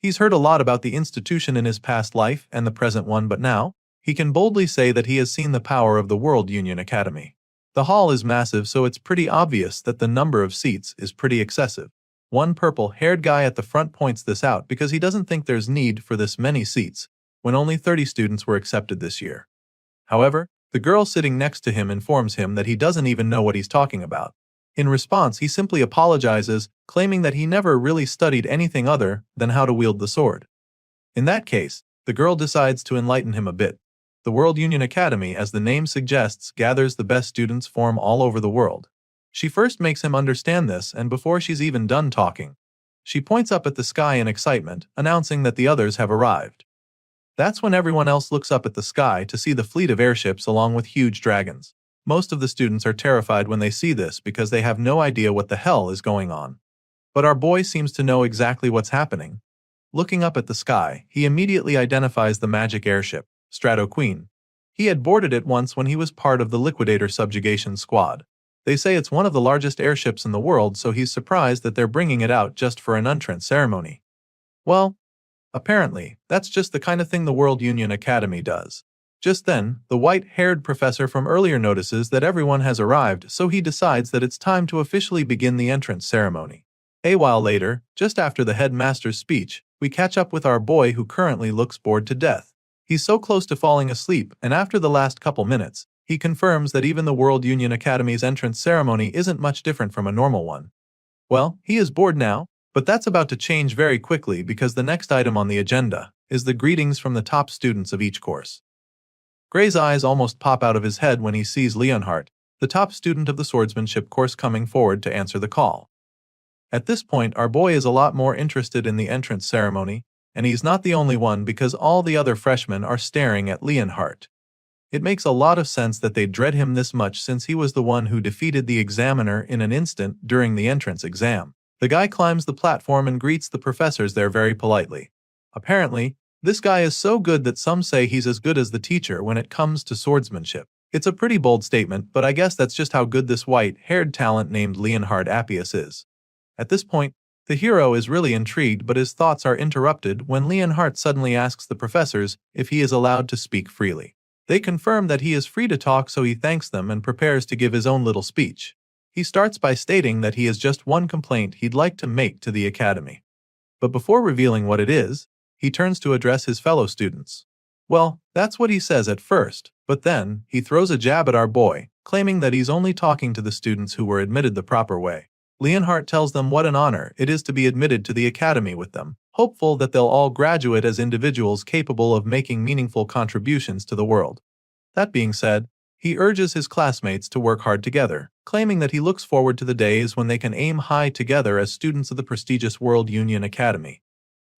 Speaker 1: He's heard a lot about the institution in his past life and the present one, but now, he can boldly say that he has seen the power of the World Union Academy. The hall is massive, so it's pretty obvious that the number of seats is pretty excessive. One purple-haired guy at the front points this out because he doesn't think there's need for this many seats, when only 30 students were accepted this year. However, the girl sitting next to him informs him that he doesn't even know what he's talking about. In response, he simply apologizes, claiming that he never really studied anything other than how to wield the sword. In that case, the girl decides to enlighten him a bit. The World Union Academy, as the name suggests, gathers the best students from all over the world. She first makes him understand this, and before she's even done talking, she points up at the sky in excitement, announcing that the others have arrived. That's when everyone else looks up at the sky to see the fleet of airships along with huge dragons. Most of the students are terrified when they see this because they have no idea what the hell is going on. But our boy seems to know exactly what's happening. Looking up at the sky, he immediately identifies the magic airship, Strato Queen. He had boarded it once when he was part of the Liquidator Subjugation Squad. They say it's one of the largest airships in the world, so he's surprised that they're bringing it out just for an entrance ceremony. Well, apparently, that's just the kind of thing the World Union Academy does. Just then, the white-haired professor from earlier notices that everyone has arrived, so he decides that it's time to officially begin the entrance ceremony. A while later, just after the headmaster's speech, we catch up with our boy who currently looks bored to death. He's so close to falling asleep, and after the last couple minutes, he confirms that even the World Union Academy's entrance ceremony isn't much different from a normal one. Well, he is bored now, but that's about to change very quickly because the next item on the agenda is the greetings from the top students of each course. Gray's eyes almost pop out of his head when he sees Leonhardt, the top student of the swordsmanship course, coming forward to answer the call. At this point, our boy is a lot more interested in the entrance ceremony, and he's not the only one because all the other freshmen are staring at Leonhardt. It makes a lot of sense that they dread him this much since he was the one who defeated the examiner in an instant during the entrance exam. The guy climbs the platform and greets the professors there very politely. Apparently, this guy is so good that some say he's as good as the teacher when it comes to swordsmanship. It's a pretty bold statement, but I guess that's just how good this white-haired talent named Leonhard Appius is. At this point, the hero is really intrigued, but his thoughts are interrupted when Leonhardt suddenly asks the professors if he is allowed to speak freely. They confirm that he is free to talk, so he thanks them and prepares to give his own little speech. He starts by stating that he has just one complaint he'd like to make to the academy. But before revealing what it is, he turns to address his fellow students. Well, that's what he says at first, but then he throws a jab at our boy, claiming that he's only talking to the students who were admitted the proper way. Leonhardt tells them what an honor it is to be admitted to the academy with them, hopeful that they'll all graduate as individuals capable of making meaningful contributions to the world. That being said, he urges his classmates to work hard together, claiming that he looks forward to the days when they can aim high together as students of the prestigious World Union Academy.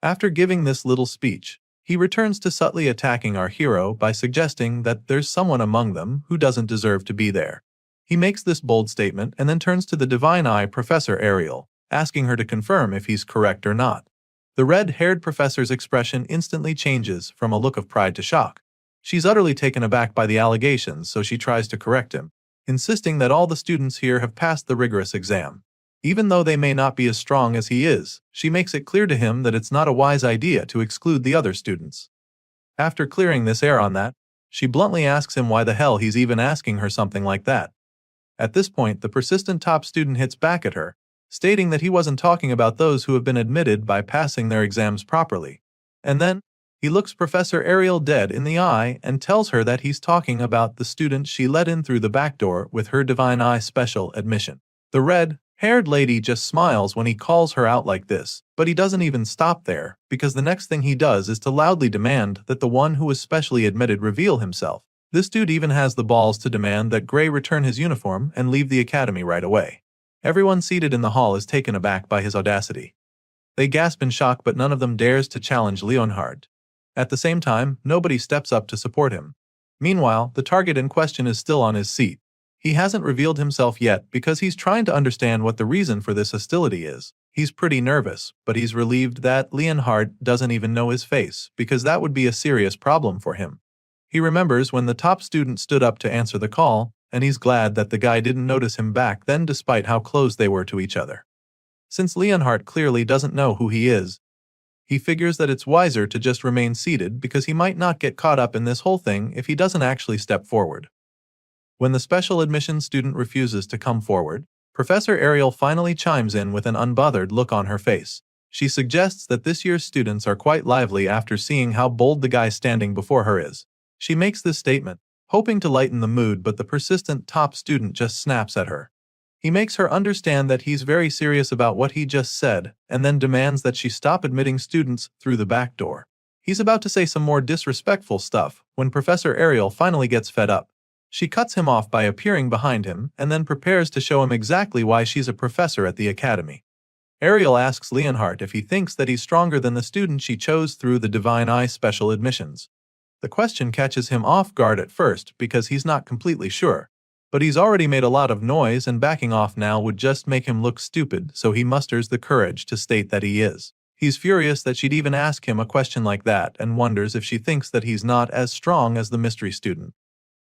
Speaker 1: After giving this little speech, he returns to subtly attacking our hero by suggesting that there's someone among them who doesn't deserve to be there. He makes this bold statement and then turns to the divine eye Professor Ariel, asking her to confirm if he's correct or not. The red-haired professor's expression instantly changes from a look of pride to shock. She's utterly taken aback by the allegations, so she tries to correct him, insisting that all the students here have passed the rigorous exam. Even though they may not be as strong as he is, she makes it clear to him that it's not a wise idea to exclude the other students. After clearing this air on that, she bluntly asks him why the hell he's even asking her something like that. At this point, the persistent top student hits back at her, stating that he wasn't talking about those who have been admitted by passing their exams properly. And then, he looks Professor Ariel dead in the eye and tells her that he's talking about the student she let in through the back door with her divine eye special admission. The red-haired lady just smiles when he calls her out like this, but he doesn't even stop there, because the next thing he does is to loudly demand that the one who was specially admitted reveal himself. This dude even has the balls to demand that Gray return his uniform and leave the academy right away. Everyone seated in the hall is taken aback by his audacity. They gasp in shock, but none of them dares to challenge Leonhardt. At the same time, nobody steps up to support him. Meanwhile, the target in question is still on his seat. He hasn't revealed himself yet because he's trying to understand what the reason for this hostility is. He's pretty nervous, but he's relieved that Leonhardt doesn't even know his face, because that would be a serious problem for him. He remembers when the top student stood up to answer the call, and he's glad that the guy didn't notice him back then despite how close they were to each other. Since Leonhardt clearly doesn't know who he is, he figures that it's wiser to just remain seated because he might not get caught up in this whole thing if he doesn't actually step forward. When the special admissions student refuses to come forward, Professor Ariel finally chimes in with an unbothered look on her face. She suggests that this year's students are quite lively after seeing how bold the guy standing before her is. She makes this statement, hoping to lighten the mood, but the persistent top student just snaps at her. He makes her understand that he's very serious about what he just said, and then demands that she stop admitting students through the back door. He's about to say some more disrespectful stuff when Professor Ariel finally gets fed up. She cuts him off by appearing behind him and then prepares to show him exactly why she's a professor at the academy. Ariel asks Leonhardt if he thinks that he's stronger than the student she chose through the Divine Eye special admissions. The question catches him off guard at first because he's not completely sure. But he's already made a lot of noise and backing off now would just make him look stupid, so he musters the courage to state that he is. He's furious that she'd even ask him a question like that and wonders if she thinks that he's not as strong as the mystery student.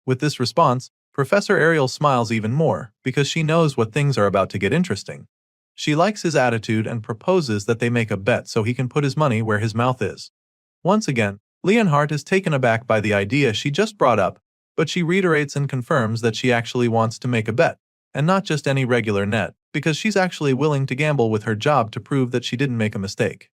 Speaker 1: With this response, Professor Ariel smiles even more because she knows what things are about to get interesting. She likes his attitude and proposes that they make a bet so he can put his money where his mouth is. Once again, Leonhardt is taken aback by the idea she just brought up, but she reiterates and confirms that she actually wants to make a bet, and not just any regular net, because she's actually willing to gamble with her job to prove that she didn't make a mistake.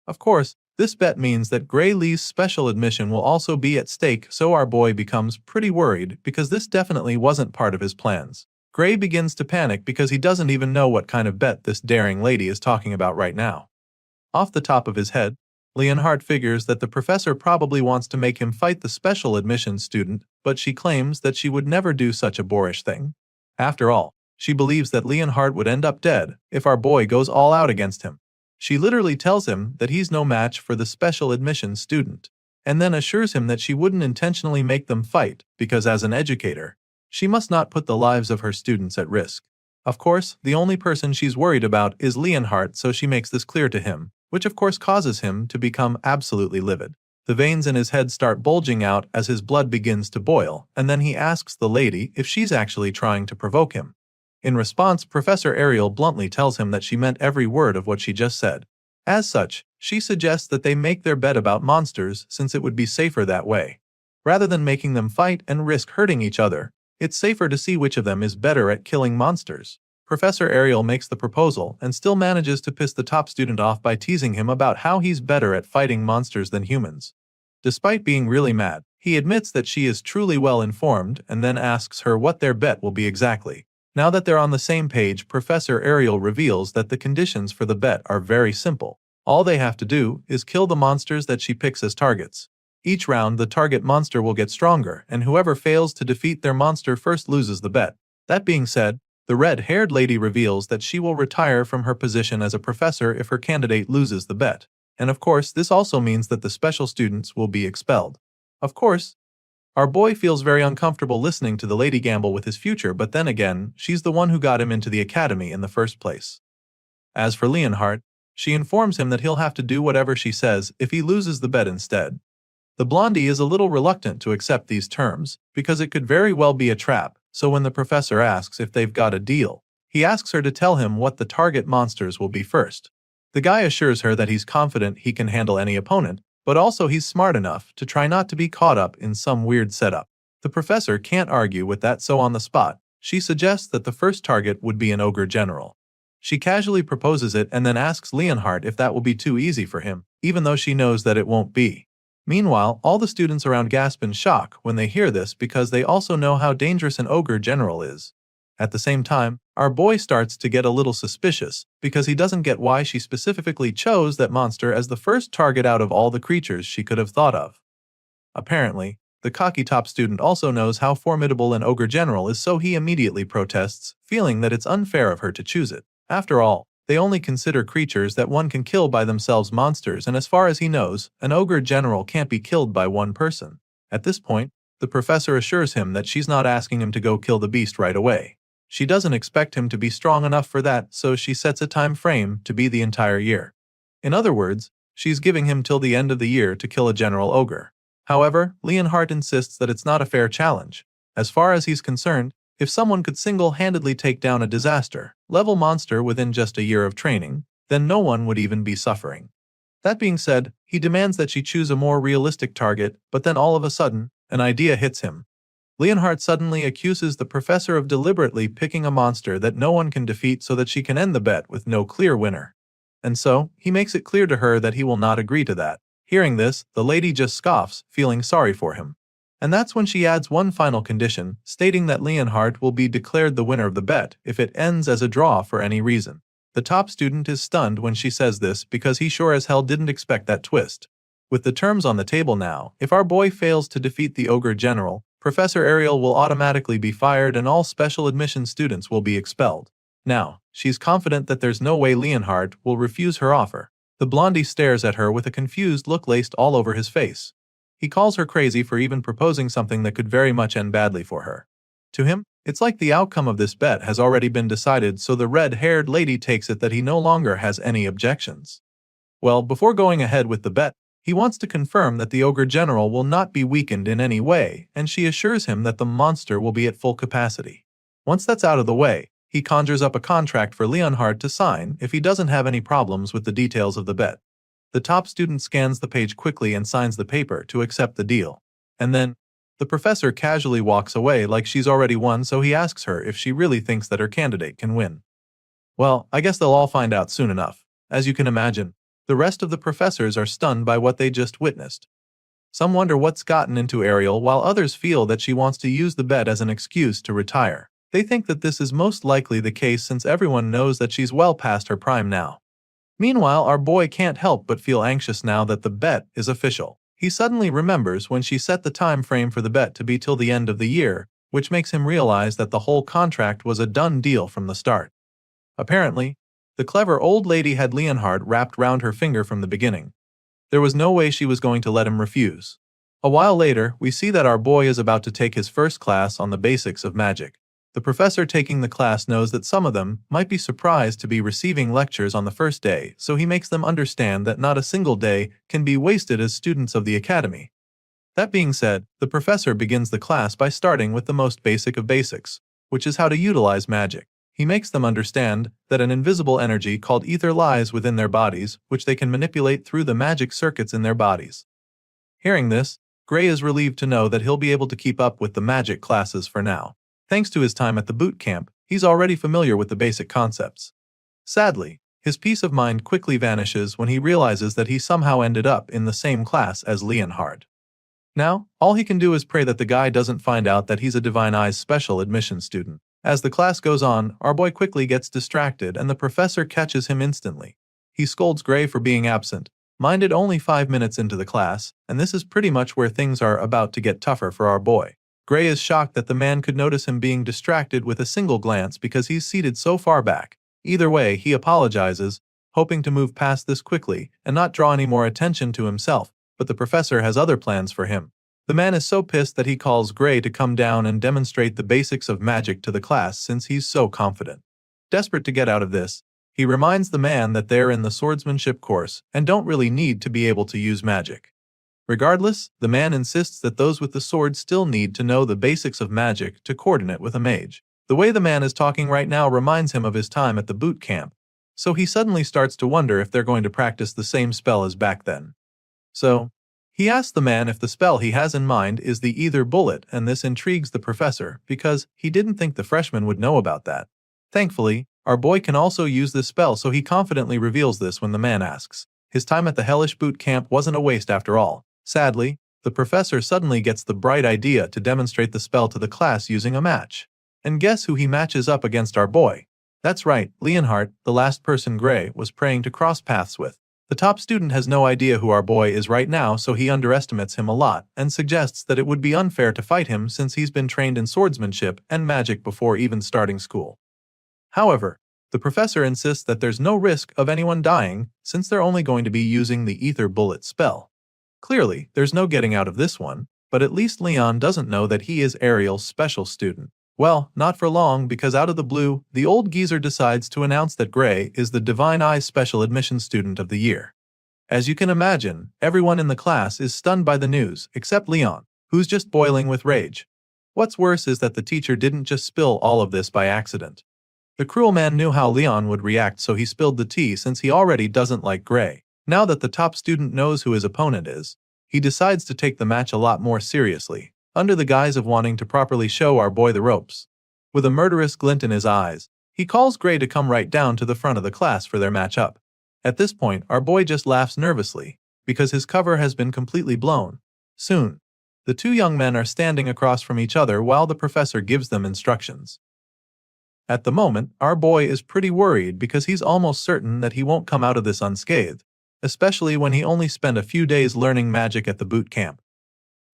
Speaker 1: Of course, this bet means that Gray Lee's special admission will also be at stake, so our boy becomes pretty worried because this definitely wasn't part of his plans. Gray begins to panic because he doesn't even know what kind of bet this daring lady is talking about right now. Off the top of his head, Leonhardt figures that the professor probably wants to make him fight the special admissions student, but she claims that she would never do such a boorish thing. After all, she believes that Leonhardt would end up dead if our boy goes all out against him. She literally tells him that he's no match for the special admissions student, and then assures him that she wouldn't intentionally make them fight because as an educator, she must not put the lives of her students at risk. Of course, the only person she's worried about is Leonhardt, so she makes this clear to him, which of course causes him to become absolutely livid. The veins in his head start bulging out as his blood begins to boil, and then he asks the lady if she's actually trying to provoke him. In response, Professor Ariel bluntly tells him that she meant every word of what she just said. As such, she suggests that they make their bet about monsters since it would be safer that way. Rather than making them fight and risk hurting each other, it's safer to see which of them is better at killing monsters. Professor Ariel makes the proposal and still manages to piss the top student off by teasing him about how he's better at fighting monsters than humans. Despite being really mad, he admits that she is truly well informed and then asks her what their bet will be exactly. Now that they're on the same page, Professor Ariel reveals that the conditions for the bet are very simple. All they have to do is kill the monsters that she picks as targets. Each round, the target monster will get stronger, and whoever fails to defeat their monster first loses the bet. That being said, the red-haired lady reveals that she will retire from her position as a professor if her candidate loses the bet. And of course, this also means that the special students will be expelled. Of course, our boy feels very uncomfortable listening to the lady gamble with his future, but then again, she's the one who got him into the academy in the first place. As for Leonhardt, she informs him that he'll have to do whatever she says if he loses the bet instead. The blondie is a little reluctant to accept these terms, because it could very well be a trap, so when the professor asks if they've got a deal, he asks her to tell him what the target monsters will be first. The guy assures her that he's confident he can handle any opponent, but also he's smart enough to try not to be caught up in some weird setup. The professor can't argue with that, so on the spot, she suggests that the first target would be an ogre general. She casually proposes it and then asks Leonhardt if that will be too easy for him, even though she knows that it won't be. Meanwhile, all the students around gasp in shock when they hear this because they also know how dangerous an ogre general is. At the same time, our boy starts to get a little suspicious because he doesn't get why she specifically chose that monster as the first target out of all the creatures she could have thought of. Apparently, the cocky top student also knows how formidable an ogre general is, so he immediately protests, feeling that it's unfair of her to choose it. After all, they only consider creatures that one can kill by themselves monsters, and as far as he knows, an ogre general can't be killed by one person. At this point, the professor assures him that she's not asking him to go kill the beast right away. She doesn't expect him to be strong enough for that, so she sets a time frame to be the entire year. In other words, she's giving him till the end of the year to kill a general ogre. However, Leonhardt insists that it's not a fair challenge. As far as he's concerned, if someone could single-handedly take down a disaster-level monster within just a year of training, then no one would even be suffering. That being said, he demands that she choose a more realistic target, but then all of a sudden, an idea hits him. Leonhardt suddenly accuses the professor of deliberately picking a monster that no one can defeat so that she can end the bet with no clear winner. And so, he makes it clear to her that he will not agree to that. Hearing this, the lady just scoffs, feeling sorry for him. And that's when she adds one final condition, stating that Leonhardt will be declared the winner of the bet if it ends as a draw for any reason. The top student is stunned when she says this because he sure as hell didn't expect that twist. With the terms on the table now, if our boy fails to defeat the ogre general, Professor Ariel will automatically be fired and all special admission students will be expelled. Now, she's confident that there's no way Leonhardt will refuse her offer. The blondie stares at her with a confused look laced all over his face. He calls her crazy for even proposing something that could very much end badly for her. To him, It's like the outcome of this bet has already been decided, so the red-haired lady takes it that he no longer has any objections. Well, before going ahead with the bet, he wants to confirm that the ogre general will not be weakened in any way, and she assures him that the monster will be at full capacity. Once that's out of the way, he conjures up a contract for Leonhard to sign if he doesn't have any problems with the details of the bet. The top student scans the page quickly and signs the paper to accept the deal. And then, the professor casually walks away like she's already won, so he asks her if she really thinks that her candidate can win. Well, I guess they'll all find out soon enough. As you can imagine, the rest of the professors are stunned by what they just witnessed. Some wonder what's gotten into Ariel, while others feel that she wants to use the bet as an excuse to retire. They think that this is most likely the case since everyone knows that she's well past her prime now. Meanwhile, our boy can't help but feel anxious now that the bet is official. He suddenly remembers when she set the time frame for the bet to be till the end of the year, which makes him realize that the whole contract was a done deal from the start. Apparently, the clever old lady had Leonhard wrapped round her finger from the beginning. There was no way she was going to let him refuse. A while later, we see that our boy is about to take his first class on the basics of magic. The professor taking the class knows that some of them might be surprised to be receiving lectures on the first day, so he makes them understand that not a single day can be wasted as students of the academy. That being said, the professor begins the class by starting with the most basic of basics, which is how to utilize magic. He makes them understand that an invisible energy called ether lies within their bodies, which they can manipulate through the magic circuits in their bodies. Hearing this, Gray is relieved to know that he'll be able to keep up with the magic classes for now. Thanks to his time at the boot camp, he's already familiar with the basic concepts. Sadly, his peace of mind quickly vanishes when he realizes that he somehow ended up in the same class as Leonhard. Now, all he can do is pray that the guy doesn't find out that he's a Divine Eyes special admission student. As the class goes on, our boy quickly gets distracted and the professor catches him instantly. He scolds Gray for being absent, minded only 5 minutes into the class, and this is pretty much where things are about to get tougher for our boy. Gray is shocked that the man could notice him being distracted with a single glance because he's seated so far back. Either way, he apologizes, hoping to move past this quickly and not draw any more attention to himself, but the professor has other plans for him. The man is so pissed that he calls Gray to come down and demonstrate the basics of magic to the class since he's so confident. Desperate to get out of this, he reminds the man that they're in the swordsmanship course and don't really need to be able to use magic. Regardless, the man insists that those with the sword still need to know the basics of magic to coordinate with a mage. The way the man is talking right now reminds him of his time at the boot camp, so he suddenly starts to wonder if they're going to practice the same spell as back then. So, he asks the man if the spell he has in mind is the Ether Bullet, and this intrigues the professor because he didn't think the freshman would know about that. Thankfully, our boy can also use this spell, so he confidently reveals this when the man asks. His time at the hellish boot camp wasn't a waste after all. Sadly, the professor suddenly gets the bright idea to demonstrate the spell to the class using a match. And guess who he matches up against our boy? That's right, Leonhard, the last person Gray was praying to cross paths with. The top student has no idea who our boy is right now, so he underestimates him a lot and suggests that it would be unfair to fight him since he's been trained in swordsmanship and magic before even starting school. However, the professor insists that there's no risk of anyone dying since they're only going to be using the Ether Bullet spell. Clearly, there's no getting out of this one, but at least Leon doesn't know that he is Ariel's special student. Well, not for long, because out of the blue, the old geezer decides to announce that Gray is the Divine Eyes Special Admission Student of the Year. As you can imagine, everyone in the class is stunned by the news, except Leon, who's just boiling with rage. What's worse is that the teacher didn't just spill all of this by accident. The cruel man knew how Leon would react, so he spilled the tea since he already doesn't like Gray. Now that the top student knows who his opponent is, he decides to take the match a lot more seriously, under the guise of wanting to properly show our boy the ropes. With a murderous glint in his eyes, he calls Gray to come right down to the front of the class for their match-up. At this point, our boy just laughs nervously, because his cover has been completely blown. Soon, the two young men are standing across from each other while the professor gives them instructions. At the moment, our boy is pretty worried because he's almost certain that he won't come out of this unscathed, especially when he only spent a few days learning magic at the boot camp.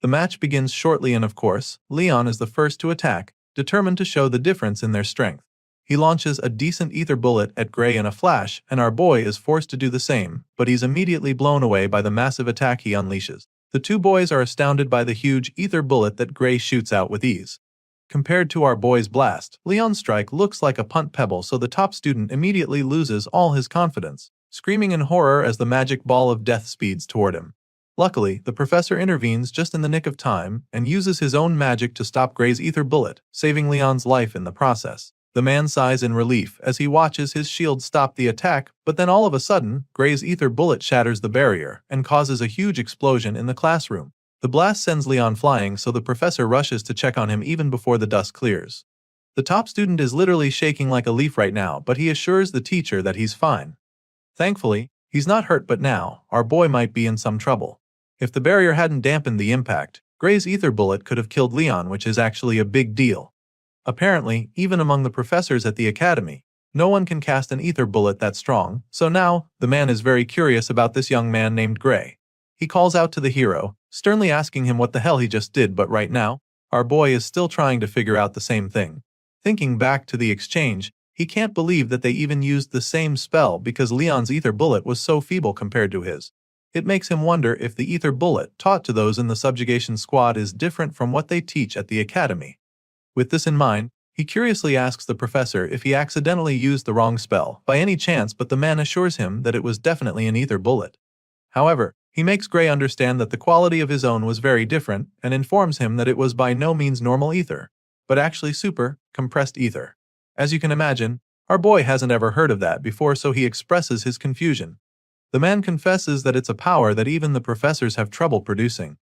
Speaker 1: The match begins shortly and of course, Leon is the first to attack, determined to show the difference in their strength. He launches a decent ether bullet at Gray in a flash, and our boy is forced to do the same, but he's immediately blown away by the massive attack he unleashes. The two boys are astounded by the huge ether bullet that Gray shoots out with ease. Compared to our boy's blast, Leon's strike looks like a punt pebble, so the top student immediately loses all his confidence, screaming in horror as the magic ball of death speeds toward him. Luckily, the professor intervenes just in the nick of time and uses his own magic to stop Gray's ether bullet, saving Leon's life in the process. The man sighs in relief as he watches his shield stop the attack, but then all of a sudden, Gray's ether bullet shatters the barrier and causes a huge explosion in the classroom. The blast sends Leon flying, so the professor rushes to check on him even before the dust clears. The top student is literally shaking like a leaf right now, but he assures the teacher that he's fine. Thankfully, he's not hurt, but now, our boy might be in some trouble. If the barrier hadn't dampened the impact, Gray's ether bullet could have killed Leon, which is actually a big deal. Apparently, even among the professors at the academy, no one can cast an ether bullet that strong, so now, the man is very curious about this young man named Gray. He calls out to the hero, sternly asking him what the hell he just did, but right now, our boy is still trying to figure out the same thing. Thinking back to the exchange, he can't believe that they even used the same spell because Leon's ether bullet was so feeble compared to his. It makes him wonder if the ether bullet taught to those in the subjugation squad is different from what they teach at the academy. With this in mind, he curiously asks the professor if he accidentally used the wrong spell by any chance, but the man assures him that it was definitely an ether bullet. However, he makes Gray understand that the quality of his own was very different and informs him that it was by no means normal ether, but actually super, compressed ether. As you can imagine, our boy hasn't ever heard of that before, so he expresses his confusion. The man confesses that it's a power that even the professors have trouble producing.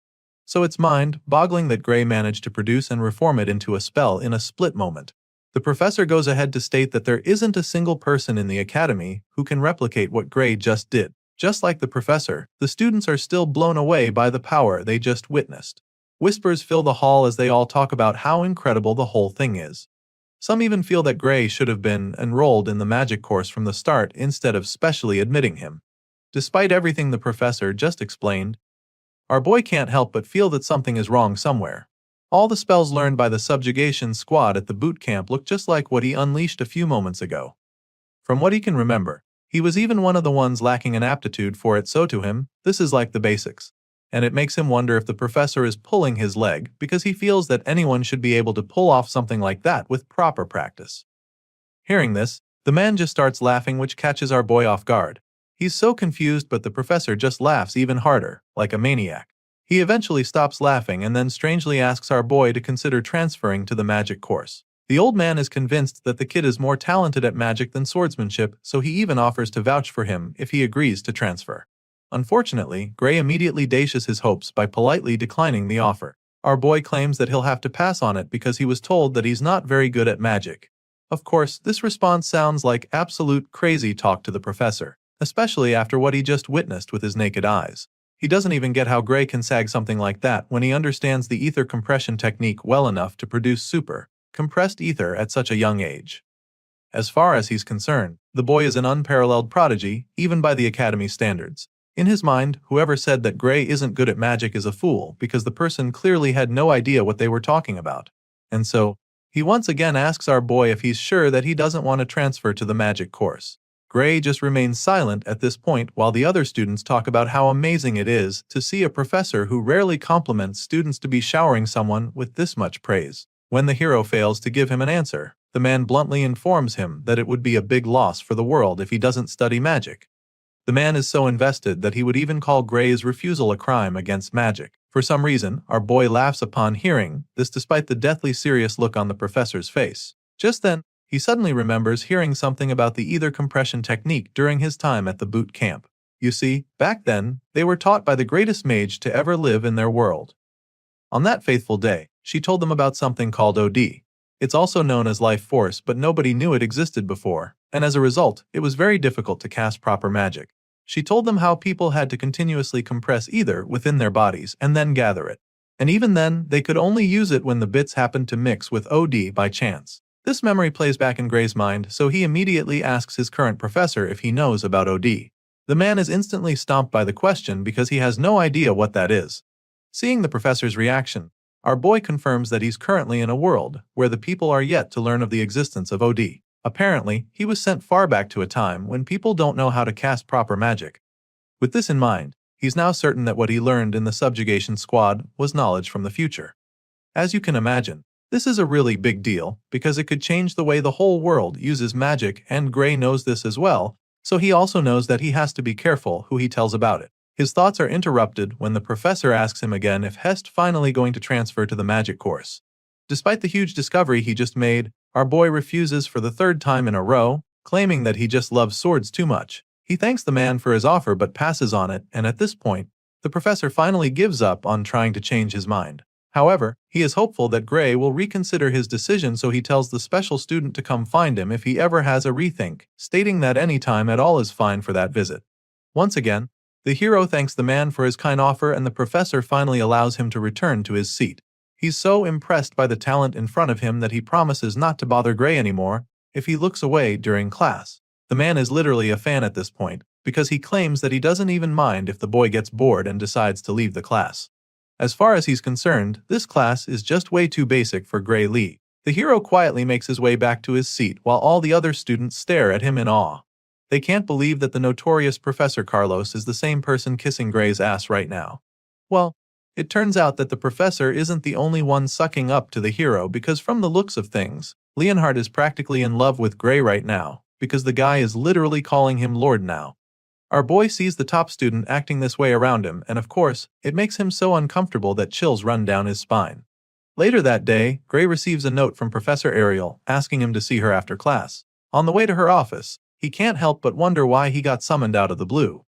Speaker 1: So it's mind-boggling that Gray managed to produce and reform it into a spell in a split moment. The professor goes ahead to state that there isn't a single person in the academy who can replicate what Gray just did. Just like the professor, the students are still blown away by the power they just witnessed. Whispers fill the hall as they all talk about how incredible the whole thing is. Some even feel that Gray should have been enrolled in the magic course from the start instead of specially admitting him. Despite everything the professor just explained, our boy can't help but feel that something is wrong somewhere. All the spells learned by the subjugation squad at the boot camp look just like what he unleashed a few moments ago. From what he can remember, he was even one of the ones lacking an aptitude for it, so to him, this is like the basics. And it makes him wonder if the professor is pulling his leg because he feels that anyone should be able to pull off something like that with proper practice. Hearing this, the man just starts laughing, which catches our boy off guard. He's so confused, but the professor just laughs even harder, like a maniac. He eventually stops laughing and then strangely asks our boy to consider transferring to the magic course. The old man is convinced that the kid is more talented at magic than swordsmanship, so he even offers to vouch for him if he agrees to transfer. Unfortunately, Gray immediately dashes his hopes by politely declining the offer. Our boy claims that he'll have to pass on it because he was told that he's not very good at magic. Of course, this response sounds like absolute crazy talk to the professor, especially after what he just witnessed with his naked eyes. He doesn't even get how Gray can sag something like that when he understands the ether compression technique well enough to produce super, compressed ether at such a young age. As far as he's concerned, the boy is an unparalleled prodigy, even by the academy standards. In his mind, whoever said that Gray isn't good at magic is a fool because the person clearly had no idea what they were talking about. And so, he once again asks our boy if he's sure that he doesn't want to transfer to the magic course. Gray just remains silent at this point while the other students talk about how amazing it is to see a professor who rarely compliments students to be showering someone with this much praise. When the hero fails to give him an answer, the man bluntly informs him that it would be a big loss for the world if he doesn't study magic. The man is so invested that he would even call Gray's refusal a crime against magic. For some reason, our boy laughs upon hearing this despite the deathly serious look on the professor's face. Just then, he suddenly remembers hearing something about the ether compression technique during his time at the boot camp. You see, back then, they were taught by the greatest mage to ever live in their world. On that faithful day, she told them about something called OD. It's also known as life force, but nobody knew it existed before, and as a result, it was very difficult to cast proper magic. She told them how people had to continuously compress ether within their bodies and then gather it. And even then, they could only use it when the bits happened to mix with OD by chance. This memory plays back in Gray's mind, so he immediately asks his current professor if he knows about OD. The man is instantly stumped by the question because he has no idea what that is. Seeing the professor's reaction, our boy confirms that he's currently in a world where the people are yet to learn of the existence of OD. Apparently, he was sent far back to a time when people don't know how to cast proper magic. With this in mind, he's now certain that what he learned in the subjugation squad was knowledge from the future. As you can imagine, This is a really big deal, because it could change the way the whole world uses magic, and Gray knows this as well, so he also knows that he has to be careful who he tells about it. His thoughts are interrupted when the professor asks him again if Hest finally going to transfer to the magic course. Despite the huge discovery he just made, our boy refuses for the third time in a row, claiming that he just loves swords too much. He thanks the man for his offer but passes on it, and at this point, the professor finally gives up on trying to change his mind. However, he is hopeful that Gray will reconsider his decision, so he tells the special student to come find him if he ever has a rethink, stating that any time at all is fine for that visit. Once again, the hero thanks the man for his kind offer, and the professor finally allows him to return to his seat. He's so impressed by the talent in front of him that he promises not to bother Gray anymore if he looks away during class. The man is literally a fan at this point, because he claims that he doesn't even mind if the boy gets bored and decides to leave the class. As far as he's concerned, this class is just way too basic for Gray Lee. The hero quietly makes his way back to his seat while all the other students stare at him in awe. They can't believe that the notorious Professor Carlos is the same person kissing Gray's ass right now. Well, it turns out that the professor isn't the only one sucking up to the hero, because from the looks of things, Leonhard is practically in love with Gray right now, because the guy is literally calling him Lord now. Our boy sees the top student acting this way around him, and of course, it makes him so uncomfortable that chills run down his spine. Later that day, Gray receives a note from Professor Ariel asking him to see her after class. On the way to her office, he can't help but wonder why he got summoned out of the blue.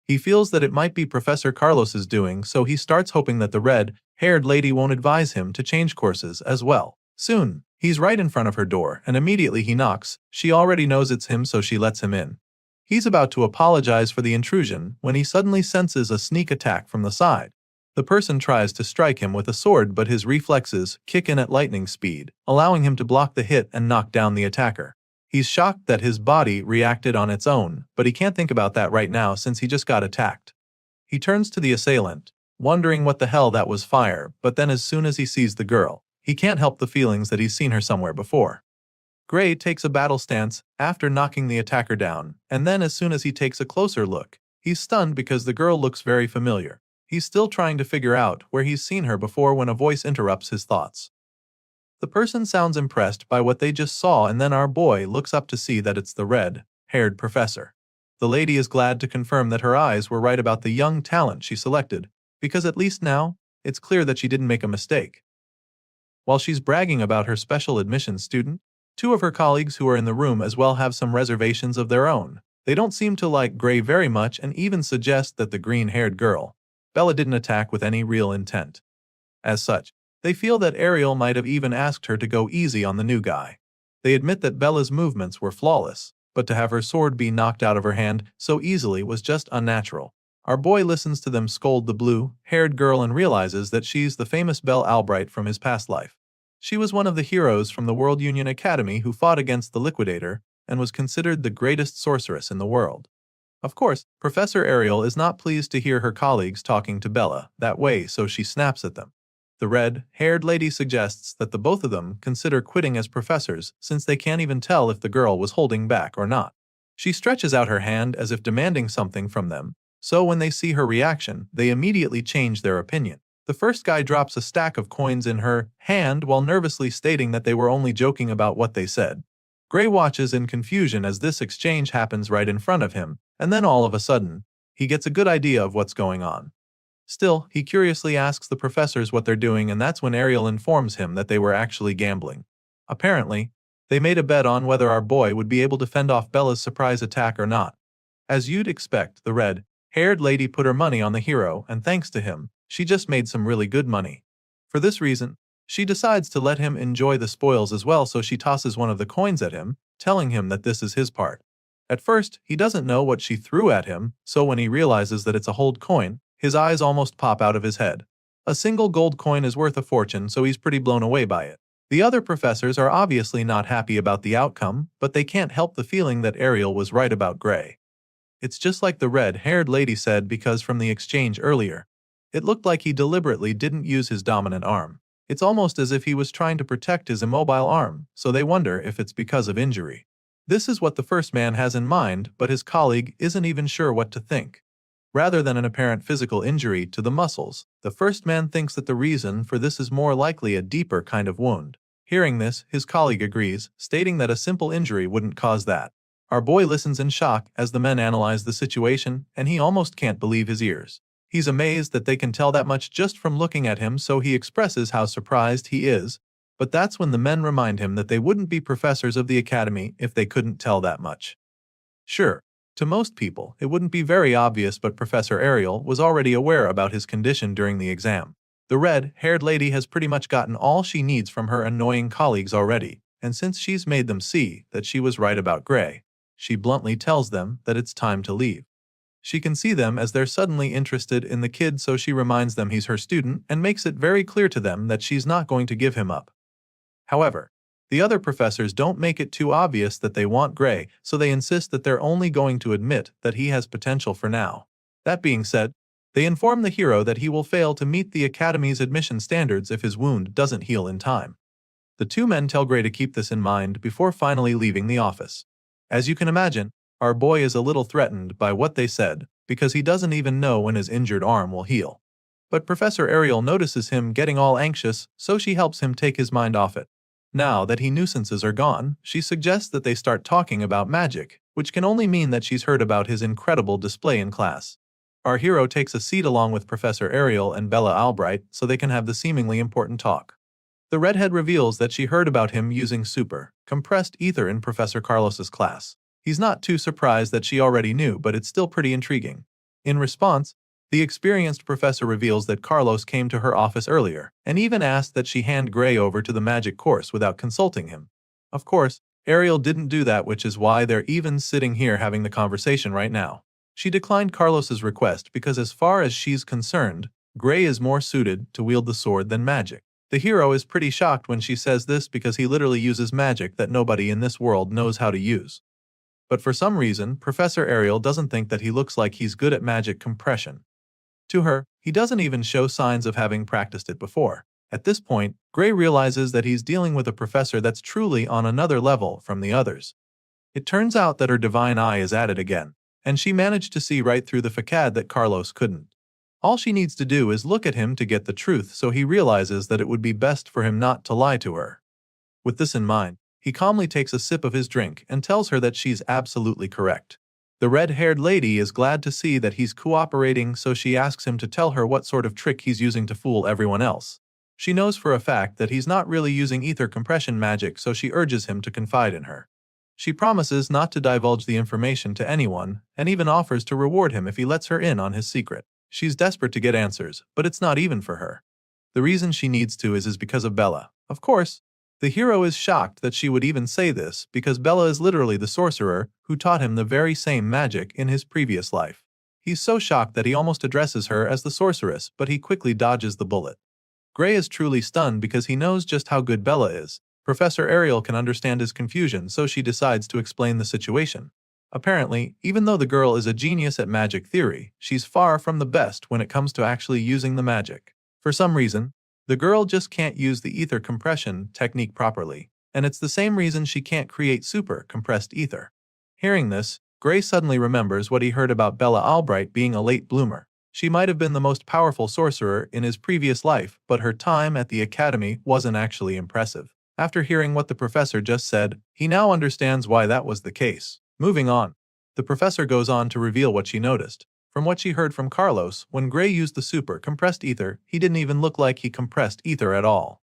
Speaker 1: He feels that it might be Professor Carlos's doing, so he starts hoping that the red-haired lady won't advise him to change courses as well. Soon, he's right in front of her door, and immediately he knocks. She already knows it's him, so she lets him in. He's about to apologize for the intrusion when he suddenly senses a sneak attack from the side. The person tries to strike him with a sword, but his reflexes kick in at lightning speed, allowing him to block the hit and knock down the attacker. He's shocked that his body reacted on its own, but he can't think about that right now since he just got attacked. He turns to the assailant, wondering what the hell that was fire, but then as soon as he sees the girl, he can't help the feelings that he's seen her somewhere before. Gray takes a battle stance after knocking the attacker down, and then as soon as he takes a closer look, he's stunned because the girl looks very familiar. He's still trying to figure out where he's seen her before when a voice interrupts his thoughts. The person sounds impressed by what they just saw, and then our boy looks up to see that it's the red-haired professor. The lady is glad to confirm that her eyes were right about the young talent she selected, because at least now, it's clear that she didn't make a mistake. While she's bragging about her special admissions student, two of her colleagues who are in the room as well have some reservations of their own. They don't seem to like Gray very much and even suggest that the green-haired girl, Bella, didn't attack with any real intent. As such, they feel that Ariel might have even asked her to go easy on the new guy. They admit that Bella's movements were flawless, but to have her sword be knocked out of her hand so easily was just unnatural. Our boy listens to them scold the blue-haired girl and realizes that she's the famous Belle Albright from his past life. She was one of the heroes from the World Union Academy who fought against the Liquidator and was considered the greatest sorceress in the world. Of course, Professor Ariel is not pleased to hear her colleagues talking to Bella that way, so she snaps at them. The red-haired lady suggests that the both of them consider quitting as professors since they can't even tell if the girl was holding back or not. She stretches out her hand as if demanding something from them, so when they see her reaction, they immediately change their opinion. The first guy drops a stack of coins in her hand while nervously stating that they were only joking about what they said. Gray watches in confusion as this exchange happens right in front of him, and then all of a sudden, he gets a good idea of what's going on. Still, he curiously asks the professors what they're doing, and that's when Ariel informs him that they were actually gambling. Apparently, they made a bet on whether our boy would be able to fend off Bella's surprise attack or not. As you'd expect, the red-haired lady put her money on the hero, and thanks to him, she just made some really good money. For this reason, she decides to let him enjoy the spoils as well, so she tosses one of the coins at him, telling him that this is his part. At first, he doesn't know what she threw at him, so when he realizes that it's a hold coin, his eyes almost pop out of his head. A single gold coin is worth a fortune, so he's pretty blown away by it. The other professors are obviously not happy about the outcome, but they can't help the feeling that Ariel was right about Gray. It's just like the red-haired lady said, because from the exchange earlier, it looked like he deliberately didn't use his dominant arm. It's almost as if he was trying to protect his immobile arm, so they wonder if it's because of injury. This is what the first man has in mind, but his colleague isn't even sure what to think. rather than an apparent physical injury to the muscles. The first man thinks that the reason for this is more likely a deeper kind of wound. Hearing this, his colleague agrees, stating that a simple injury wouldn't cause that. Our boy listens in shock as the men analyze the situation, and he almost can't believe his ears. He's amazed that they can tell that much just from looking at him, so he expresses how surprised he is. But that's when the men remind him that they wouldn't be professors of the academy if they couldn't tell that much. Sure, to most people, it wouldn't be very obvious, but Professor Ariel was already aware about his condition during the exam. The red-haired lady has pretty much gotten all she needs from her annoying colleagues already, and since she's made them see that she was right about Gray, she bluntly tells them that it's time to leave. She can see them as they're suddenly interested in the kid, so she reminds them he's her student and makes it very clear to them that she's not going to give him up. However, the other professors don't make it too obvious that they want Gray, so they insist that they're only going to admit that he has potential for now. That being said, they inform the hero that he will fail to meet the Academy's admission standards if his wound doesn't heal in time. The two men tell Gray to keep this in mind before finally leaving the office. As you can imagine, our boy is a little threatened by what they said, because he doesn't even know when his injured arm will heal. But Professor Ariel notices him getting all anxious, so she helps him take his mind off it. Now that his nuisances are gone, she suggests that they start talking about magic, which can only mean that she's heard about his incredible display in class. Our hero takes a seat along with Professor Ariel and Bella Albright so they can have the seemingly important talk. The redhead reveals that she heard about him using super compressed ether in Professor Carlos's class. He's not too surprised that she already knew, but it's still pretty intriguing. In response, the experienced professor reveals that Carlos came to her office earlier and even asked that she hand Gray over to the magic course without consulting him. Of course, Ariel didn't do that, which is why they're even sitting here having the conversation right now. She declined Carlos's request because as far as she's concerned, Gray is more suited to wield the sword than magic. The hero is pretty shocked when she says this because he literally uses magic that nobody in this world knows how to use. But for some reason, Professor Ariel doesn't think that he looks like he's good at magic compression. To her, he doesn't even show signs of having practiced it before. At this point, Gray realizes that he's dealing with a professor that's truly on another level from the others. It turns out that her divine eye is at it again, and she managed to see right through the facade that Carlos couldn't. All she needs to do is look at him to get the truth, so he realizes that it would be best for him not to lie to her. With this in mind, he calmly takes a sip of his drink and tells her that she's absolutely correct. The red-haired lady is glad to see that he's cooperating, so she asks him to tell her what sort of trick he's using to fool everyone else. She knows for a fact that he's not really using ether compression magic, so she urges him to confide in her. She promises not to divulge the information to anyone, and even offers to reward him if he lets her in on his secret. She's desperate to get answers, but it's not even for her. The reason she needs to is because of Bella. Of course, the hero is shocked that she would even say this because Bella is literally the sorcerer who taught him the very same magic in his previous life. He's so shocked that he almost addresses her as the sorceress, but he quickly dodges the bullet. Gray is truly stunned because he knows just how good Bella is. Professor Ariel can understand his confusion, so she decides to explain the situation. Apparently, even though the girl is a genius at magic theory, she's far from the best when it comes to actually using the magic. For some reason, the girl just can't use the ether compression technique properly, and it's the same reason she can't create super compressed ether. Hearing this, Gray suddenly remembers what he heard about Bella Albright being a late bloomer. She might have been the most powerful sorcerer in his previous life, but her time at the academy wasn't actually impressive. After hearing what the professor just said, he now understands why that was the case. Moving on, the professor goes on to reveal what she noticed. From what she heard from Carlos, when Gray used the super compressed ether, he didn't even look like he compressed ether at all.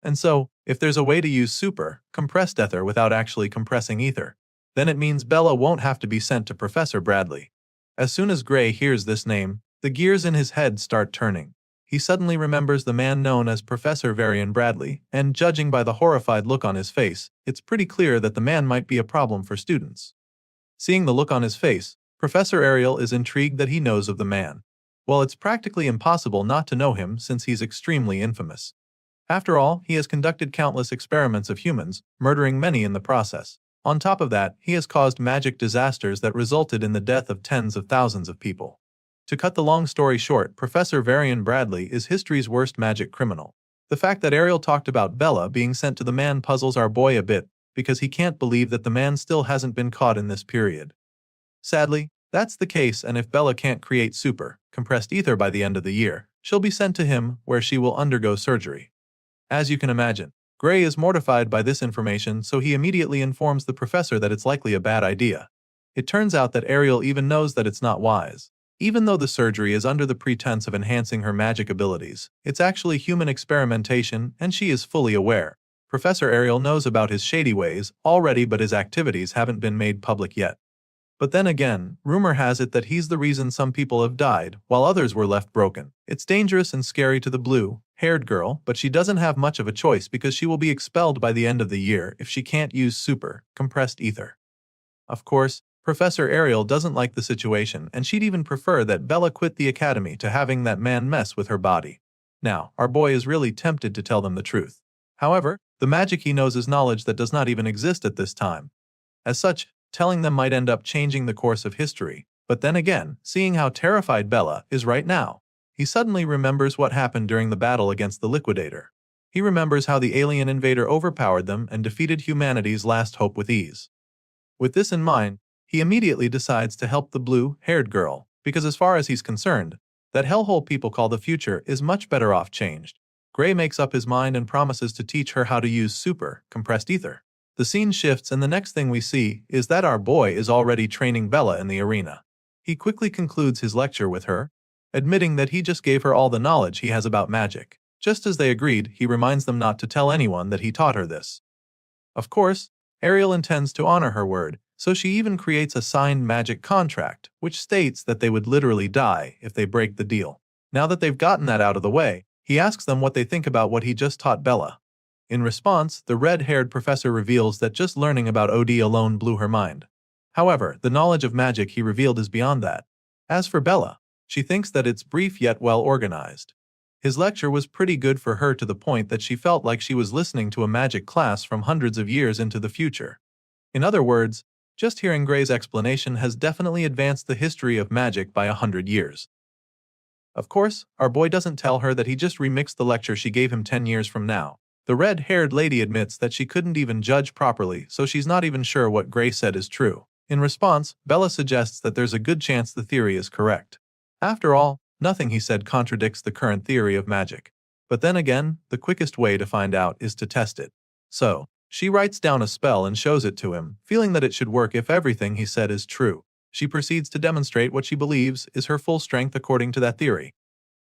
Speaker 1: And so, if there's a way to use super compressed ether without actually compressing ether, then it means Bella won't have to be sent to Professor Bradley. As soon as Gray hears this name, the gears in his head start turning. He suddenly remembers the man known as Professor Varian Bradley, and judging by the horrified look on his face, it's pretty clear that the man might be a problem for students. Seeing the look on his face, Professor Ariel is intrigued that he knows of the man. Well, it's practically impossible not to know him since he's extremely infamous. After all, he has conducted countless experiments of humans, murdering many in the process. On top of that, he has caused magic disasters that resulted in the death of tens of thousands of people. To cut the long story short, Professor Varian Bradley is history's worst magic criminal. The fact that Ariel talked about Bella being sent to the man puzzles our boy a bit, because he can't believe that the man still hasn't been caught in this period. Sadly, That's the case, and if Bella can't create super, compressed ether by the end of the year, she'll be sent to him where she will undergo surgery. As you can imagine, Gray is mortified by this information, so he immediately informs the professor that it's likely a bad idea. It turns out that Ariel even knows that it's not wise. Even though the surgery is under the pretense of enhancing her magic abilities, it's actually human experimentation, and she is fully aware. Professor Ariel knows about his shady ways already, but his activities haven't been made public yet. But then again, rumor has it that he's the reason some people have died, while others were left broken. It's dangerous and scary to the blue-haired girl, but she doesn't have much of a choice because she will be expelled by the end of the year if she can't use super, compressed ether. Of course, Professor Ariel doesn't like the situation, and she'd even prefer that Bella quit the academy to having that man mess with her body. Now, our boy is really tempted to tell them the truth. However, the magic he knows is knowledge that does not even exist at this time. As such, telling them might end up changing the course of history. But then again, seeing how terrified Bella is right now, he suddenly remembers what happened during the battle against the Liquidator. He remembers how the alien invader overpowered them and defeated humanity's last hope with ease. With this in mind, he immediately decides to help the blue-haired girl, because as far as he's concerned, that hellhole people call the future is much better off changed. Gray makes up his mind and promises to teach her how to use super, compressed ether. The scene shifts, and the next thing we see is that our boy is already training Bella in the arena. He quickly concludes his lecture with her, admitting that he just gave her all the knowledge he has about magic. Just as they agreed, he reminds them not to tell anyone that he taught her this. Of course, Ariel intends to honor her word, so she even creates a signed magic contract, which states that they would literally die if they break the deal. Now that they've gotten that out of the way, he asks them what they think about what he just taught Bella. In response, the red-haired professor reveals that just learning about OD alone blew her mind. However, the knowledge of magic he revealed is beyond that. As for Bella, she thinks that it's brief yet well organized. His lecture was pretty good for her, to the point that she felt like she was listening to a magic class from hundreds of years into the future. In other words, just hearing Gray's explanation has definitely advanced the history of magic by 100 years. Of course, our boy doesn't tell her that he just remixed the lecture she gave him 10 years from now. The red-haired lady admits that she couldn't even judge properly, so she's not even sure what Gray said is true. In response, Bella suggests that there's a good chance the theory is correct. After all, nothing he said contradicts the current theory of magic. But then again, the quickest way to find out is to test it. So, she writes down a spell and shows it to him, feeling that it should work if everything he said is true. She proceeds to demonstrate what she believes is her full strength according to that theory.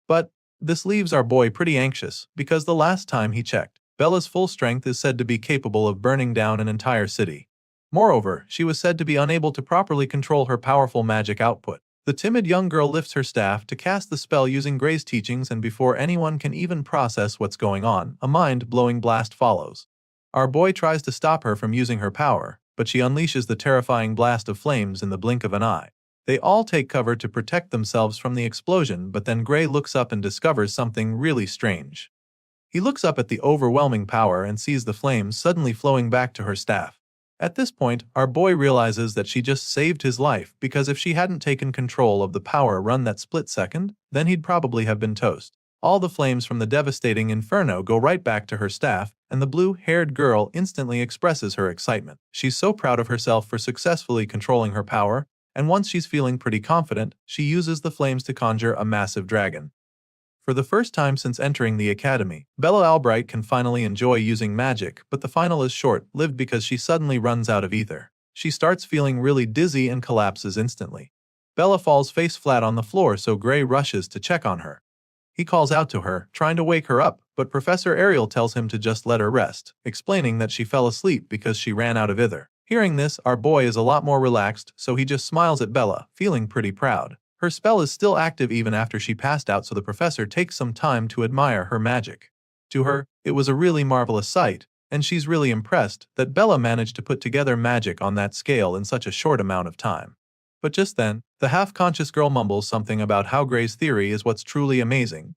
Speaker 1: But this leaves our boy pretty anxious, because the last time he checked, Bella's full strength is said to be capable of burning down an entire city. Moreover, she was said to be unable to properly control her powerful magic output. The timid young girl lifts her staff to cast the spell using Gray's teachings, and before anyone can even process what's going on, a mind-blowing blast follows. Our boy tries to stop her from using her power, but she unleashes the terrifying blast of flames in the blink of an eye. They all take cover to protect themselves from the explosion, but then Gray looks up and discovers something really strange. He looks up at the overwhelming power and sees the flames suddenly flowing back to her staff. At this point, our boy realizes that she just saved his life, because if she hadn't taken control of the power run that split second, then he'd probably have been toast. All the flames from the devastating inferno go right back to her staff, and the blue-haired girl instantly expresses her excitement. She's so proud of herself for successfully controlling her power, and once she's feeling pretty confident, she uses the flames to conjure a massive dragon. For the first time since entering the academy, Bella Albright can finally enjoy using magic, but the final is short-lived because she suddenly runs out of ether. She starts feeling really dizzy and collapses instantly. Bella falls face flat on the floor, so Gray rushes to check on her. He calls out to her, trying to wake her up, but Professor Ariel tells him to just let her rest, explaining that she fell asleep because she ran out of ether. Hearing this, our boy is a lot more relaxed, so he just smiles at Bella, feeling pretty proud. Her spell is still active even after she passed out, so the professor takes some time to admire her magic. To her, it was a really marvelous sight, and she's really impressed that Bella managed to put together magic on that scale in such a short amount of time. But just then, the half-conscious girl mumbles something about how Gray's theory is what's truly amazing.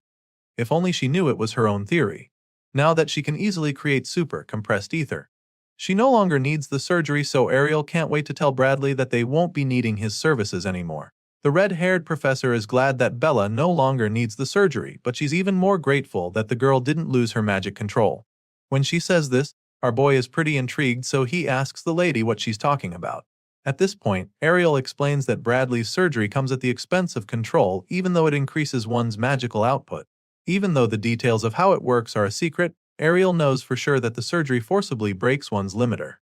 Speaker 1: If only she knew it was her own theory. Now that she can easily create super compressed ether, she no longer needs the surgery, so Ariel can't wait to tell Bradley that they won't be needing his services anymore. The red-haired professor is glad that Bella no longer needs the surgery, but she's even more grateful that the girl didn't lose her magic control. When she says this, our boy is pretty intrigued, so he asks the lady what she's talking about. At this point, Ariel explains that Bradley's surgery comes at the expense of control even though it increases one's magical output. Even though the details of how it works are a secret, Ariel knows for sure that the surgery forcibly breaks one's limiter.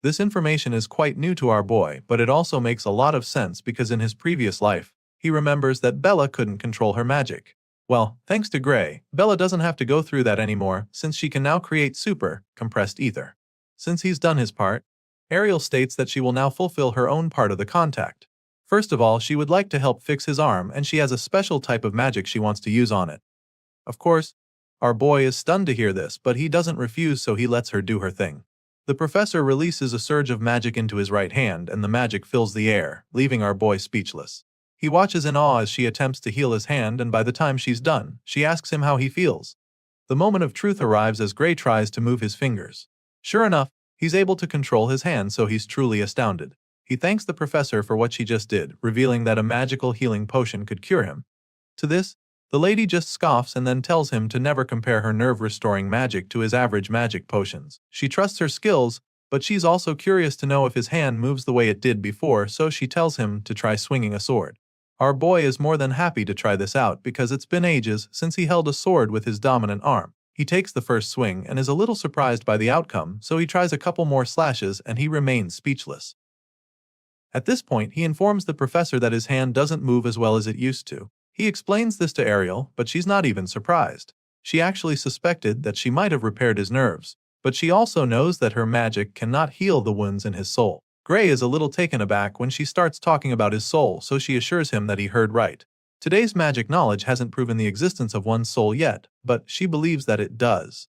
Speaker 1: This information is quite new to our boy, but it also makes a lot of sense because in his previous life, he remembers that Bella couldn't control her magic. Well, thanks to Gray, Bella doesn't have to go through that anymore since she can now create super, compressed ether. Since he's done his part, Ariel states that she will now fulfill her own part of the contact. First of all, she would like to help fix his arm and she has a special type of magic she wants to use on it. Of course, our boy is stunned to hear this, but he doesn't refuse, so he lets her do her thing. The professor releases a surge of magic into his right hand and the magic fills the air, leaving our boy speechless. He watches in awe as she attempts to heal his hand, and by the time she's done, she asks him how he feels. The moment of truth arrives as Gray tries to move his fingers. Sure enough, he's able to control his hand, so he's truly astounded. He thanks the professor for what she just did, revealing that a magical healing potion could cure him. To this, the lady just scoffs and then tells him to never compare her nerve-restoring magic to his average magic potions. She trusts her skills, but she's also curious to know if his hand moves the way it did before, so she tells him to try swinging a sword. Our boy is more than happy to try this out because it's been ages since he held a sword with his dominant arm. He takes the first swing and is a little surprised by the outcome, so he tries a couple more slashes and he remains speechless. At this point, he informs the professor that his hand doesn't move as well as it used to. He explains this to Ariel, but she's not even surprised. She actually suspected that she might have repaired his nerves, but she also knows that her magic cannot heal the wounds in his soul. Gray is a little taken aback when she starts talking about his soul, so she assures him that he heard right. Today's magic knowledge hasn't proven the existence of one's soul yet, but she believes that it does.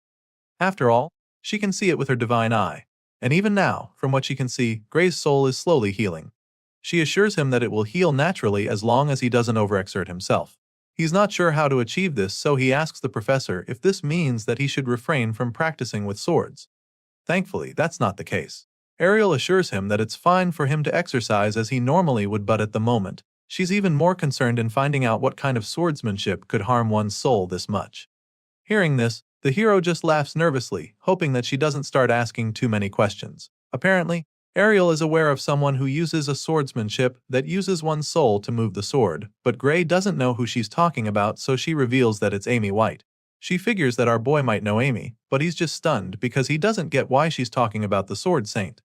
Speaker 1: After all, she can see it with her divine eye. And even now, from what she can see, Gray's soul is slowly healing. She assures him that it will heal naturally as long as he doesn't overexert himself. He's not sure how to achieve this, so he asks the professor if this means that he should refrain from practicing with swords. Thankfully, that's not the case. Ariel assures him that it's fine for him to exercise as he normally would, but at the moment, she's even more concerned in finding out what kind of swordsmanship could harm one's soul this much. Hearing this, the hero just laughs nervously, hoping that she doesn't start asking too many questions. Apparently, Ariel is aware of someone who uses a swordsmanship that uses one's soul to move the sword, but Gray doesn't know who she's talking about, so she reveals that it's Amy White. She figures that our boy might know Amy, but he's just stunned because he doesn't get why she's talking about the Sword Saint.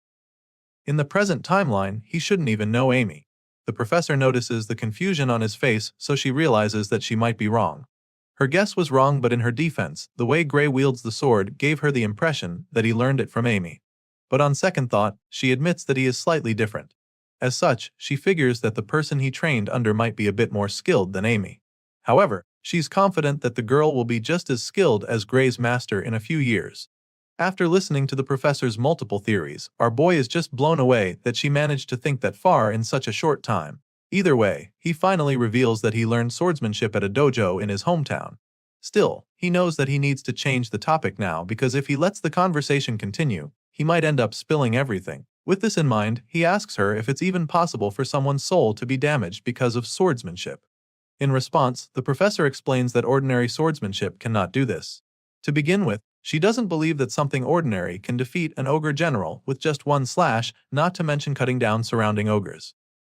Speaker 1: In the present timeline, he shouldn't even know Amy. The professor notices the confusion on his face, so she realizes that she might be wrong. Her guess was wrong, but in her defense, the way Gray wields the sword gave her the impression that he learned it from Amy. But on second thought, she admits that he is slightly different. As such, she figures that the person he trained under might be a bit more skilled than Amy. However, she's confident that the girl will be just as skilled as Gray's master in a few years. After listening to the professor's multiple theories, our boy is just blown away that she managed to think that far in such a short time. Either way, he finally reveals that he learned swordsmanship at a dojo in his hometown. Still, he knows that he needs to change the topic now because if he lets the conversation continue, he might end up spilling everything. With this in mind, he asks her if it's even possible for someone's soul to be damaged because of swordsmanship. In response, the professor explains that ordinary swordsmanship cannot do this. To begin with, she doesn't believe that something ordinary can defeat an ogre general with just one slash, not to mention cutting down surrounding ogres.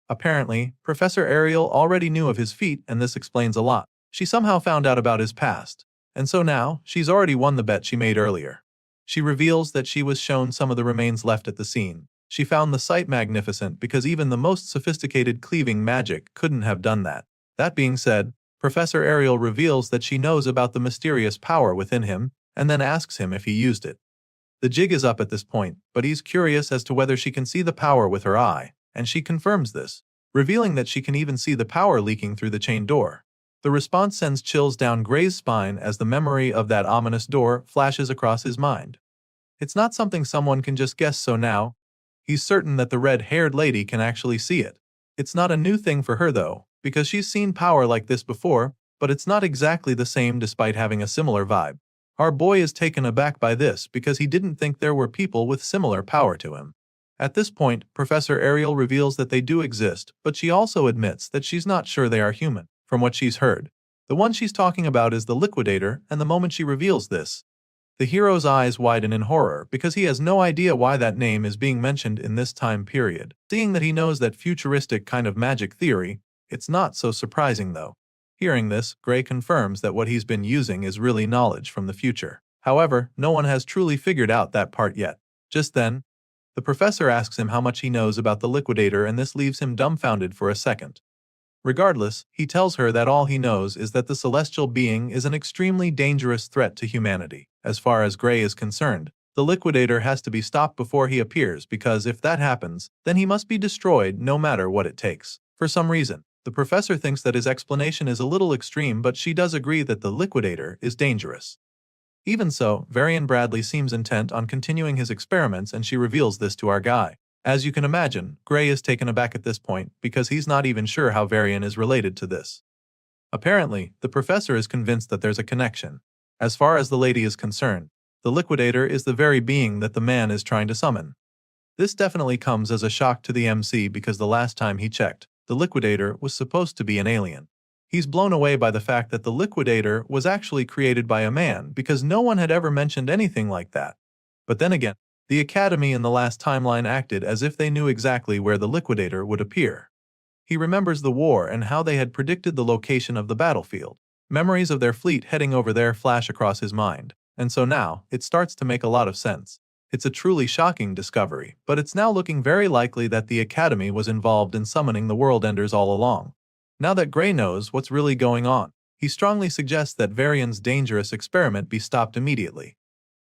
Speaker 1: Apparently, Professor Ariel already knew of his feat, and this explains a lot. She somehow found out about his past, and so now, she's already won the bet she made earlier. She reveals that she was shown some of the remains left at the scene. She found the sight magnificent because even the most sophisticated cleaving magic couldn't have done that. That being said, Professor Ariel reveals that she knows about the mysterious power within him, and then asks him if he used it. The jig is up at this point, but he's curious as to whether she can see the power with her eye, and she confirms this, revealing that she can even see the power leaking through the chain door. The response sends chills down Gray's spine as the memory of that ominous door flashes across his mind. It's not something someone can just guess, so now, he's certain that the red-haired lady can actually see it. It's not a new thing for her though, because she's seen power like this before, but it's not exactly the same despite having a similar vibe. Our boy is taken aback by this because he didn't think there were people with similar power to him. At this point, Professor Ariel reveals that they do exist, but she also admits that she's not sure they are human. From what she's heard, the one she's talking about is the Liquidator, and the moment she reveals this, The hero's eyes widen in horror because he has no idea why that name is being mentioned in this time period. Seeing that he knows that futuristic kind of magic theory, it's not so surprising though. Hearing this, Gray confirms that what he's been using is really knowledge from the future. However, no one has truly figured out that part yet. Just then, the professor asks him how much he knows about the liquidator, and this leaves him dumbfounded for a second. Regardless, he tells her that all he knows is that the celestial being is an extremely dangerous threat to humanity. As far as Gray is concerned, the liquidator has to be stopped before he appears, because if that happens, then he must be destroyed no matter what it takes. For some reason, the professor thinks that his explanation is a little extreme, but she does agree that the liquidator is dangerous. Even so, Varian Bradley seems intent on continuing his experiments, and she reveals this to our guy. As you can imagine, Gray is taken aback at this point because he's not even sure how Varian is related to this. Apparently, the professor is convinced that there's a connection. As far as the lady is concerned, the liquidator is the very being that the man is trying to summon. This definitely comes as a shock to the MC because the last time he checked, the liquidator was supposed to be an alien. He's blown away by the fact that the liquidator was actually created by a man because no one had ever mentioned anything like that. But then again, the Academy in the last timeline acted as if they knew exactly where the liquidator would appear. He remembers the war and how they had predicted the location of the battlefield. Memories of their fleet heading over there flash across his mind, and so now it starts to make a lot of sense. It's a truly shocking discovery, but it's now looking very likely that the Academy was involved in summoning the World Enders all along. Now that Gray knows what's really going on, he strongly suggests that Varian's dangerous experiment be stopped immediately.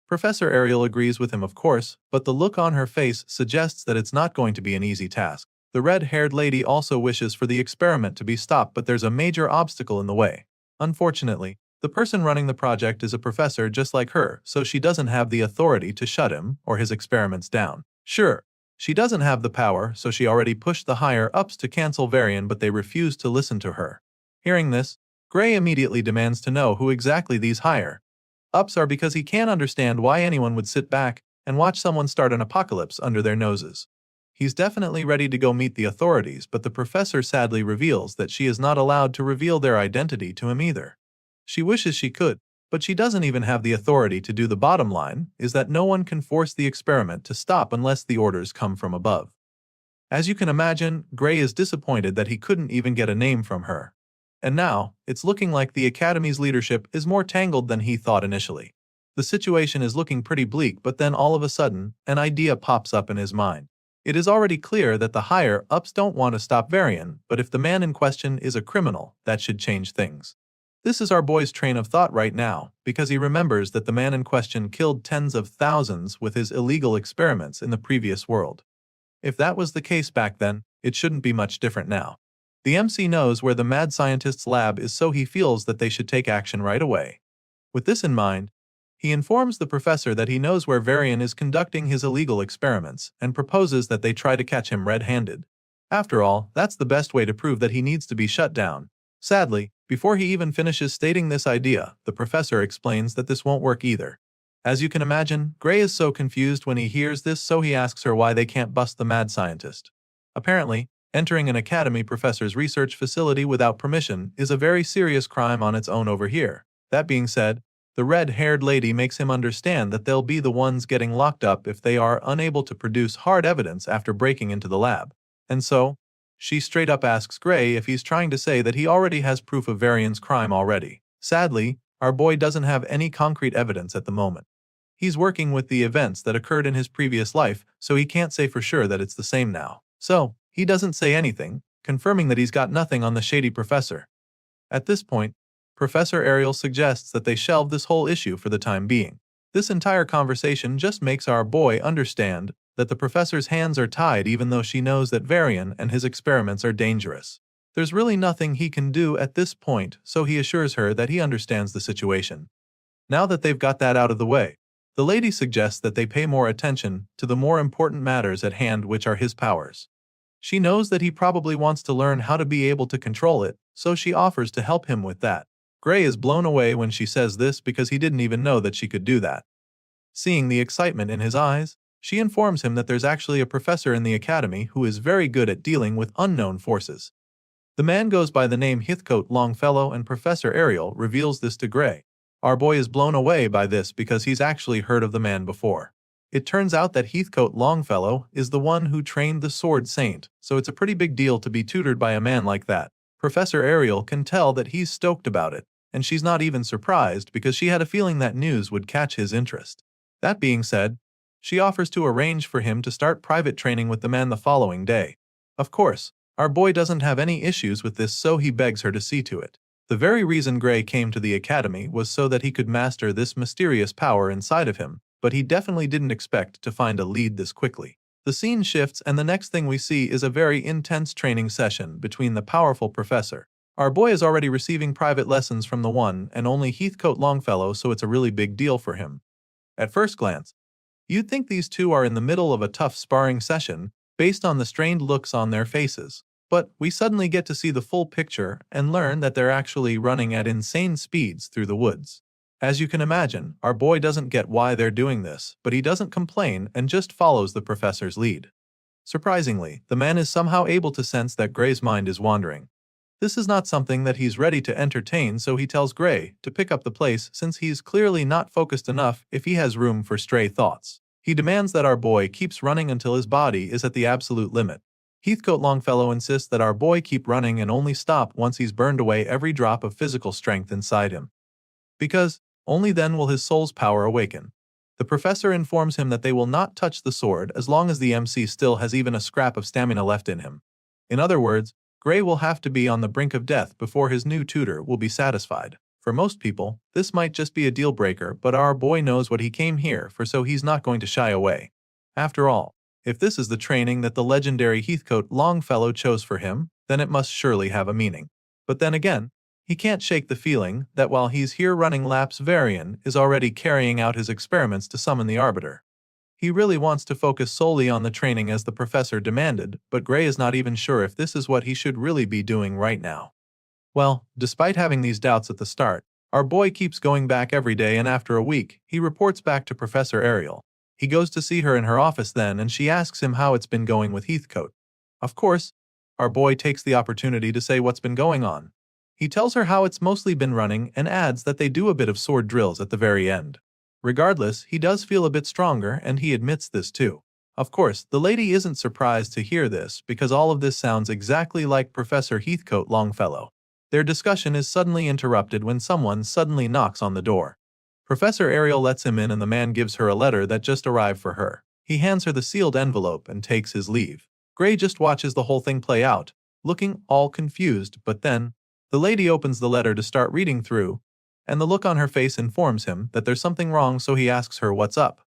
Speaker 1: Professor Ariel agrees with him, of course, but the look on her face suggests that it's not going to be an easy task. The red-haired lady also wishes for the experiment to be stopped, but there's a major obstacle in the way. Unfortunately, the person running the project is a professor just like her, so she doesn't have the authority to shut him or his experiments down. Sure, she doesn't have the power, so she already pushed the higher-ups to cancel Varian, but they refuse to listen to her. Hearing this, Gray immediately demands to know who exactly these higher-ups are because he can't understand why anyone would sit back and watch someone start an apocalypse under their noses. He's definitely ready to go meet the authorities, but the professor sadly reveals that she is not allowed to reveal their identity to him either. She wishes she could, but she doesn't even have the authority to do. The bottom line is that no one can force the experiment to stop unless the orders come from above. As you can imagine, Gray is disappointed that he couldn't even get a name from her. And now, it's looking like the Academy's leadership is more tangled than he thought initially. The situation is looking pretty bleak, but then all of a sudden, an idea pops up in his mind. It is already clear that the higher-ups don't want to stop Varian, but if the man in question is a criminal, that should change things. This is our boy's train of thought right now, because he remembers that the man in question killed tens of thousands with his illegal experiments in the previous world. If that was the case back then, it shouldn't be much different now. The MC knows where the mad scientist's lab is, so he feels that they should take action right away. With this in mind, he informs the professor that he knows where Varian is conducting his illegal experiments and proposes that they try to catch him red-handed. After all, that's the best way to prove that he needs to be shut down. Sadly, before he even finishes stating this idea, the professor explains that this won't work either. As you can imagine, Gray is so confused when he hears this, so he asks her why they can't bust the mad scientist. Apparently, entering an academy professor's research facility without permission is a very serious crime on its own over here. That being said, the red-haired lady makes him understand that they'll be the ones getting locked up if they are unable to produce hard evidence after breaking into the lab. And so, she straight up asks Gray if he's trying to say that he already has proof of Varian's crime already. Sadly, our boy doesn't have any concrete evidence at the moment. He's working with the events that occurred in his previous life, so he can't say for sure that it's the same now. So, he doesn't say anything, confirming that he's got nothing on the shady professor. At this point, Professor Ariel suggests that they shelve this whole issue for the time being. This entire conversation just makes our boy understand that the professor's hands are tied, even though she knows that Varian and his experiments are dangerous. There's really nothing he can do at this point, so he assures her that he understands the situation. Now that they've got that out of the way, the lady suggests that they pay more attention to the more important matters at hand, which are his powers. She knows that he probably wants to learn how to be able to control it, so she offers to help him with that. Gray is blown away when she says this because he didn't even know that she could do that. Seeing the excitement in his eyes, she informs him that there's actually a professor in the academy who is very good at dealing with unknown forces. The man goes by the name Heathcote Longfellow, and Professor Ariel reveals this to Gray. Our boy is blown away by this because he's actually heard of the man before. It turns out that Heathcote Longfellow is the one who trained the Sword Saint, so it's a pretty big deal to be tutored by a man like that. Professor Ariel can tell that he's stoked about it, and she's not even surprised because she had a feeling that news would catch his interest. That being said, she offers to arrange for him to start private training with the man the following day. Of course, our boy doesn't have any issues with this, so he begs her to see to it. The very reason Gray came to the academy was so that he could master this mysterious power inside of him, but he definitely didn't expect to find a lead this quickly. The scene shifts, and the next thing we see is a very intense training session between the powerful professor. Our boy is already receiving private lessons from the one and only Heathcote Longfellow, so it's a really big deal for him. At first glance, you'd think these two are in the middle of a tough sparring session based on the strained looks on their faces. But we suddenly get to see the full picture and learn that they're actually running at insane speeds through the woods. As you can imagine, our boy doesn't get why they're doing this, but he doesn't complain and just follows the professor's lead. Surprisingly, the man is somehow able to sense that Gray's mind is wandering. This is not something that he's ready to entertain, so he tells Gray to pick up the pace since he's clearly not focused enough if he has room for stray thoughts. He demands that our boy keeps running until his body is at the absolute limit. Heathcote Longfellow insists that our boy keep running and only stop once he's burned away every drop of physical strength inside him. Because only then will his soul's power awaken. The professor informs him that they will not touch the sword as long as the MC still has even a scrap of stamina left in him. In other words, Gray will have to be on the brink of death before his new tutor will be satisfied. For most people, this might just be a deal breaker, but our boy knows what he came here for, so he's not going to shy away. After all, if this is the training that the legendary Heathcote Longfellow chose for him, then it must surely have a meaning. But then again, he can't shake the feeling that while he's here running laps, Varian is already carrying out his experiments to summon the Arbiter. He really wants to focus solely on the training as the professor demanded, but Gray is not even sure if this is what he should really be doing right now. Well, despite having these doubts at the start, our boy keeps going back every day, and after a week, he reports back to Professor Ariel. He goes to see her in her office then, and she asks him how it's been going with Heathcote. Of course, our boy takes the opportunity to say what's been going on. He tells her how it's mostly been running and adds that they do a bit of sword drills at the very end. Regardless, he does feel a bit stronger, and he admits this too. Of course, the lady isn't surprised to hear this because all of this sounds exactly like Professor Heathcote Longfellow. Their discussion is suddenly interrupted when someone suddenly knocks on the door. Professor Ariel lets him in, and the man gives her a letter that just arrived for her. He hands her the sealed envelope and takes his leave. Gray just watches the whole thing play out, looking all confused, but then the lady opens the letter to start reading through, and the look on her face informs him that there's something wrong, so he asks her what's up.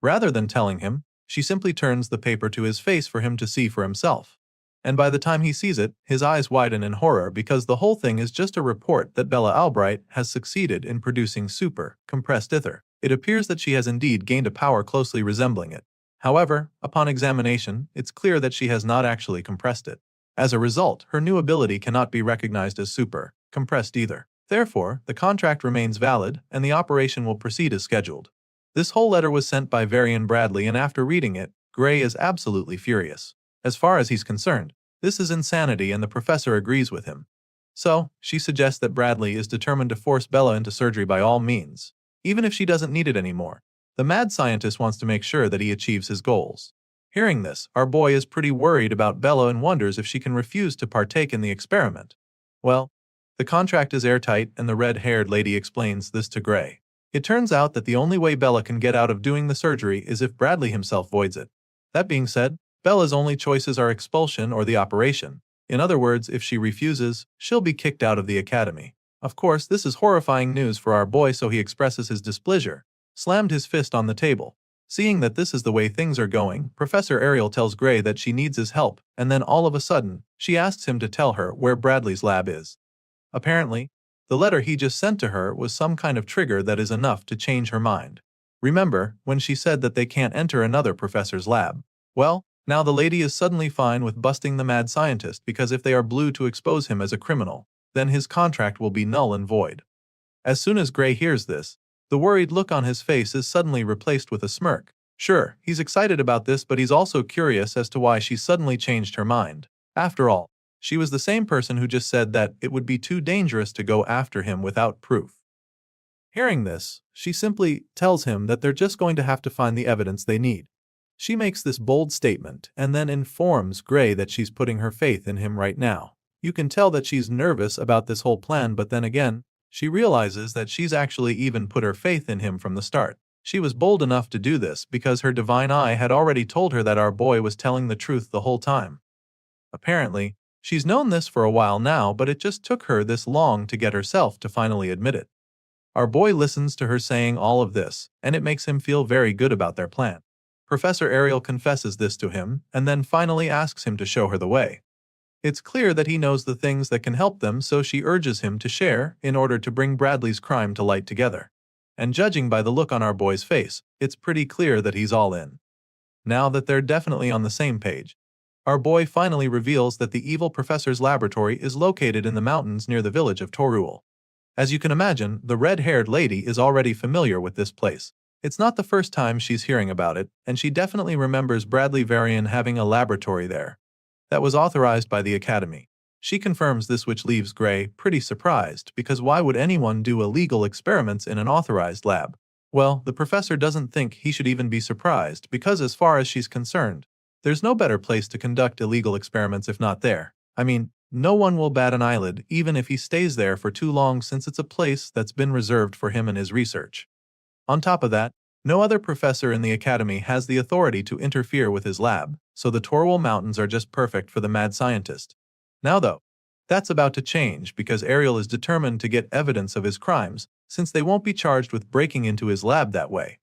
Speaker 1: Rather than telling him, she simply turns the paper to his face for him to see for himself. And by the time he sees it, his eyes widen in horror because the whole thing is just a report that Bella Albright has succeeded in producing super compressed ether. It appears that she has indeed gained a power closely resembling it. However, upon examination, it's clear that she has not actually compressed it. As a result, her new ability cannot be recognized as super compressed either. Therefore, the contract remains valid, and the operation will proceed as scheduled. This whole letter was sent by Varian Bradley, and after reading it, Gray is absolutely furious. As far as he's concerned, this is insanity, and the professor agrees with him. So, she suggests that Bradley is determined to force Bella into surgery by all means, even if she doesn't need it anymore. The mad scientist wants to make sure that he achieves his goals. Hearing this, our boy is pretty worried about Bella and wonders if she can refuse to partake in the experiment. Well, the contract is airtight, and the red-haired lady explains this to Gray. It turns out that the only way Bella can get out of doing the surgery is if Bradley himself voids it. That being said, Bella's only choices are expulsion or the operation. In other words, if she refuses, she'll be kicked out of the academy. Of course, this is horrifying news for our boy, so he expresses his displeasure, slammed his fist on the table. Seeing that this is the way things are going, Professor Ariel tells Gray that she needs his help, and then all of a sudden, she asks him to tell her where Bradley's lab is. Apparently, the letter he just sent to her was some kind of trigger that is enough to change her mind. Remember when she said that they can't enter another professor's lab? Well, now the lady is suddenly fine with busting the mad scientist because if they are blue to expose him as a criminal, then his contract will be null and void. As soon as Gray hears this, the worried look on his face is suddenly replaced with a smirk. Sure, he's excited about this, but he's also curious as to why she suddenly changed her mind. After all, she was the same person who just said that it would be too dangerous to go after him without proof. Hearing this, she simply tells him that they're just going to have to find the evidence they need. She makes this bold statement and then informs Gray that she's putting her faith in him right now. You can tell that she's nervous about this whole plan, but then again, she realizes that she's actually even put her faith in him from the start. She was bold enough to do this because her divine eye had already told her that our boy was telling the truth the whole time. Apparently, she's known this for a while now, but it just took her this long to get herself to finally admit it. Our boy listens to her saying all of this, and it makes him feel very good about their plan. Professor Ariel confesses this to him, and then finally asks him to show her the way. It's clear that he knows the things that can help them, so she urges him to share in order to bring Bradley's crime to light together. And judging by the look on our boy's face, it's pretty clear that he's all in. Now that they're definitely on the same page, our boy finally reveals that the evil professor's laboratory is located in the mountains near the village of Torul. As you can imagine, the red-haired lady is already familiar with this place. It's not the first time she's hearing about it, and she definitely remembers Bradley Varian having a laboratory there that was authorized by the Academy. She confirms this, which leaves Gray pretty surprised, because why would anyone do illegal experiments in an authorized lab? Well, the professor doesn't think he should even be surprised, because as far as she's concerned, there's no better place to conduct illegal experiments if not there. I mean, no one will bat an eyelid even if he stays there for too long, since it's a place that's been reserved for him and his research. On top of that, no other professor in the academy has the authority to interfere with his lab, so the Torwal Mountains are just perfect for the mad scientist. Now though, that's about to change because Ariel is determined to get evidence of his crimes, since they won't be charged with breaking into his lab that way.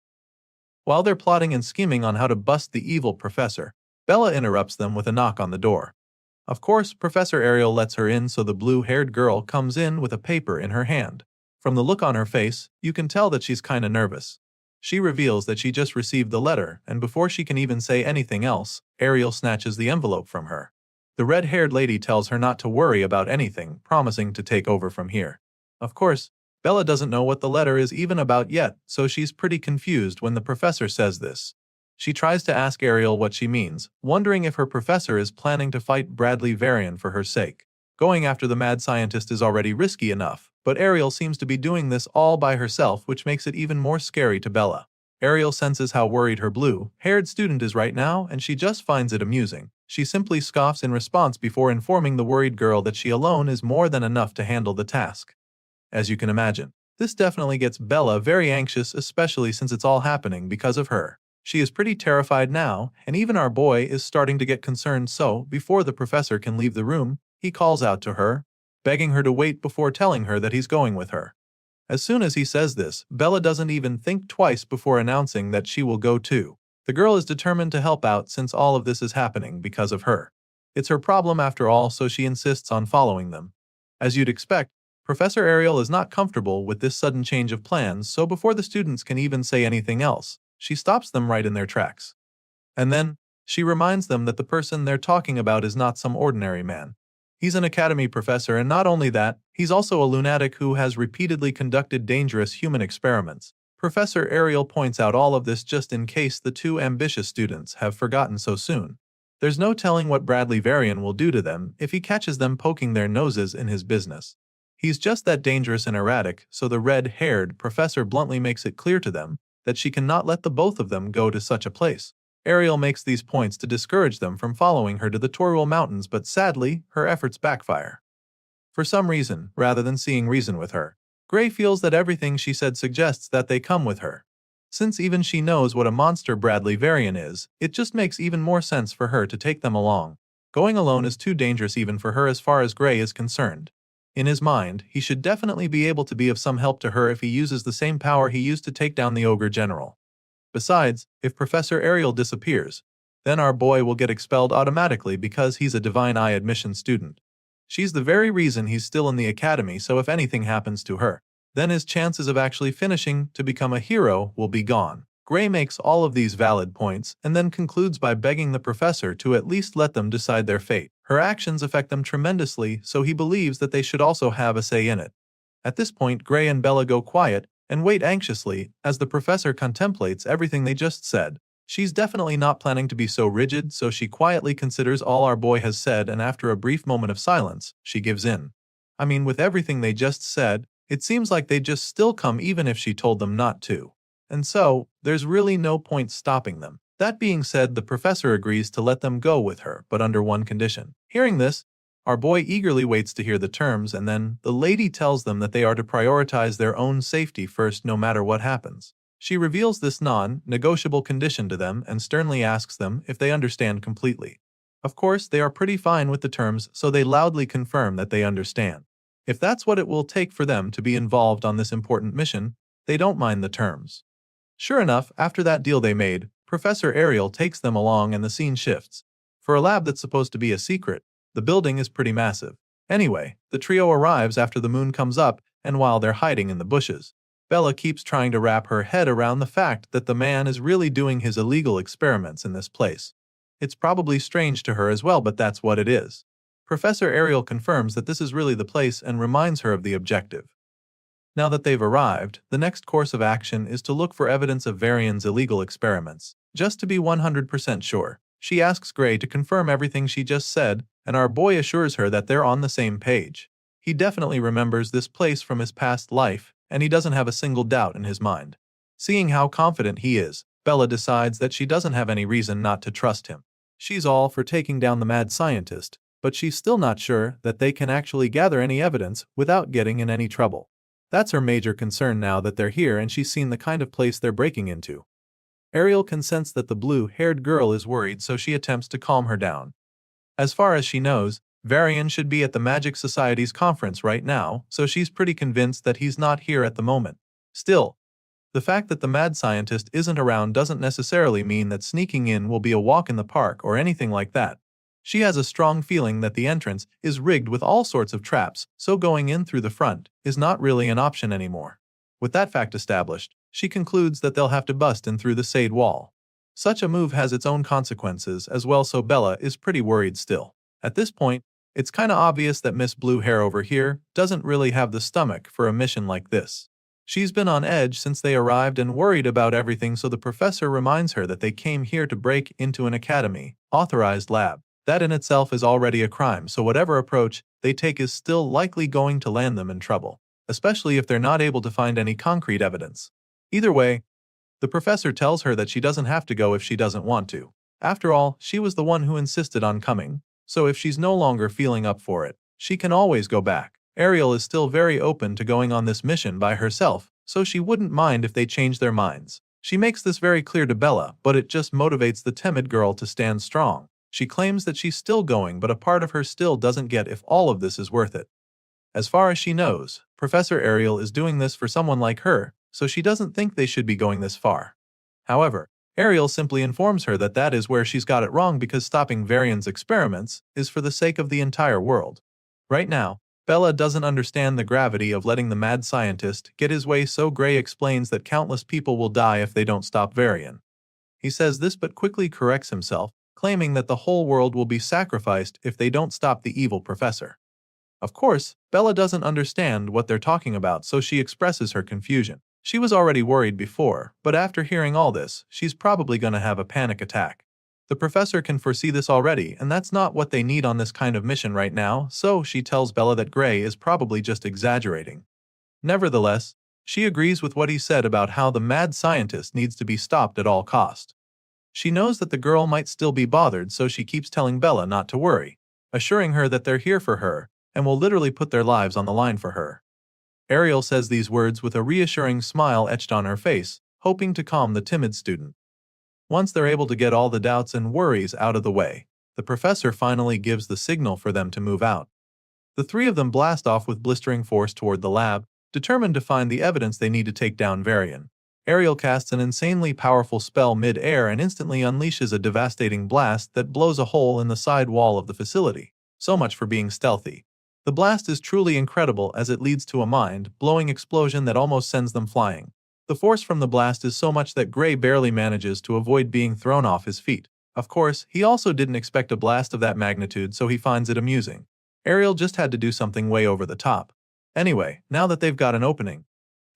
Speaker 1: While they're plotting and scheming on how to bust the evil professor, Bella interrupts them with a knock on the door. Of course, Professor Ariel lets her in, so the blue-haired girl comes in with a paper in her hand. From the look on her face, you can tell that she's kinda nervous. She reveals that she just received the letter, and before she can even say anything else, Ariel snatches the envelope from her. The red-haired lady tells her not to worry about anything, promising to take over from here. Of course, Bella doesn't know what the letter is even about yet, so she's pretty confused when the professor says this. She tries to ask Ariel what she means, wondering if her professor is planning to fight Bradley Varian for her sake. Going after the mad scientist is already risky enough, but Ariel seems to be doing this all by herself, which makes it even more scary to Bella. Ariel senses how worried her blue-haired student is right now, and she just finds it amusing. She simply scoffs in response before informing the worried girl that she alone is more than enough to handle the task. As you can imagine, this definitely gets Bella very anxious, especially since it's all happening because of her. She is pretty terrified now, and even our boy is starting to get concerned, so before the professor can leave the room, he calls out to her, begging her to wait before telling her that he's going with her. As soon as he says this, Bella doesn't even think twice before announcing that she will go too. The girl is determined to help out since all of this is happening because of her. It's her problem after all, so she insists on following them. As you'd expect, Professor Ariel is not comfortable with this sudden change of plans, so before the students can even say anything else, she stops them right in their tracks. And then, she reminds them that the person they're talking about is not some ordinary man. He's an academy professor, and not only that, he's also a lunatic who has repeatedly conducted dangerous human experiments. Professor Ariel points out all of this just in case the two ambitious students have forgotten so soon. There's no telling what Bradley Varian will do to them if he catches them poking their noses in his business. He's just that dangerous and erratic, so the red-haired professor bluntly makes it clear to them that she cannot let the both of them go to such a place. Ariel makes these points to discourage them from following her to the Torul Mountains, but sadly, her efforts backfire. For some reason, rather than seeing reason with her, Gray feels that everything she said suggests that they come with her. Since even she knows what a monster Bradley Varian is, it just makes even more sense for her to take them along. Going alone is too dangerous even for her as far as Gray is concerned. In his mind, he should definitely be able to be of some help to her if he uses the same power he used to take down the ogre general. Besides, if Professor Ariel disappears, then our boy will get expelled automatically because he's a Divine Eye admission student. She's the very reason he's still in the academy, so if anything happens to her, then his chances of actually finishing to become a hero will be gone. Gray makes all of these valid points and then concludes by begging the professor to at least let them decide their fate. Her actions affect them tremendously, so he believes that they should also have a say in it. At this point, Gray and Bella go quiet and wait anxiously as the professor contemplates everything they just said. She's definitely not planning to be so rigid, so she quietly considers all our boy has said, and after a brief moment of silence, she gives in. I mean, with everything they just said, It seems like they'd just still come even if she told them not to. And so, there's really no point stopping them. That being said, the professor agrees to let them go with her, but under one condition. Hearing this, our boy eagerly waits to hear the terms, and then the lady tells them that they are to prioritize their own safety first no matter what happens. She reveals this non-negotiable condition to them and sternly asks them if they understand completely. Of course, they are pretty fine with the terms, so they loudly confirm that they understand. If that's what it will take for them to be involved on this important mission, they don't mind the terms. Sure enough, after that deal they made, Professor Ariel takes them along and the scene shifts. For a lab that's supposed to be a secret, the building is pretty massive. Anyway, the trio arrives after the moon comes up, and while they're hiding in the bushes, Bella keeps trying to wrap her head around the fact that the man is really doing his illegal experiments in this place. It's probably strange to her as well, but that's what it is. Professor Ariel confirms that this is really the place and reminds her of the objective. Now that they've arrived, the next course of action is to look for evidence of Varian's illegal experiments. Just to be 100% sure, she asks Gray to confirm everything she just said, and our boy assures her that they're on the same page. He definitely remembers this place from his past life, and he doesn't have a single doubt in his mind. Seeing how confident he is, Bella decides that she doesn't have any reason not to trust him. She's all for taking down the mad scientist, but she's still not sure that they can actually gather any evidence without getting in any trouble. That's her major concern now that they're here and she's seen the kind of place they're breaking into. Ariel can sense that the blue-haired girl is worried, so she attempts to calm her down. As far as she knows, Varian should be at the Magic Society's conference right now, so she's pretty convinced that he's not here at the moment. Still, the fact that the mad scientist isn't around doesn't necessarily mean that sneaking in will be a walk in the park or anything like that. She has a strong feeling that the entrance is rigged with all sorts of traps, so going in through the front is not really an option anymore. With that fact established, she concludes that they'll have to bust in through the side wall. Such a move has its own consequences as well, so Bella is pretty worried still. At this point, it's kinda obvious that Miss Blue Hair over here doesn't really have the stomach for a mission like this. She's been on edge since they arrived and worried about everything, so the professor reminds her that they came here to break into an academy, authorized lab. That in itself is already a crime, so whatever approach they take is still likely going to land them in trouble, especially if they're not able to find any concrete evidence. Either way, the professor tells her that she doesn't have to go if she doesn't want to. After all, she was the one who insisted on coming, so if she's no longer feeling up for it, she can always go back. Ariel is still very open to going on this mission by herself, so she wouldn't mind if they change their minds. She makes this very clear to Bella, but it just motivates the timid girl to stand strong. She claims that she's still going, but a part of her still doesn't get if all of this is worth it. As far as she knows, Professor Ariel is doing this for someone like her, so she doesn't think they should be going this far. However, Ariel simply informs her that that is where she's got it wrong, because stopping Varian's experiments is for the sake of the entire world. Right now, Bella doesn't understand the gravity of letting the mad scientist get his way, so Gray explains that countless people will die if they don't stop Varian. He says this but quickly corrects himself, claiming that the whole world will be sacrificed if they don't stop the evil professor. Of course, Bella doesn't understand what they're talking about, so she expresses her confusion. She was already worried before, but after hearing all this, she's probably gonna have a panic attack. The professor can foresee this already, and that's not what they need on this kind of mission right now, so she tells Bella that Gray is probably just exaggerating. Nevertheless, she agrees with what he said about how the mad scientist needs to be stopped at all cost. She knows that the girl might still be bothered, so she keeps telling Bella not to worry, assuring her that they're here for her and will literally put their lives on the line for her. Ariel says these words with a reassuring smile etched on her face, hoping to calm the timid student. Once they're able to get all the doubts and worries out of the way, the professor finally gives the signal for them to move out. The three of them blast off with blistering force toward the lab, determined to find the evidence they need to take down Varian. Ariel casts an insanely powerful spell mid-air and instantly unleashes a devastating blast that blows a hole in the side wall of the facility. So much for being stealthy. The blast is truly incredible as it leads to a mind-blowing explosion that almost sends them flying. The force from the blast is so much that Gray barely manages to avoid being thrown off his feet. Of course, he also didn't expect a blast of that magnitude, so he finds it amusing. Ariel just had to do something way over the top. Anyway, now that they've got an opening,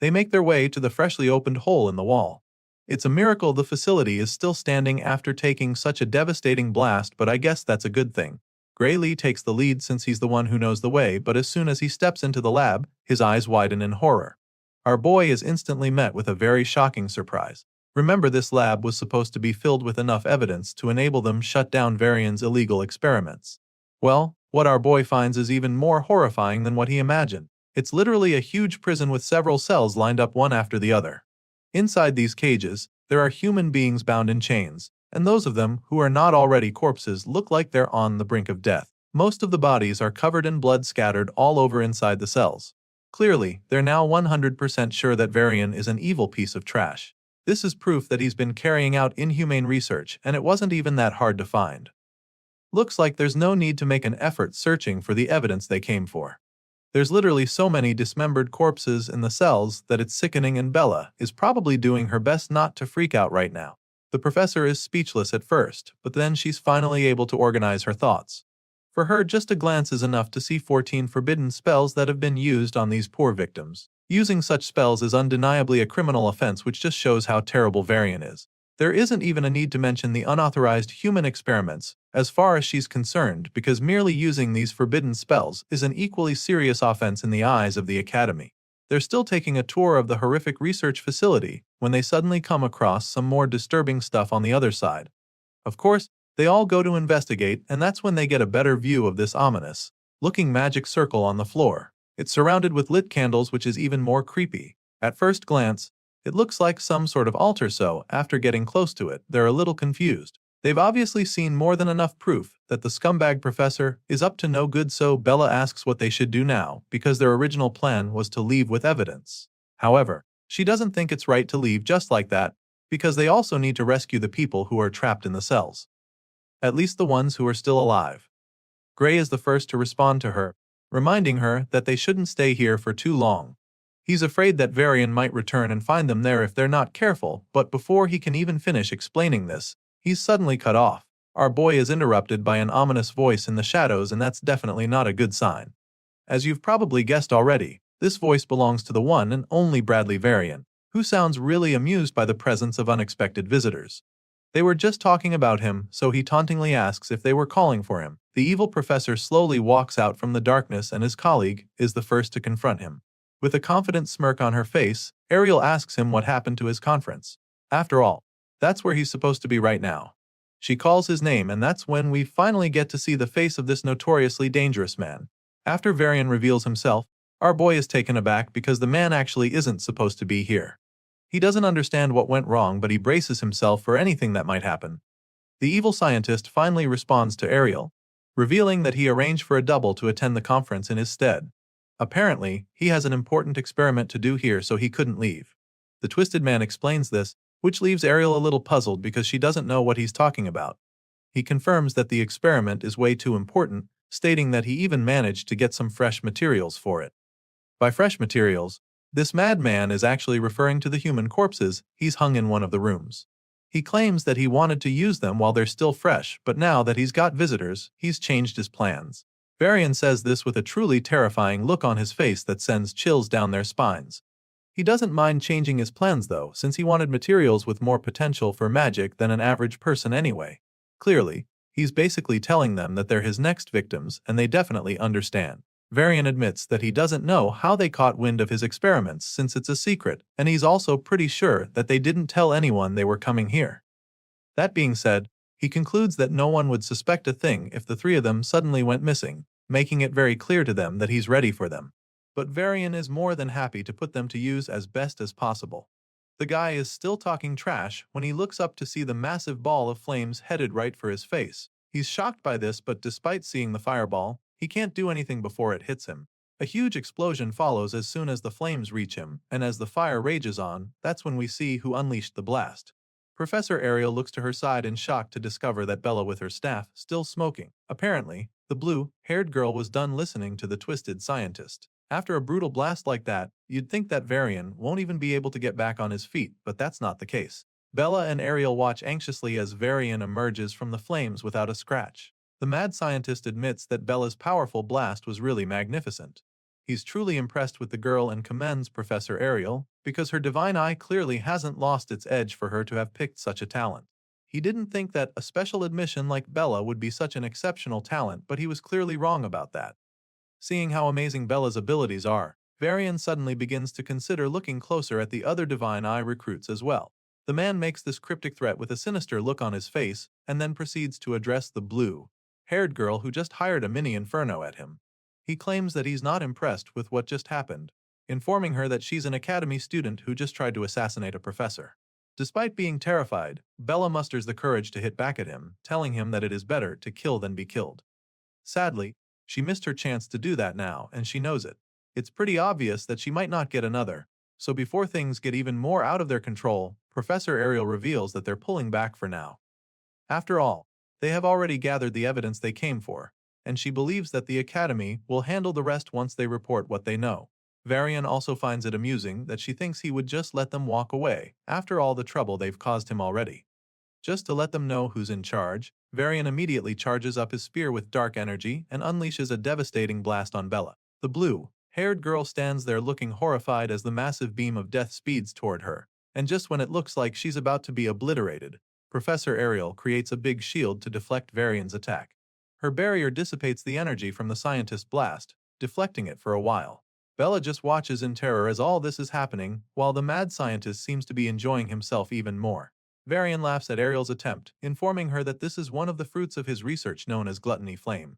Speaker 1: they make their way to the freshly opened hole in the wall. It's a miracle the facility is still standing after taking such a devastating blast, but I guess that's a good thing. Gray takes the lead since he's the one who knows the way, but as soon as he steps into the lab, his eyes widen in horror. Our boy is instantly met with a very shocking surprise. Remember, this lab was supposed to be filled with enough evidence to enable them shut down Varian's illegal experiments. Well, what our boy finds is even more horrifying than what he imagined. It's literally a huge prison with several cells lined up one after the other. Inside these cages, there are human beings bound in chains, and those of them who are not already corpses look like they're on the brink of death. Most of the bodies are covered in blood scattered all over inside the cells. Clearly, they're now 100% sure that Varian is an evil piece of trash. This is proof that he's been carrying out inhumane research, and it wasn't even that hard to find. Looks like there's no need to make an effort searching for the evidence they came for. There's literally so many dismembered corpses in the cells that it's sickening, and Bella is probably doing her best not to freak out right now. The professor is speechless at first, but then she's finally able to organize her thoughts. For her, just a glance is enough to see 14 forbidden spells that have been used on these poor victims. Using such spells is undeniably a criminal offense, which just shows how terrible Varian is. There isn't even a need to mention the unauthorized human experiments, as far as she's concerned, because merely using these forbidden spells is an equally serious offense in the eyes of the Academy. They're still taking a tour of the horrific research facility when they suddenly come across some more disturbing stuff on the other side. Of course, they all go to investigate, and that's when they get a better view of this ominous-looking magic circle on the floor. It's surrounded with lit candles, which is even more creepy. At first glance, it looks like some sort of altar, so after getting close to it, they're a little confused. They've obviously seen more than enough proof that the scumbag professor is up to no good, so Bella asks what they should do now, because their original plan was to leave with evidence. However, she doesn't think it's right to leave just like that, because they also need to rescue the people who are trapped in the cells. At least the ones who are still alive. Gray is the first to respond to her, reminding her that they shouldn't stay here for too long. He's afraid that Varian might return and find them there if they're not careful, but before he can even finish explaining this, he's suddenly cut off. Our boy is interrupted by an ominous voice in the shadows, and that's definitely not a good sign. As you've probably guessed already, this voice belongs to the one and only Bradley Varian, who sounds really amused by the presence of unexpected visitors. They were just talking about him, so he tauntingly asks if they were calling for him. The evil professor slowly walks out from the darkness, and his colleague is the first to confront him. With a confident smirk on her face, Ariel asks him what happened to his conference. After all, that's where he's supposed to be right now. She calls his name, and that's when we finally get to see the face of this notoriously dangerous man. After Varian reveals himself, our boy is taken aback because the man actually isn't supposed to be here. He doesn't understand what went wrong, but he braces himself for anything that might happen. The evil scientist finally responds to Ariel, revealing that he arranged for a double to attend the conference in his stead. Apparently, he has an important experiment to do here, so he couldn't leave. The Twisted Man explains this, which leaves Ariel a little puzzled because she doesn't know what he's talking about. He confirms that the experiment is way too important, stating that he even managed to get some fresh materials for it. By fresh materials, this madman is actually referring to the human corpses he's hung in one of the rooms. He claims that he wanted to use them while they're still fresh, but now that he's got visitors, he's changed his plans. Varian says this with a truly terrifying look on his face that sends chills down their spines. He doesn't mind changing his plans though, since he wanted materials with more potential for magic than an average person anyway. Clearly, he's basically telling them that they're his next victims, and they definitely understand. Varian admits that he doesn't know how they caught wind of his experiments since it's a secret, and he's also pretty sure that they didn't tell anyone they were coming here. That being said, he concludes that no one would suspect a thing if the three of them suddenly went missing, making it very clear to them that he's ready for them. But Varian is more than happy to put them to use as best as possible. The guy is still talking trash when he looks up to see the massive ball of flames headed right for his face. He's shocked by this, but despite seeing the fireball, he can't do anything before it hits him. A huge explosion follows as soon as the flames reach him, and as the fire rages on, that's when we see who unleashed the blast. Professor Ariel looks to her side in shock to discover that Bella with her staff still smoking. Apparently, the blue-haired girl was done listening to the twisted scientist. After a brutal blast like that, you'd think that Varian won't even be able to get back on his feet, but that's not the case. Bella and Ariel watch anxiously as Varian emerges from the flames without a scratch. The mad scientist admits that Bella's powerful blast was really magnificent. He's truly impressed with the girl and commends Professor Ariel, because her divine eye clearly hasn't lost its edge for her to have picked such a talent. He didn't think that a special admission like Bella would be such an exceptional talent, but he was clearly wrong about that. Seeing how amazing Bella's abilities are, Varian suddenly begins to consider looking closer at the other Divine Eye recruits as well. The man makes this cryptic threat with a sinister look on his face and then proceeds to address the blue-haired girl who just hired a mini inferno at him. He claims that he's not impressed with what just happened, informing her that she's an academy student who just tried to assassinate a professor. Despite being terrified, Bella musters the courage to hit back at him, telling him that it is better to kill than be killed. Sadly, she missed her chance to do that now, and she knows it. It's pretty obvious that she might not get another, so before things get even more out of their control, Professor Ariel reveals that they're pulling back for now. After all, they have already gathered the evidence they came for, and she believes that the Academy will handle the rest once they report what they know. Varian also finds it amusing that she thinks he would just let them walk away, after all the trouble they've caused him already. Just to let them know who's in charge, Varian immediately charges up his spear with dark energy and unleashes a devastating blast on Bella. The blue-haired girl stands there looking horrified as the massive beam of death speeds toward her, and just when it looks like she's about to be obliterated, Professor Ariel creates a big shield to deflect Varian's attack. Her barrier dissipates the energy from the scientist's blast, deflecting it for a while. Bella just watches in terror as all this is happening, while the mad scientist seems to be enjoying himself even more. Varian laughs at Ariel's attempt, informing her that this is one of the fruits of his research known as Gluttony Flame.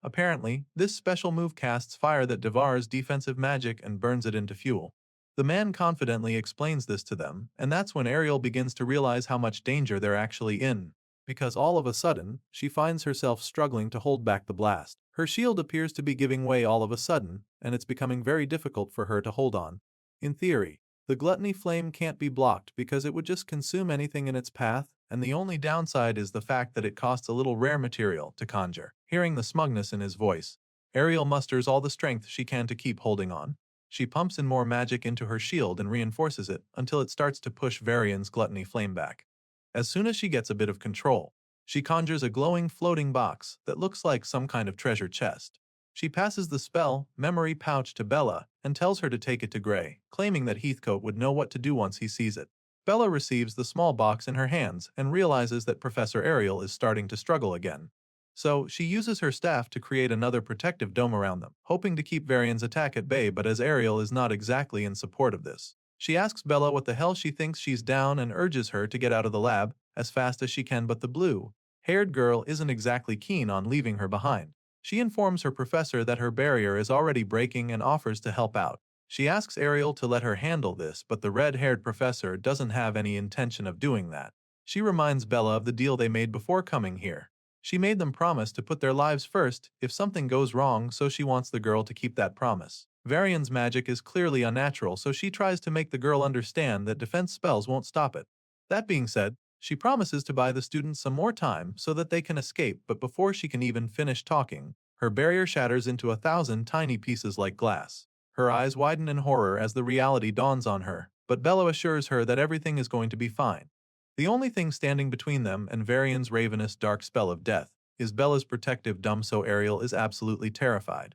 Speaker 1: Apparently, this special move casts fire that devours defensive magic and burns it into fuel. The man confidently explains this to them, and that's when Ariel begins to realize how much danger they're actually in, because all of a sudden, she finds herself struggling to hold back the blast. Her shield appears to be giving way all of a sudden, and it's becoming very difficult for her to hold on. In theory, the gluttony flame can't be blocked because it would just consume anything in its path, and the only downside is the fact that it costs a little rare material to conjure. Hearing the smugness in his voice, Ariel musters all the strength she can to keep holding on. She pumps in more magic into her shield and reinforces it until it starts to push Varian's gluttony flame back. As soon as she gets a bit of control, she conjures a glowing floating box that looks like some kind of treasure chest. She passes the spell memory pouch to Bella and tells her to take it to Gray, claiming that Heathcote would know what to do once he sees it. Bella receives the small box in her hands and realizes that Professor Ariel is starting to struggle again. So, she uses her staff to create another protective dome around them, hoping to keep Varian's attack at bay, but as Ariel is not exactly in support of this, she asks Bella what the hell she thinks she's down and urges her to get out of the lab as fast as she can, but the blue-haired girl isn't exactly keen on leaving her behind. She informs her professor that her barrier is already breaking and offers to help out. She asks Ariel to let her handle this, but the red-haired professor doesn't have any intention of doing that. She reminds Bella of the deal they made before coming here. She made them promise to put their lives first if something goes wrong, so she wants the girl to keep that promise. Varian's magic is clearly unnatural, so she tries to make the girl understand that defense spells won't stop it. That being said, she promises to buy the students some more time so that they can escape, but before she can even finish talking, her barrier shatters into 1,000 tiny pieces like glass. Her eyes widen in horror as the reality dawns on her, but Bella assures her that everything is going to be fine. The only thing standing between them and Varian's ravenous dark spell of death is Bella's protective dome, so Ariel is absolutely terrified.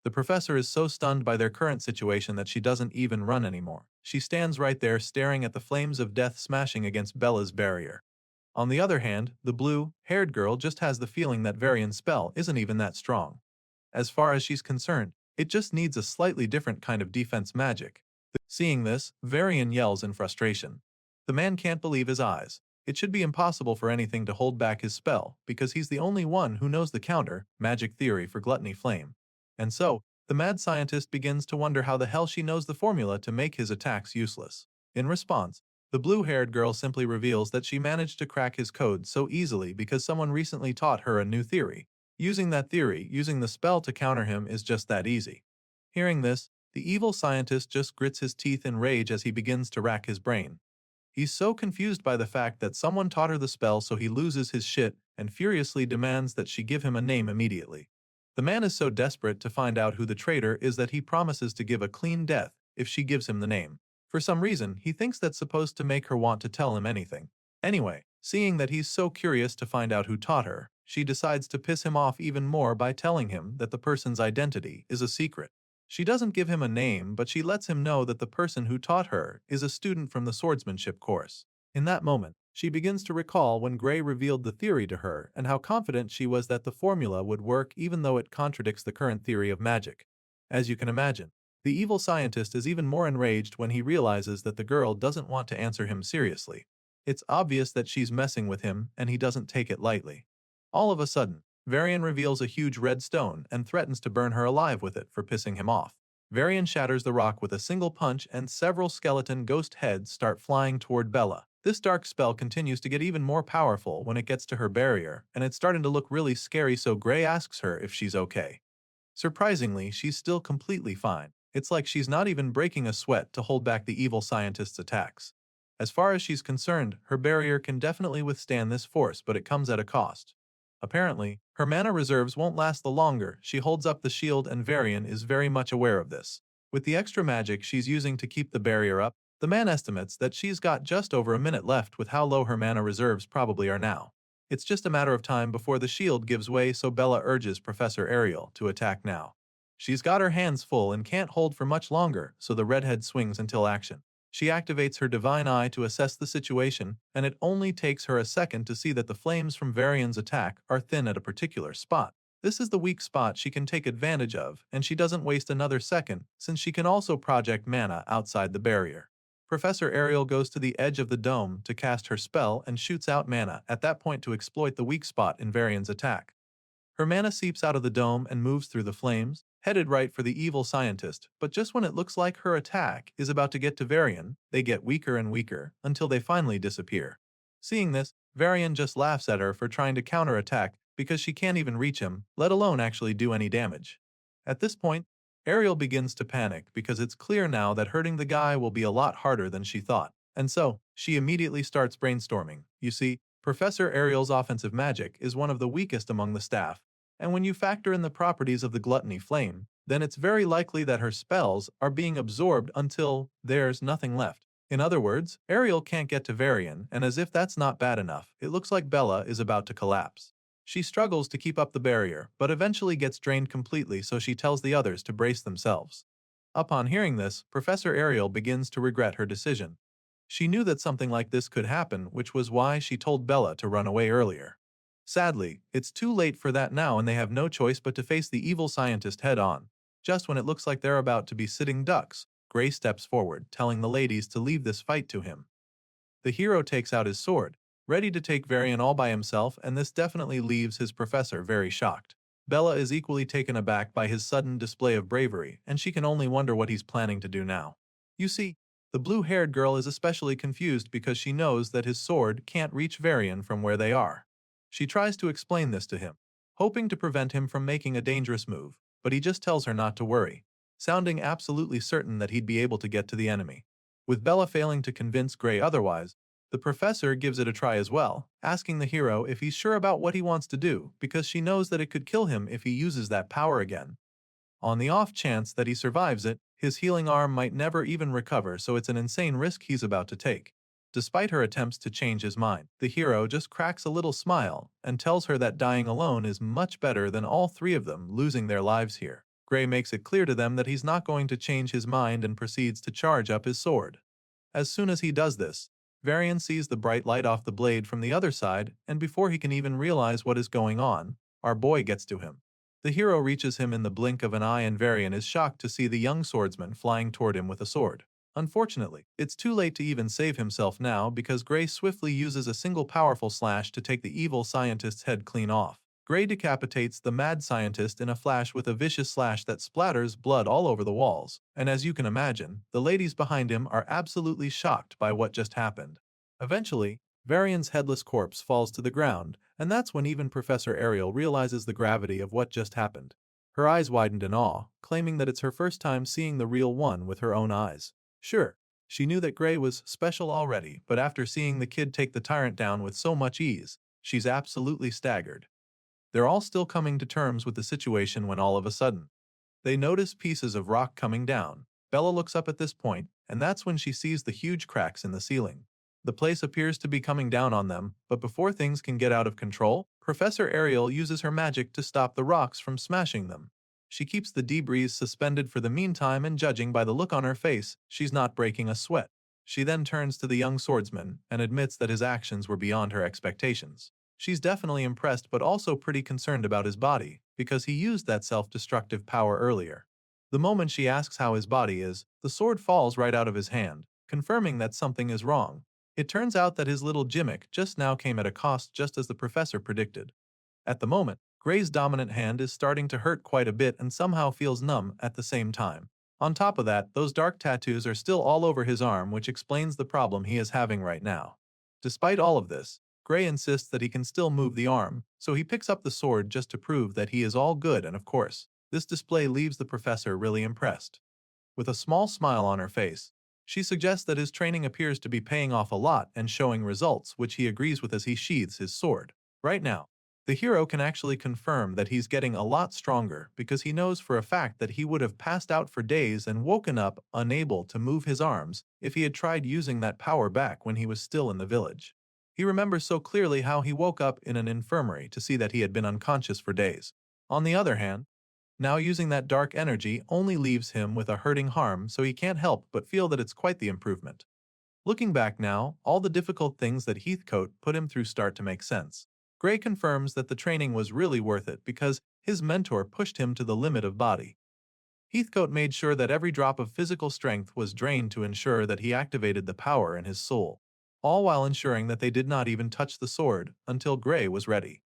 Speaker 1: The professor is so stunned by their current situation that she doesn't even run anymore. She stands right there staring at the flames of death smashing against Bella's barrier. On the other hand, the blue-haired girl just has the feeling that Varian's spell isn't even that strong. As far as she's concerned, it just needs a slightly different kind of defense magic. Seeing this, Varian yells in frustration. The man can't believe his eyes. It should be impossible for anything to hold back his spell, because he's the only one who knows the counter-magic theory for Gluttony Flame. And so, the mad scientist begins to wonder how the hell she knows the formula to make his attacks useless. In response, the blue-haired girl simply reveals that she managed to crack his code so easily because someone recently taught her a new theory. Using that theory, using the spell to counter him, is just that easy. Hearing this, the evil scientist just grits his teeth in rage as he begins to rack his brain. He's so confused by the fact that someone taught her the spell, so he loses his shit and furiously demands that she give him a name immediately. The man is so desperate to find out who the traitor is that he promises to give a clean death if she gives him the name. For some reason, he thinks that's supposed to make her want to tell him anything. Anyway, seeing that he's so curious to find out who taught her, she decides to piss him off even more by telling him that the person's identity is a secret. She doesn't give him a name, but she lets him know that the person who taught her is a student from the swordsmanship course. In that moment, She begins to recall when Gray revealed the theory to her and how confident she was that the formula would work even though it contradicts the current theory of magic. As you can imagine, the evil scientist is even more enraged when he realizes that the girl doesn't want to answer him seriously. It's obvious that she's messing with him and he doesn't take it lightly. All of a sudden, Varian reveals a huge red stone and threatens to burn her alive with it for pissing him off. Varian shatters the rock with a single punch and several skeleton ghost heads start flying toward Bella. This dark spell continues to get even more powerful when it gets to her barrier, and it's starting to look really scary, so Gray asks her if she's okay. Surprisingly, she's still completely fine. It's like she's not even breaking a sweat to hold back the evil scientist's attacks. As far as she's concerned, her barrier can definitely withstand this force, but it comes at a cost. Apparently, her mana reserves won't last the longer. She holds up the shield and Varian is very much aware of this. With the extra magic she's using to keep the barrier up, the man estimates that she's got just over a minute left with how low her mana reserves probably are now. It's just a matter of time before the shield gives way, so Bella urges Professor Ariel to attack now. She's got her hands full and can't hold for much longer, so the redhead swings until action. She activates her divine eye to assess the situation, and it only takes her a second to see that the flames from Varian's attack are thin at a particular spot. This is the weak spot she can take advantage of, and she doesn't waste another second, since she can also project mana outside the barrier. Professor Ariel goes to the edge of the dome to cast her spell and shoots out mana at that point to exploit the weak spot in Varian's attack. Her mana seeps out of the dome and moves through the flames, headed right for the evil scientist, but just when it looks like her attack is about to get to Varian, they get weaker and weaker until they finally disappear. Seeing this, Varian just laughs at her for trying to counterattack because she can't even reach him, let alone actually do any damage. At this point, Ariel begins to panic because it's clear now that hurting the guy will be a lot harder than she thought, and so she immediately starts brainstorming. You see, Professor Ariel's offensive magic is one of the weakest among the staff, and when you factor in the properties of the gluttony flame, then it's very likely that her spells are being absorbed until there's nothing left. In other words, Ariel can't get to Varian, and as if that's not bad enough, it looks like Bella is about to collapse. She struggles to keep up the barrier, but eventually gets drained completely, so she tells the others to brace themselves. Upon hearing this, Professor Ariel begins to regret her decision. She knew that something like this could happen, which was why she told Bella to run away earlier. Sadly, it's too late for that now and they have no choice but to face the evil scientist head-on. Just when it looks like they're about to be sitting ducks, Gray steps forward, telling the ladies to leave this fight to him. The hero takes out his sword, ready to take Varian all by himself, and this definitely leaves his professor very shocked. Bella is equally taken aback by his sudden display of bravery, and she can only wonder what he's planning to do now. You see, the blue-haired girl is especially confused because she knows that his sword can't reach Varian from where they are. She tries to explain this to him, hoping to prevent him from making a dangerous move, but he just tells her not to worry, sounding absolutely certain that he'd be able to get to the enemy. With Bella failing to convince Gray otherwise, the professor gives it a try as well, asking the hero if he's sure about what he wants to do because she knows that it could kill him if he uses that power again. On the off chance that he survives it, his healing arm might never even recover, so it's an insane risk he's about to take. Despite her attempts to change his mind, the hero just cracks a little smile and tells her that dying alone is much better than all three of them losing their lives here. Gray makes it clear to them that he's not going to change his mind and proceeds to charge up his sword. As soon as he does this, Varian sees the bright light off the blade from the other side, and before he can even realize what is going on, our boy gets to him. The hero reaches him in the blink of an eye, and Varian is shocked to see the young swordsman flying toward him with a sword. Unfortunately, it's too late to even save himself now because Gray swiftly uses a single powerful slash to take the evil scientist's head clean off. Gray decapitates the mad scientist in a flash with a vicious slash that splatters blood all over the walls, and as you can imagine, the ladies behind him are absolutely shocked by what just happened. Eventually, Varian's headless corpse falls to the ground, and that's when even Professor Ariel realizes the gravity of what just happened. Her eyes widened in awe, claiming that it's her first time seeing the real one with her own eyes. Sure, she knew that Gray was special already, but after seeing the kid take the tyrant down with so much ease, she's absolutely staggered. They're all still coming to terms with the situation when all of a sudden, they notice pieces of rock coming down. Bella looks up at this point, and that's when she sees the huge cracks in the ceiling. The place appears to be coming down on them, but before things can get out of control, Professor Ariel uses her magic to stop the rocks from smashing them. She keeps the debris suspended for the meantime, and judging by the look on her face, she's not breaking a sweat. She then turns to the young swordsman and admits that his actions were beyond her expectations. She's definitely impressed but also pretty concerned about his body, because he used that self-destructive power earlier. The moment she asks how his body is, the sword falls right out of his hand, confirming that something is wrong. It turns out that his little gimmick just now came at a cost, just as the professor predicted. At the moment, Gray's dominant hand is starting to hurt quite a bit and somehow feels numb at the same time. On top of that, those dark tattoos are still all over his arm, which explains the problem he is having right now. Despite all of this, Gray insists that he can still move the arm, so he picks up the sword just to prove that he is all good, and of course, this display leaves the professor really impressed. With a small smile on her face, she suggests that his training appears to be paying off a lot and showing results, which he agrees with as he sheathes his sword. Right now, the hero can actually confirm that he's getting a lot stronger because he knows for a fact that he would have passed out for days and woken up unable to move his arms if he had tried using that power back when he was still in the village. He remembers so clearly how he woke up in an infirmary to see that he had been unconscious for days. On the other hand, now using that dark energy only leaves him with a hurting harm, so he can't help but feel that it's quite the improvement. Looking back now, all the difficult things that Heathcote put him through start to make sense. Gray confirms that the training was really worth it because his mentor pushed him to the limit of body. Heathcote made sure that every drop of physical strength was drained to ensure that he activated the power in his soul, all while ensuring that they did not even touch the sword until Gray was ready.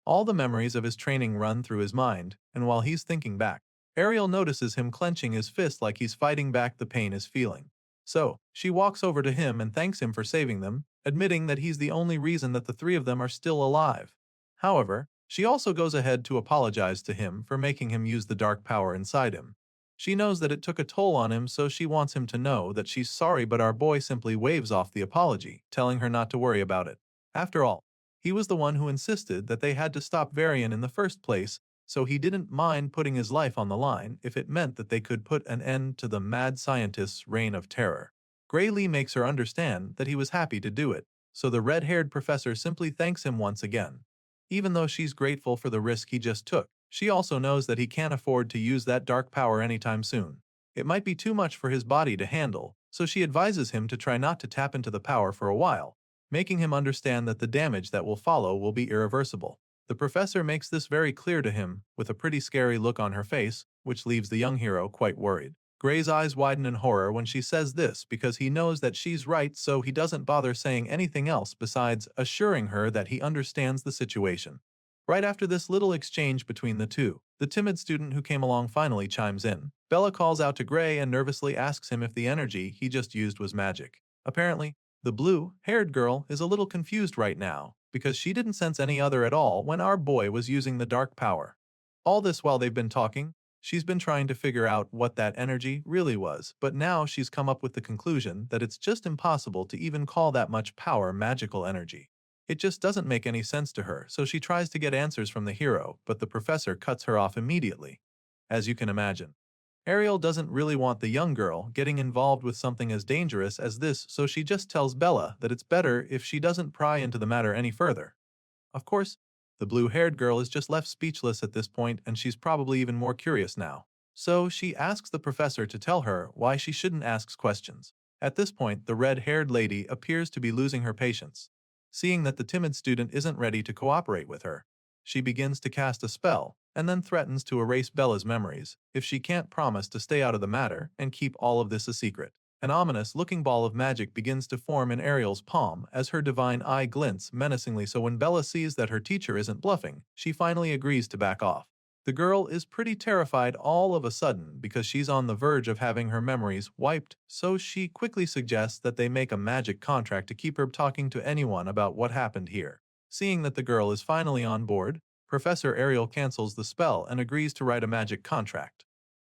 Speaker 1: All the memories of his training run through his mind, and while he's thinking back, Ariel notices him clenching his fist like he's fighting back the pain he's feeling. So, she walks over to him and thanks him for saving them, admitting that he's the only reason that the three of them are still alive. However, she also goes ahead to apologize to him for making him use the dark power inside him. She knows that it took a toll on him, so she wants him to know that she's sorry, but our boy simply waves off the apology, telling her not to worry about it. After all, he was the one who insisted that they had to stop Varian in the first place, so he didn't mind putting his life on the line if it meant that they could put an end to the mad scientist's reign of terror. Gray Lee makes her understand that he was happy to do it, so the red-haired professor simply thanks him once again. Even though she's grateful for the risk he just took, she also knows that he can't afford to use that dark power anytime soon. It might be too much for his body to handle, so she advises him to try not to tap into the power for a while, making him understand that the damage that will follow will be irreversible. The professor makes this very clear to him, with a pretty scary look on her face, which leaves the young hero quite worried. Gray's eyes widen in horror when she says this because he knows that she's right, so he doesn't bother saying anything else besides assuring her that he understands the situation. Right after this little exchange between the two, the timid student who came along finally chimes in. Bella calls out to Gray and nervously asks him if the energy he just used was magic. Apparently, the blue-haired girl is a little confused right now, because she didn't sense any other at all when our boy was using the dark power. All this while they've been talking, she's been trying to figure out what that energy really was, but now she's come up with the conclusion that it's just impossible to even call that much power magical energy. It just doesn't make any sense to her, so she tries to get answers from the hero, but the professor cuts her off immediately. As you can imagine, Ariel doesn't really want the young girl getting involved with something as dangerous as this, so she just tells Bella that it's better if she doesn't pry into the matter any further. Of course, the blue-haired girl is just left speechless at this point, and she's probably even more curious now. So she asks the professor to tell her why she shouldn't ask questions. At this point, the red-haired lady appears to be losing her patience. Seeing that the timid student isn't ready to cooperate with her, she begins to cast a spell, and then threatens to erase Bella's memories if she can't promise to stay out of the matter and keep all of this a secret. An ominous-looking ball of magic begins to form in Ariel's palm as her divine eye glints menacingly, so when Bella sees that her teacher isn't bluffing, she finally agrees to back off. The girl is pretty terrified all of a sudden because she's on the verge of having her memories wiped, so she quickly suggests that they make a magic contract to keep her talking to anyone about what happened here. Seeing that the girl is finally on board, Professor Ariel cancels the spell and agrees to write a magic contract.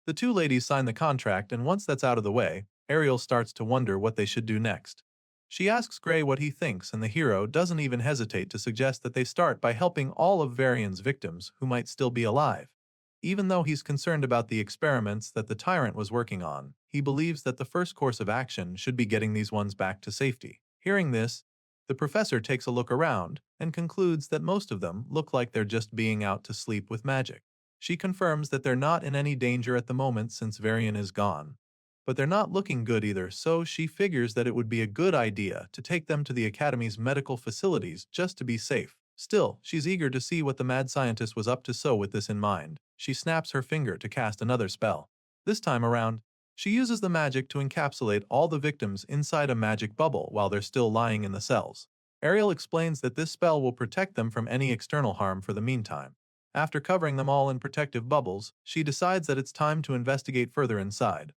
Speaker 1: The two ladies sign the contract, and once that's out of the way, Ariel starts to wonder what they should do next. She asks Gray what he thinks, and the hero doesn't even hesitate to suggest that they start by helping all of Varian's victims who might still be alive. Even though he's concerned about the experiments that the tyrant was working on, he believes that the first course of action should be getting these ones back to safety. Hearing this, the professor takes a look around and concludes that most of them look like they're just being out to sleep with magic. She confirms that they're not in any danger at the moment since Varian is gone. but they're not looking good either, so she figures that it would be a good idea to take them to the Academy's medical facilities just to be safe. Still, she's eager to see what the mad scientist was up to, so with this in mind, she snaps her finger to cast another spell. This time around, she uses the magic to encapsulate all the victims inside a magic bubble while they're still lying in the cells. Ariel explains that this spell will protect them from any external harm for the meantime. After covering them all in protective bubbles, she decides that it's time to investigate further inside.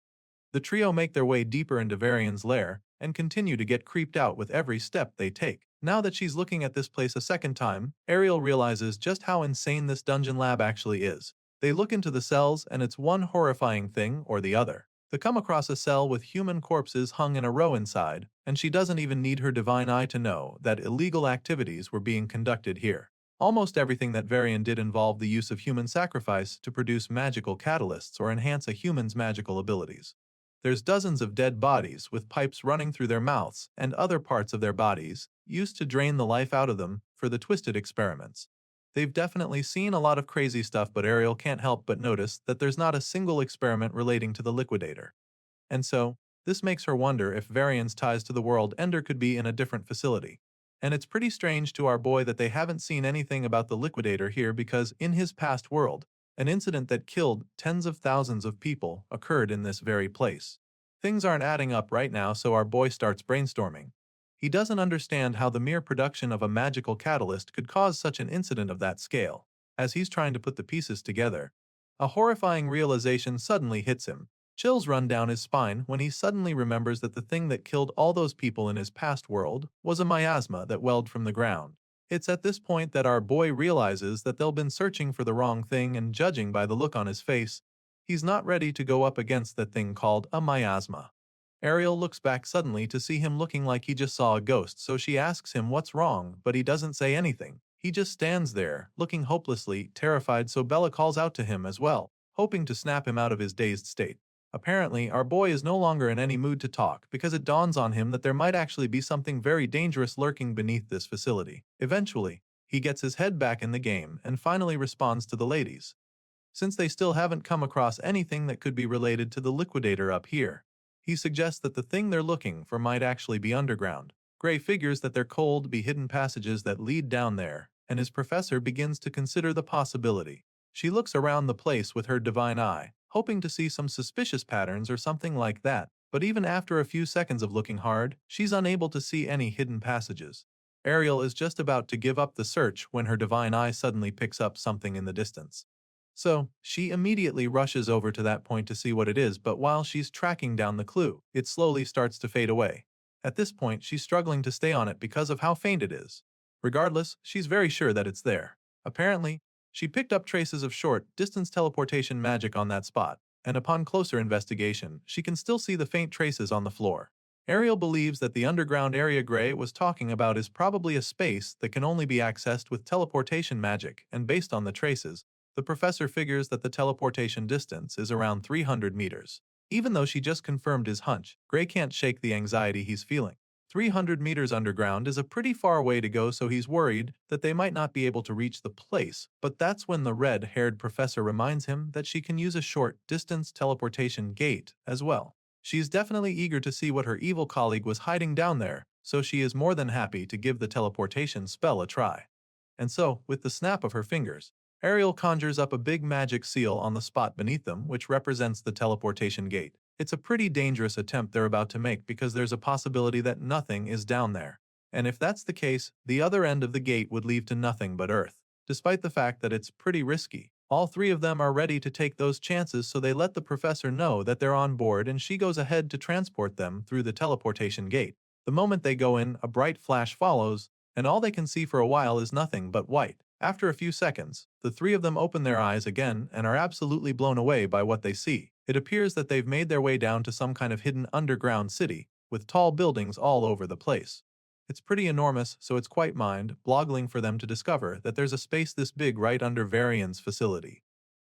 Speaker 1: The trio make their way deeper into Varian's lair and continue to get creeped out with every step they take. Now that she's looking at this place a second time, Ariel realizes just how insane this dungeon lab actually is. They look into the cells and it's one horrifying thing or the other. They come across a cell with human corpses hung in a row inside, and she doesn't even need her divine eye to know that illegal activities were being conducted here. Almost everything that Varian did involved the use of human sacrifice to produce magical catalysts or enhance a human's magical abilities. There's dozens of dead bodies with pipes running through their mouths and other parts of their bodies, used to drain the life out of them for the twisted experiments. They've definitely seen a lot of crazy stuff, but Ariel can't help but notice that there's not a single experiment relating to the liquidator. And so, this makes her wonder if Varian's ties to the world ender could be in a different facility. And it's pretty strange to our boy that they haven't seen anything about the liquidator here, because in his past world, an incident that killed tens of thousands of people occurred in this very place. Things aren't adding up right now, so our boy starts brainstorming. He doesn't understand how the mere production of a magical catalyst could cause such an incident of that scale. As he's trying to put the pieces together, a horrifying realization suddenly hits him. Chills run down his spine when he suddenly remembers that the thing that killed all those people in his past world was a miasma that welled from the ground. It's at this point that our boy realizes that they've been searching for the wrong thing, and judging by the look on his face, he's not ready to go up against that thing called a miasma. Ariel looks back suddenly to see him looking like he just saw a ghost, so she asks him what's wrong, but he doesn't say anything. He just stands there, looking hopelessly terrified, so Bella calls out to him as well, hoping to snap him out of his dazed state. Apparently, our boy is no longer in any mood to talk, because it dawns on him that there might actually be something very dangerous lurking beneath this facility. Eventually, he gets his head back in the game and finally responds to the ladies. Since they still haven't come across anything that could be related to the liquidator up here, he suggests that the thing they're looking for might actually be underground. Gray figures that there could be hidden passages that lead down there, and his professor begins to consider the possibility. She looks around the place with her divine eye, hoping to see some suspicious patterns or something like that, but even after a few seconds of looking hard, she's unable to see any hidden passages. Ariel is just about to give up the search when her divine eye suddenly picks up something in the distance. So, she immediately rushes over to that point to see what it is, but while she's tracking down the clue, it slowly starts to fade away. At this point, she's struggling to stay on it because of how faint it is. Regardless, she's very sure that it's there. Apparently, she picked up traces of short-distance teleportation magic on that spot, and upon closer investigation, she can still see the faint traces on the floor. Ariel believes that the underground area Gray was talking about is probably a space that can only be accessed with teleportation magic, and based on the traces, the professor figures that the teleportation distance is around 300 meters. Even though she just confirmed his hunch, Gray can't shake the anxiety he's feeling. 300 meters underground is a pretty far way to go, so he's worried that they might not be able to reach the place, but that's when the red-haired professor reminds him that she can use a short-distance teleportation gate as well. She's definitely eager to see what her evil colleague was hiding down there, so she is more than happy to give the teleportation spell a try. And so, with the snap of her fingers, Ariel conjures up a big magic seal on the spot beneath them, which represents the teleportation gate. It's a pretty dangerous attempt they're about to make, because there's a possibility that nothing is down there. And if that's the case, the other end of the gate would lead to nothing but Earth. Despite the fact that it's pretty risky, all three of them are ready to take those chances, so they let the professor know that they're on board, and she goes ahead to transport them through the teleportation gate. The moment they go in, a bright flash follows, and all they can see for a while is nothing but white. After a few seconds, the three of them open their eyes again and are absolutely blown away by what they see. It appears that they've made their way down to some kind of hidden underground city, with tall buildings all over the place. It's pretty enormous, so it's quite mind-boggling for them to discover that there's a space this big right under Varian's facility.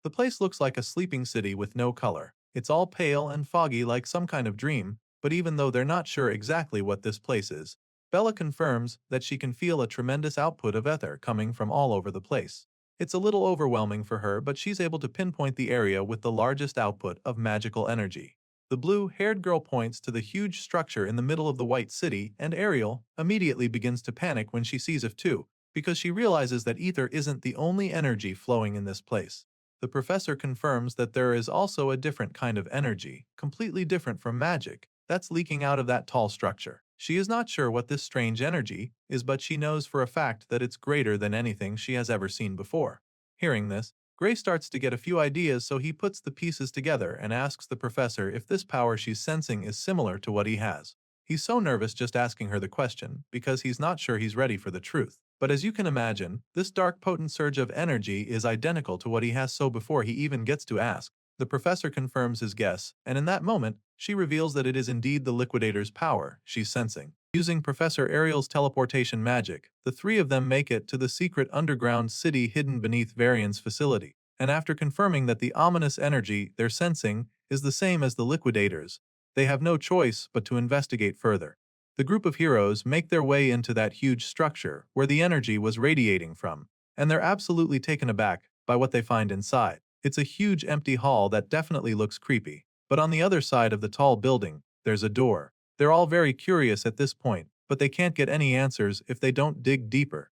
Speaker 1: The place looks like a sleeping city with no color. It's all pale and foggy like some kind of dream, but even though they're not sure exactly what this place is, Bella confirms that she can feel a tremendous output of ether coming from all over the place. It's a little overwhelming for her, but she's able to pinpoint the area with the largest output of magical energy. The blue-haired girl points to the huge structure in the middle of the white city, and Ariel immediately begins to panic when she sees it too, because she realizes that ether isn't the only energy flowing in this place. The professor confirms that there is also a different kind of energy, completely different from magic, that's leaking out of that tall structure. She is not sure what this strange energy is, but she knows for a fact that it's greater than anything she has ever seen before. Hearing this, Gray starts to get a few ideas, so he puts the pieces together and asks the professor if this power she's sensing is similar to what he has. He's so nervous just asking her the question because he's not sure he's ready for the truth. But as you can imagine, this dark potent surge of energy is identical to what he has, so before he even gets to ask, the professor confirms his guess, and in that moment, she reveals that it is indeed the liquidator's power she's sensing. Using Professor Ariel's teleportation magic, the three of them make it to the secret underground city hidden beneath Varian's facility. And after confirming that the ominous energy they're sensing is the same as the liquidators, they have no choice but to investigate further. The group of heroes make their way into that huge structure where the energy was radiating from, and they're absolutely taken aback by what they find inside. It's a huge empty hall that definitely looks creepy, but on the other side of the tall building, there's a door. They're all very curious at this point, but they can't get any answers if they don't dig deeper.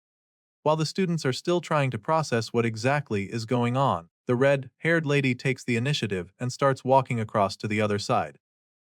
Speaker 1: While the students are still trying to process what exactly is going on, the red-haired lady takes the initiative and starts walking across to the other side.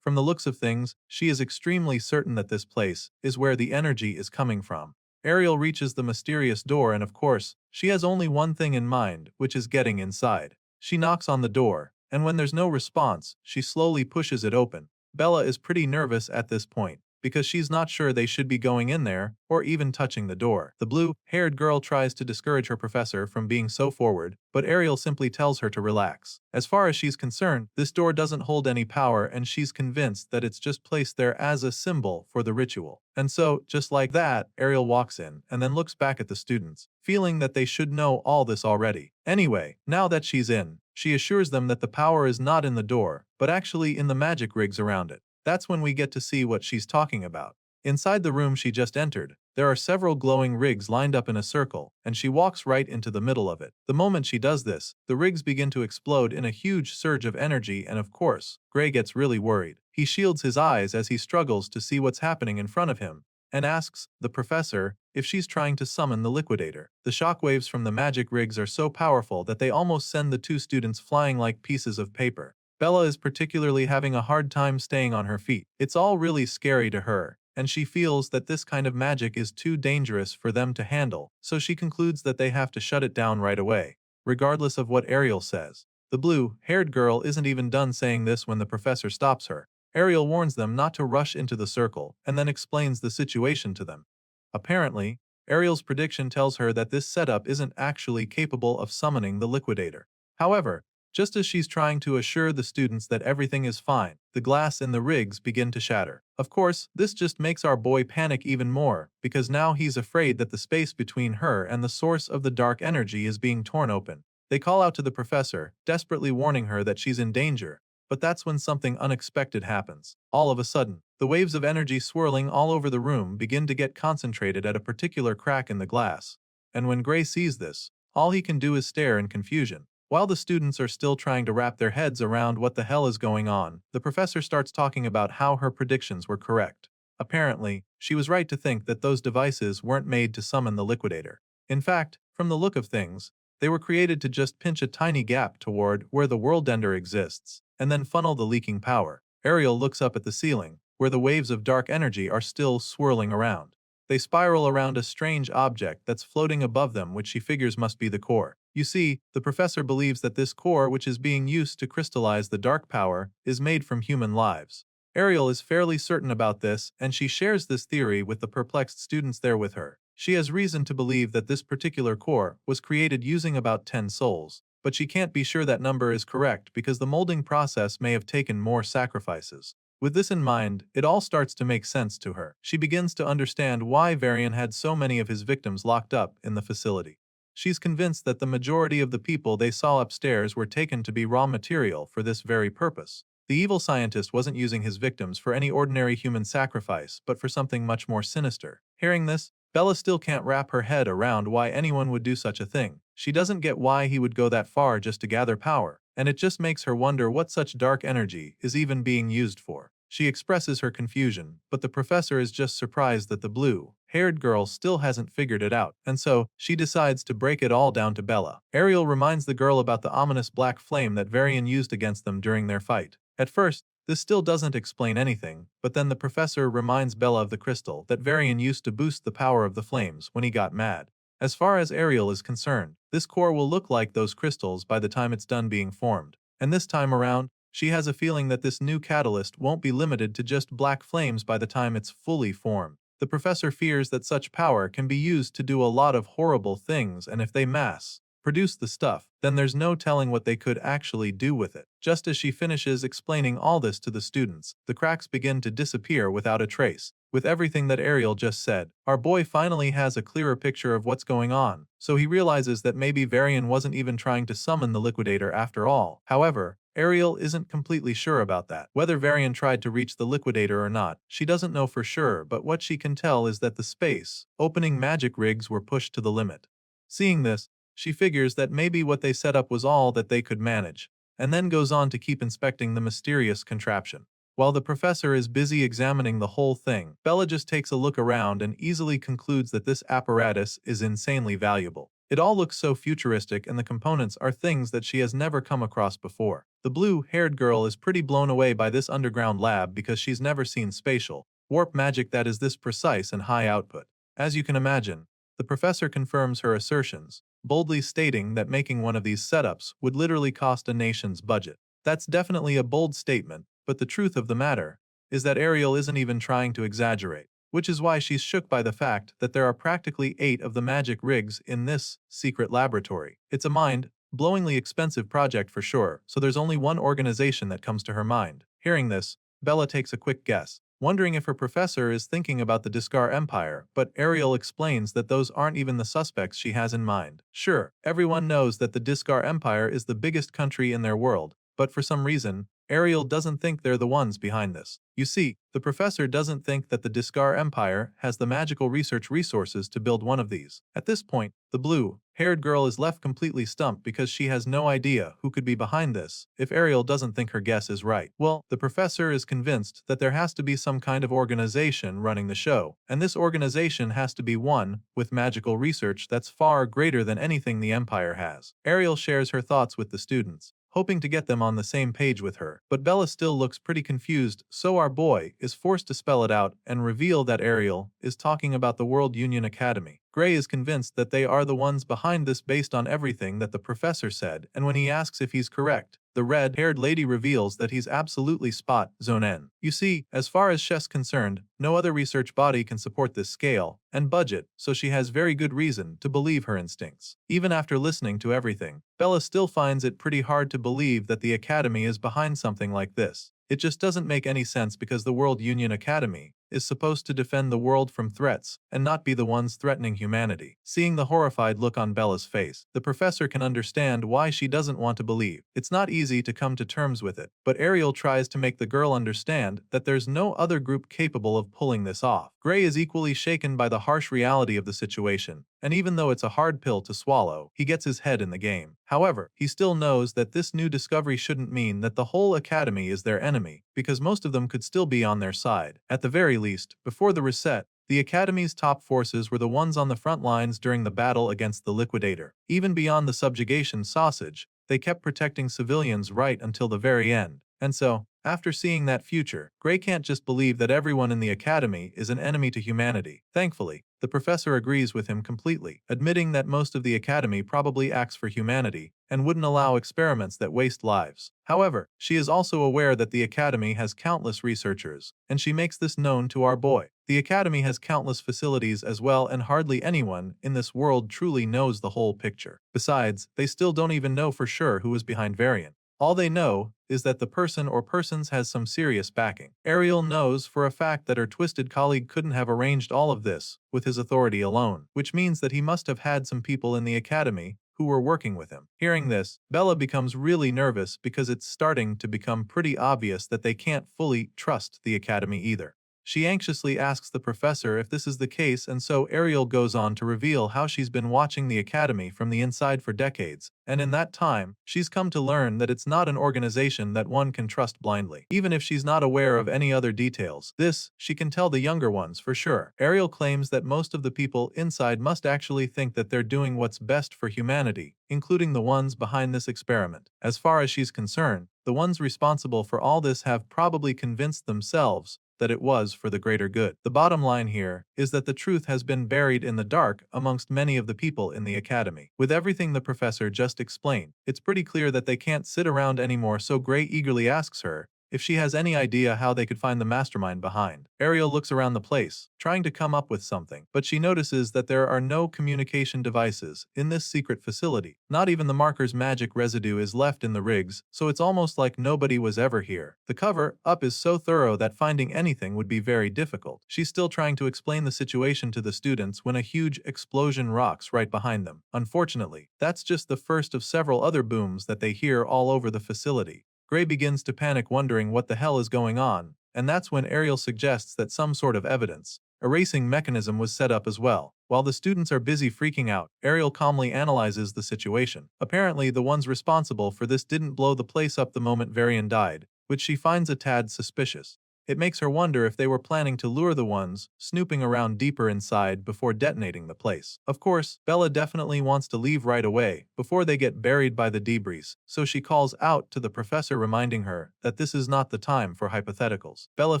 Speaker 1: From the looks of things, she is extremely certain that this place is where the energy is coming from. Ariel reaches the mysterious door, and of course, she has only one thing in mind, which is getting inside. She knocks on the door, and when there's no response, she slowly pushes it open. Bella is pretty nervous at this point, because she's not sure they should be going in there or even touching the door. The blue-haired girl tries to discourage her professor from being so forward, but Ariel simply tells her to relax. As far as she's concerned, this door doesn't hold any power, and she's convinced that it's just placed there as a symbol for the ritual. And so, just like that, Ariel walks in and then looks back at the students, feeling that they should know all this already. Anyway, now that she's in, she assures them that the power is not in the door, but actually in the magic rigs around it. That's when we get to see what she's talking about. Inside the room she just entered, there are several glowing rigs lined up in a circle, and she walks right into the middle of it. The moment she does this, the rigs begin to explode in a huge surge of energy, and of course, Gray gets really worried. He shields his eyes as he struggles to see what's happening in front of him, and asks the professor if she's trying to summon the liquidator. The shockwaves from the magic rigs are so powerful that they almost send the two students flying like pieces of paper. Bella is particularly having a hard time staying on her feet. It's all really scary to her, and she feels that this kind of magic is too dangerous for them to handle, so she concludes that they have to shut it down right away, regardless of what Ariel says. The blue-haired girl isn't even done saying this when the professor stops her. Ariel warns them not to rush into the circle and then explains the situation to them. Apparently, Ariel's prediction tells her that this setup isn't actually capable of summoning the liquidator. However, just as she's trying to assure the students that everything is fine, the glass in the rigs begin to shatter. Of course, this just makes our boy panic even more, because now he's afraid that the space between her and the source of the dark energy is being torn open. They call out to the professor, desperately warning her that she's in danger, but that's when something unexpected happens. All of a sudden, the waves of energy swirling all over the room begin to get concentrated at a particular crack in the glass. And when Gray sees this, all he can do is stare in confusion. While the students are still trying to wrap their heads around what the hell is going on, the professor starts talking about how her predictions were correct. Apparently, she was right to think that those devices weren't made to summon the liquidator. In fact, from the look of things, they were created to just pinch a tiny gap toward where the world ender exists, and then funnel the leaking power. Ariel looks up at the ceiling, where the waves of dark energy are still swirling around. They spiral around a strange object that's floating above them, which she figures must be the core. You see, the professor believes that this core, which is being used to crystallize the dark power, is made from human lives. Ariel is fairly certain about this, and she shares this theory with the perplexed students there with her. She has reason to believe that this particular core was created using about 10 souls, but she can't be sure that number is correct because the molding process may have taken more sacrifices. With this in mind, it all starts to make sense to her. She begins to understand why Varian had so many of his victims locked up in the facility. She's convinced that the majority of the people they saw upstairs were taken to be raw material for this very purpose. The evil scientist wasn't using his victims for any ordinary human sacrifice, but for something much more sinister. Hearing this, Bella still can't wrap her head around why anyone would do such a thing. She doesn't get why he would go that far just to gather power. and it just makes her wonder what such dark energy is even being used for. She expresses her confusion, but the professor is just surprised that the blue-haired girl still hasn't figured it out, and so she decides to break it all down to Bella. Ariel reminds the girl about the ominous black flame that Varian used against them during their fight. At first, this still doesn't explain anything, but then the professor reminds Bella of the crystal that Varian used to boost the power of the flames when he got mad. As far as Ariel is concerned, this core will look like those crystals by the time it's done being formed. And this time around, she has a feeling that this new catalyst won't be limited to just black flames by the time it's fully formed. The professor fears that such power can be used to do a lot of horrible things, and if they mass produce the stuff, then there's no telling what they could actually do with it. Just as she finishes explaining all this to the students, the cracks begin to disappear without a trace. With everything that Ariel just said, our boy finally has a clearer picture of what's going on, so he realizes that maybe Varian wasn't even trying to summon the liquidator after all. However, Ariel isn't completely sure about that. Whether Varian tried to reach the liquidator or not, she doesn't know for sure, but what she can tell is that the space-opening magic rigs were pushed to the limit. Seeing this, she figures that maybe what they set up was all that they could manage, and then goes on to keep inspecting the mysterious contraption. While the professor is busy examining the whole thing, Bella just takes a look around and easily concludes that this apparatus is insanely valuable. It all looks so futuristic, and the components are things that she has never come across before. The blue-haired girl is pretty blown away by this underground lab because she's never seen spatial warp magic that is this precise and high output. As you can imagine, the professor confirms her assertions, boldly stating that making one of these setups would literally cost a nation's budget. That's definitely a bold statement, but the truth of the matter is that Ariel isn't even trying to exaggerate, which is why she's shook by the fact that there are practically 8 of the magic rigs in this secret laboratory. It's a mind-blowingly expensive project for sure, so there's only one organization that comes to her mind. Hearing this, Bella takes a quick guess, wondering if her professor is thinking about the Discar Empire, but Ariel explains that those aren't even the suspects she has in mind. Sure, everyone knows that the Discar Empire is the biggest country in their world, but for some reason, Ariel doesn't think they're the ones behind this. You see, the professor doesn't think that the Discar Empire has the magical research resources to build one of these. At this point, the blue-haired girl is left completely stumped because she has no idea who could be behind this if Ariel doesn't think her guess is right. Well, the professor is convinced that there has to be some kind of organization running the show, and this organization has to be one with magical research that's far greater than anything the Empire has. Ariel shares her thoughts with the students, hoping to get them on the same page with her, but Bella still looks pretty confused, so our boy is forced to spell it out and reveal that Ariel is talking about the World Union Academy. Gray is convinced that they are the ones behind this based on everything that the professor said, and when he asks if he's correct, the red-haired lady reveals that he's absolutely spot on. You see, as far as Shess concerned, no other research body can support this scale and budget, so she has very good reason to believe her instincts. Even after listening to everything, Bella still finds it pretty hard to believe that the Academy is behind something like this. It just doesn't make any sense because the World Union Academy is supposed to defend the world from threats and not be the ones threatening humanity. Seeing the horrified look on Bella's face, the professor can understand why she doesn't want to believe. It's not easy to come to terms with it, but Ariel tries to make the girl understand that there's no other group capable of pulling this off. Gray is equally shaken by the harsh reality of the situation, and even though it's a hard pill to swallow, he gets his head in the game. However, he still knows that this new discovery shouldn't mean that the whole academy is their enemy, because most of them could still be on their side. At the very least, before the reset, the Academy's top forces were the ones on the front lines during the battle against the Liquidator. Even beyond the subjugation sausage, they kept protecting civilians right until the very end. And so, after seeing that future, Gray can't just believe that everyone in the Academy is an enemy to humanity. Thankfully, the professor agrees with him completely, admitting that most of the Academy probably acts for humanity and wouldn't allow experiments that waste lives. However, she is also aware that the Academy has countless researchers, and she makes this known to our boy. The Academy has countless facilities as well, and hardly anyone in this world truly knows the whole picture. Besides, they still don't even know for sure who is behind Varian. All they know is that the person or persons has some serious backing. Ariel knows for a fact that her twisted colleague couldn't have arranged all of this with his authority alone, which means that he must have had some people in the Academy who were working with him. Hearing this, Bella becomes really nervous because it's starting to become pretty obvious that they can't fully trust the Academy either. She anxiously asks the professor if this is the case, and so Ariel goes on to reveal how she's been watching the academy from the inside for decades, and in that time, she's come to learn that it's not an organization that one can trust blindly. Even if she's not aware of any other details, this, she can tell the younger ones for sure. Ariel claims that most of the people inside must actually think that they're doing what's best for humanity, including the ones behind this experiment. As far as she's concerned, the ones responsible for all this have probably convinced themselves that it was for the greater good. The bottom line here is that the truth has been buried in the dark amongst many of the people in the academy. With everything the professor just explained, it's pretty clear that they can't sit around anymore, so Gray eagerly asks her if she has any idea how they could find the mastermind behind. Ariel looks around the place, trying to come up with something, but she notices that there are no communication devices in this secret facility. Not even the marker's magic residue is left in the rigs, so it's almost like nobody was ever here. The cover-up is so thorough that finding anything would be very difficult. She's still trying to explain the situation to the students when a huge explosion rocks right behind them. Unfortunately, that's just the first of several other booms that they hear all over the facility. Gray begins to panic, wondering what the hell is going on, and that's when Ariel suggests that some sort of evidence erasing mechanism was set up as well. While the students are busy freaking out, Ariel calmly analyzes the situation. Apparently, the ones responsible for this didn't blow the place up the moment Varian died, which she finds a tad suspicious. It makes her wonder if they were planning to lure the ones snooping around deeper inside before detonating the place. Of course, Bella definitely wants to leave right away before they get buried by the debris, so she calls out to the professor, reminding her that this is not the time for hypotheticals. Bella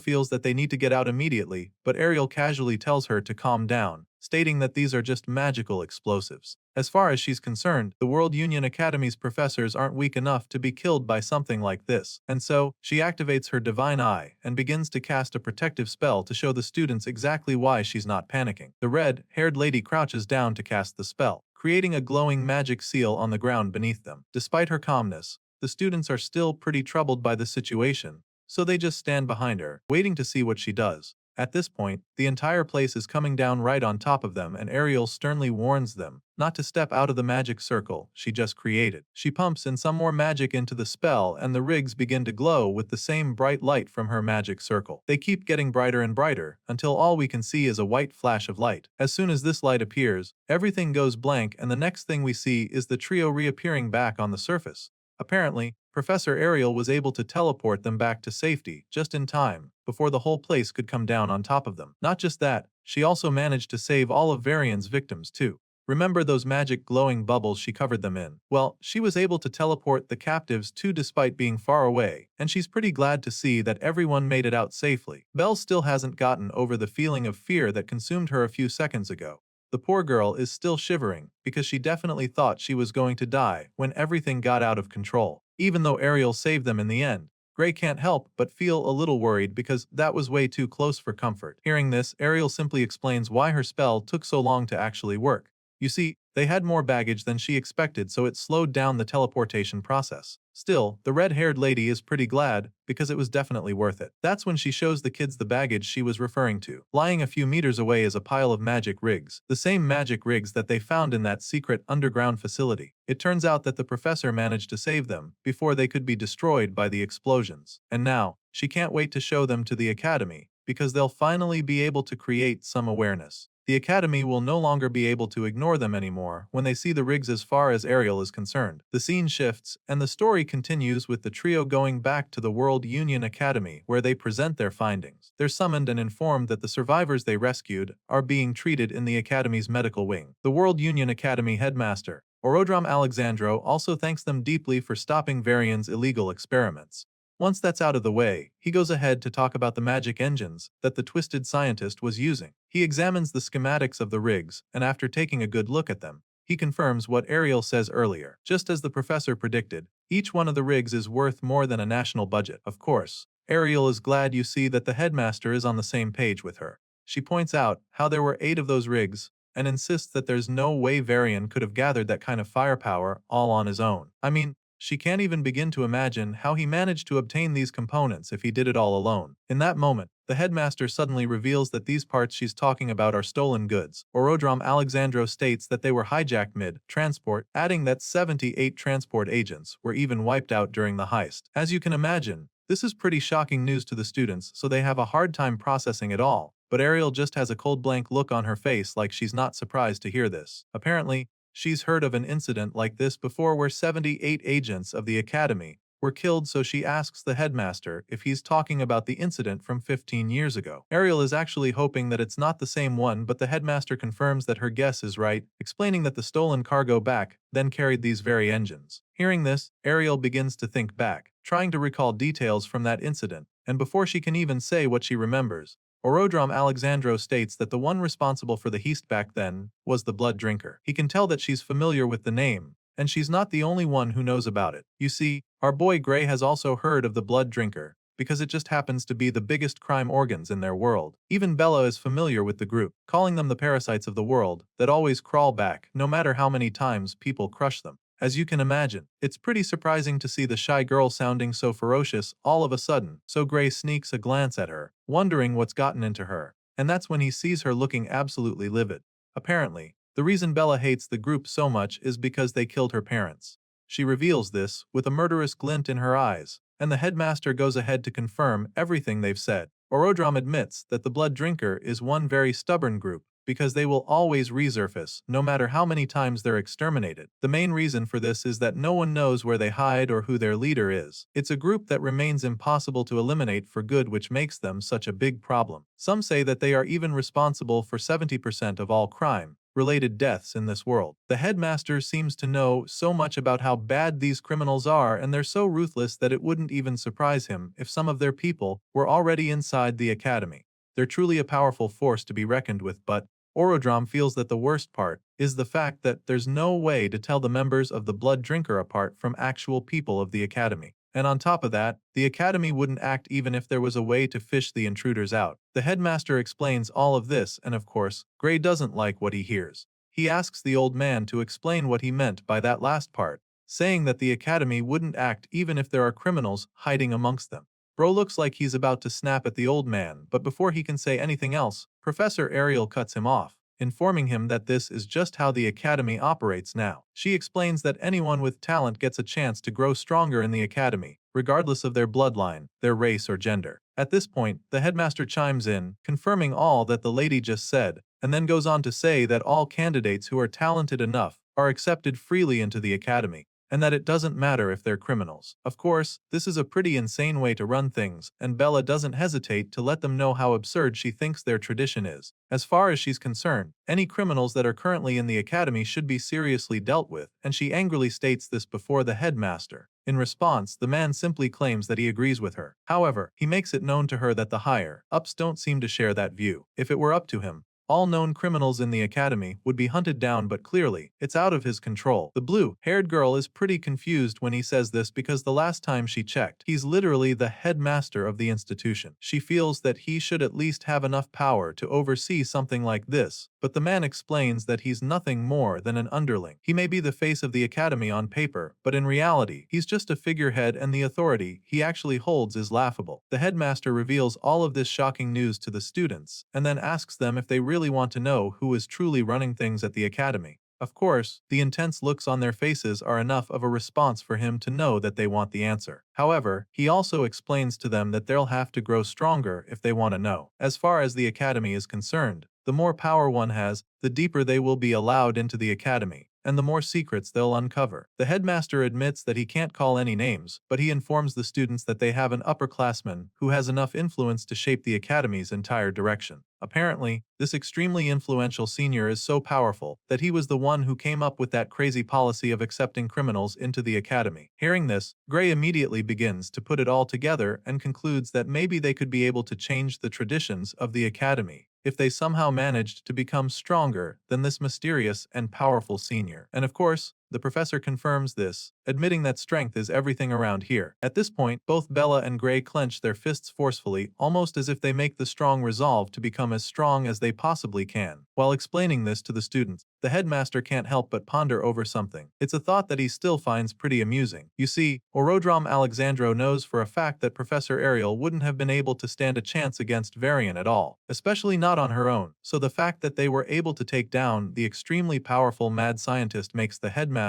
Speaker 1: feels that they need to get out immediately, but Ariel casually tells her to calm down, stating that these are just magical explosives. As far as she's concerned, the World Union Academy's professors aren't weak enough to be killed by something like this, and so, she activates her divine eye and begins to cast a protective spell to show the students exactly why she's not panicking. The red-haired lady crouches down to cast the spell, creating a glowing magic seal on the ground beneath them. Despite her calmness, the students are still pretty troubled by the situation, so they just stand behind her, waiting to see what she does. At this point, the entire place is coming down right on top of them, and Ariel sternly warns them not to step out of the magic circle she just created. She pumps in some more magic into the spell, and the rigs begin to glow with the same bright light from her magic circle. They keep getting brighter and brighter, until all we can see is a white flash of light. As soon as this light appears, everything goes blank, and the next thing we see is the trio reappearing back on the surface. Apparently, Professor Ariel was able to teleport them back to safety just in time, before the whole place could come down on top of them. Not just that, she also managed to save all of Varian's victims too. Remember those magic glowing bubbles she covered them in? Well, she was able to teleport the captives too despite being far away, and she's pretty glad to see that everyone made it out safely. Belle still hasn't gotten over the feeling of fear that consumed her a few seconds ago. The poor girl is still shivering because she definitely thought she was going to die when everything got out of control. Even though Ariel saved them in the end, Gray can't help but feel a little worried because that was way too close for comfort. Hearing this, Ariel simply explains why her spell took so long to actually work. You see, they had more baggage than she expected, so it slowed down the teleportation process. Still, the red-haired lady is pretty glad because it was definitely worth it. That's when she shows the kids the baggage she was referring to. Lying a few meters away is a pile of magic rigs, the same magic rigs that they found in that secret underground facility. It turns out that the professor managed to save them before they could be destroyed by the explosions. And now, she can't wait to show them to the academy because they'll finally be able to create some awareness. The academy will no longer be able to ignore them anymore when they see the rigs as far as Ariel is concerned. The scene shifts, and the story continues with the trio going back to the World Union Academy where they present their findings. They're summoned and informed that the survivors they rescued are being treated in the academy's medical wing. The World Union Academy headmaster, Orodram Alexandro, also thanks them deeply for stopping Varian's illegal experiments. Once that's out of the way, he goes ahead to talk about the magic engines that the twisted scientist was using. He examines the schematics of the rigs, and after taking a good look at them, he confirms what Ariel says earlier. Just as the professor predicted, each one of the rigs is worth more than a national budget. Of course, Ariel is glad you see that the headmaster is on the same page with her. She points out how there were 8 of those rigs, and insists that there's no way Varian could have gathered that kind of firepower all on his own. I mean, she can't even begin to imagine how he managed to obtain these components if he did it all alone. In that moment, the headmaster suddenly reveals that these parts she's talking about are stolen goods. Orodram Alexandro states that they were hijacked mid-transport, adding that 78 transport agents were even wiped out during the heist. As you can imagine, This is pretty shocking news to the students, so they have a hard time processing it all. But Ariel just has a cold blank look on her face like she's not surprised to hear this. Apparently, she's heard of an incident like this before where 78 agents of the academy were killed, so she asks the headmaster if he's talking about the incident from 15 years ago. Ariel is actually hoping that it's not the same one, but the headmaster confirms that her guess is right, explaining that the stolen cargo back then carried these very engines. Hearing this, Ariel begins to think back, trying to recall details from that incident, and before she can even say what she remembers, Orodrom Alexandro states that the one responsible for the heist back then was the blood drinker. He can tell that she's familiar with the name, and she's not the only one who knows about it. You see, our boy Gray has also heard of the blood drinker, because it just happens to be the biggest crime organs in their world. Even Bella is familiar with the group, calling them the parasites of the world that always crawl back, no matter how many times people crush them. As you can imagine, it's pretty surprising to see the shy girl sounding so ferocious all of a sudden, so Gray sneaks a glance at her, wondering what's gotten into her, and that's when he sees her looking absolutely livid. Apparently, the reason Bella hates the group so much is because they killed her parents. She reveals this with a murderous glint in her eyes, and the headmaster goes ahead to confirm everything they've said. Orodrom admits that the blood drinker is one very stubborn group, because they will always resurface, no matter how many times they're exterminated. The main reason for this is that no one knows where they hide or who their leader is. It's a group that remains impossible to eliminate for good, which makes them such a big problem. Some say that they are even responsible for 70% of all crime-related deaths in this world. The headmaster seems to know so much about how bad these criminals are, and they're so ruthless that it wouldn't even surprise him if some of their people were already inside the academy. They're truly a powerful force to be reckoned with, but Orodrom feels that the worst part is the fact that there's no way to tell the members of the blood drinker apart from actual people of the academy. And on top of that, the academy wouldn't act even if there was a way to fish the intruders out. The headmaster explains all of this, and of course, Gray doesn't like what he hears. He asks the old man to explain what he meant by that last part, saying that the academy wouldn't act even if there are criminals hiding amongst them. Bro looks like he's about to snap at the old man, but before he can say anything else, Professor Ariel cuts him off, informing him that this is just how the academy operates now. She explains that anyone with talent gets a chance to grow stronger in the academy, regardless of their bloodline, their race, or gender. At this point, the headmaster chimes in, confirming all that the lady just said, and then goes on to say that all candidates who are talented enough are accepted freely into the academy, and that it doesn't matter if they're criminals. Of course, this is a pretty insane way to run things, and Bella doesn't hesitate to let them know how absurd she thinks their tradition is. As far as she's concerned, any criminals that are currently in the academy should be seriously dealt with, and she angrily states this before the headmaster. In response, the man simply claims that he agrees with her. However, he makes it known to her that the higher-ups don't seem to share that view. If it were up to him, all known criminals in the academy would be hunted down, but clearly, it's out of his control. The blue-haired girl is pretty confused when he says this because the last time she checked, he's literally the headmaster of the institution. She feels that he should at least have enough power to oversee something like this, but the man explains that he's nothing more than an underling. He may be the face of the academy on paper, but in reality, he's just a figurehead, and the authority he actually holds is laughable. The headmaster reveals all of this shocking news to the students, and then asks them if they really want to know who is truly running things at the academy. Of course, the intense looks on their faces are enough of a response for him to know that they want the answer. However, he also explains to them that they'll have to grow stronger if they want to know. As far as the academy is concerned, the more power one has, the deeper they will be allowed into the academy, and the more secrets they'll uncover. The headmaster admits that he can't call any names, but he informs the students that they have an upperclassman who has enough influence to shape the academy's entire direction. Apparently, this extremely influential senior is so powerful that he was the one who came up with that crazy policy of accepting criminals into the academy. Hearing this, Gray immediately begins to put it all together and concludes that maybe they could be able to change the traditions of the academy if they somehow managed to become stronger than this mysterious and powerful senior. And of course, the professor confirms this, admitting that strength is everything around here. At this point, both Bella and Gray clench their fists forcefully, almost as if they make the strong resolve to become as strong as they possibly can. While explaining this to the students, the headmaster can't help but ponder over something. It's a thought that he still finds pretty amusing. You see, Orodrom Alexandro knows for a fact that Professor Ariel wouldn't have been able to stand a chance against Varian at all, especially not on her own. So the fact that they were able to take down the extremely powerful mad scientist makes the headmaster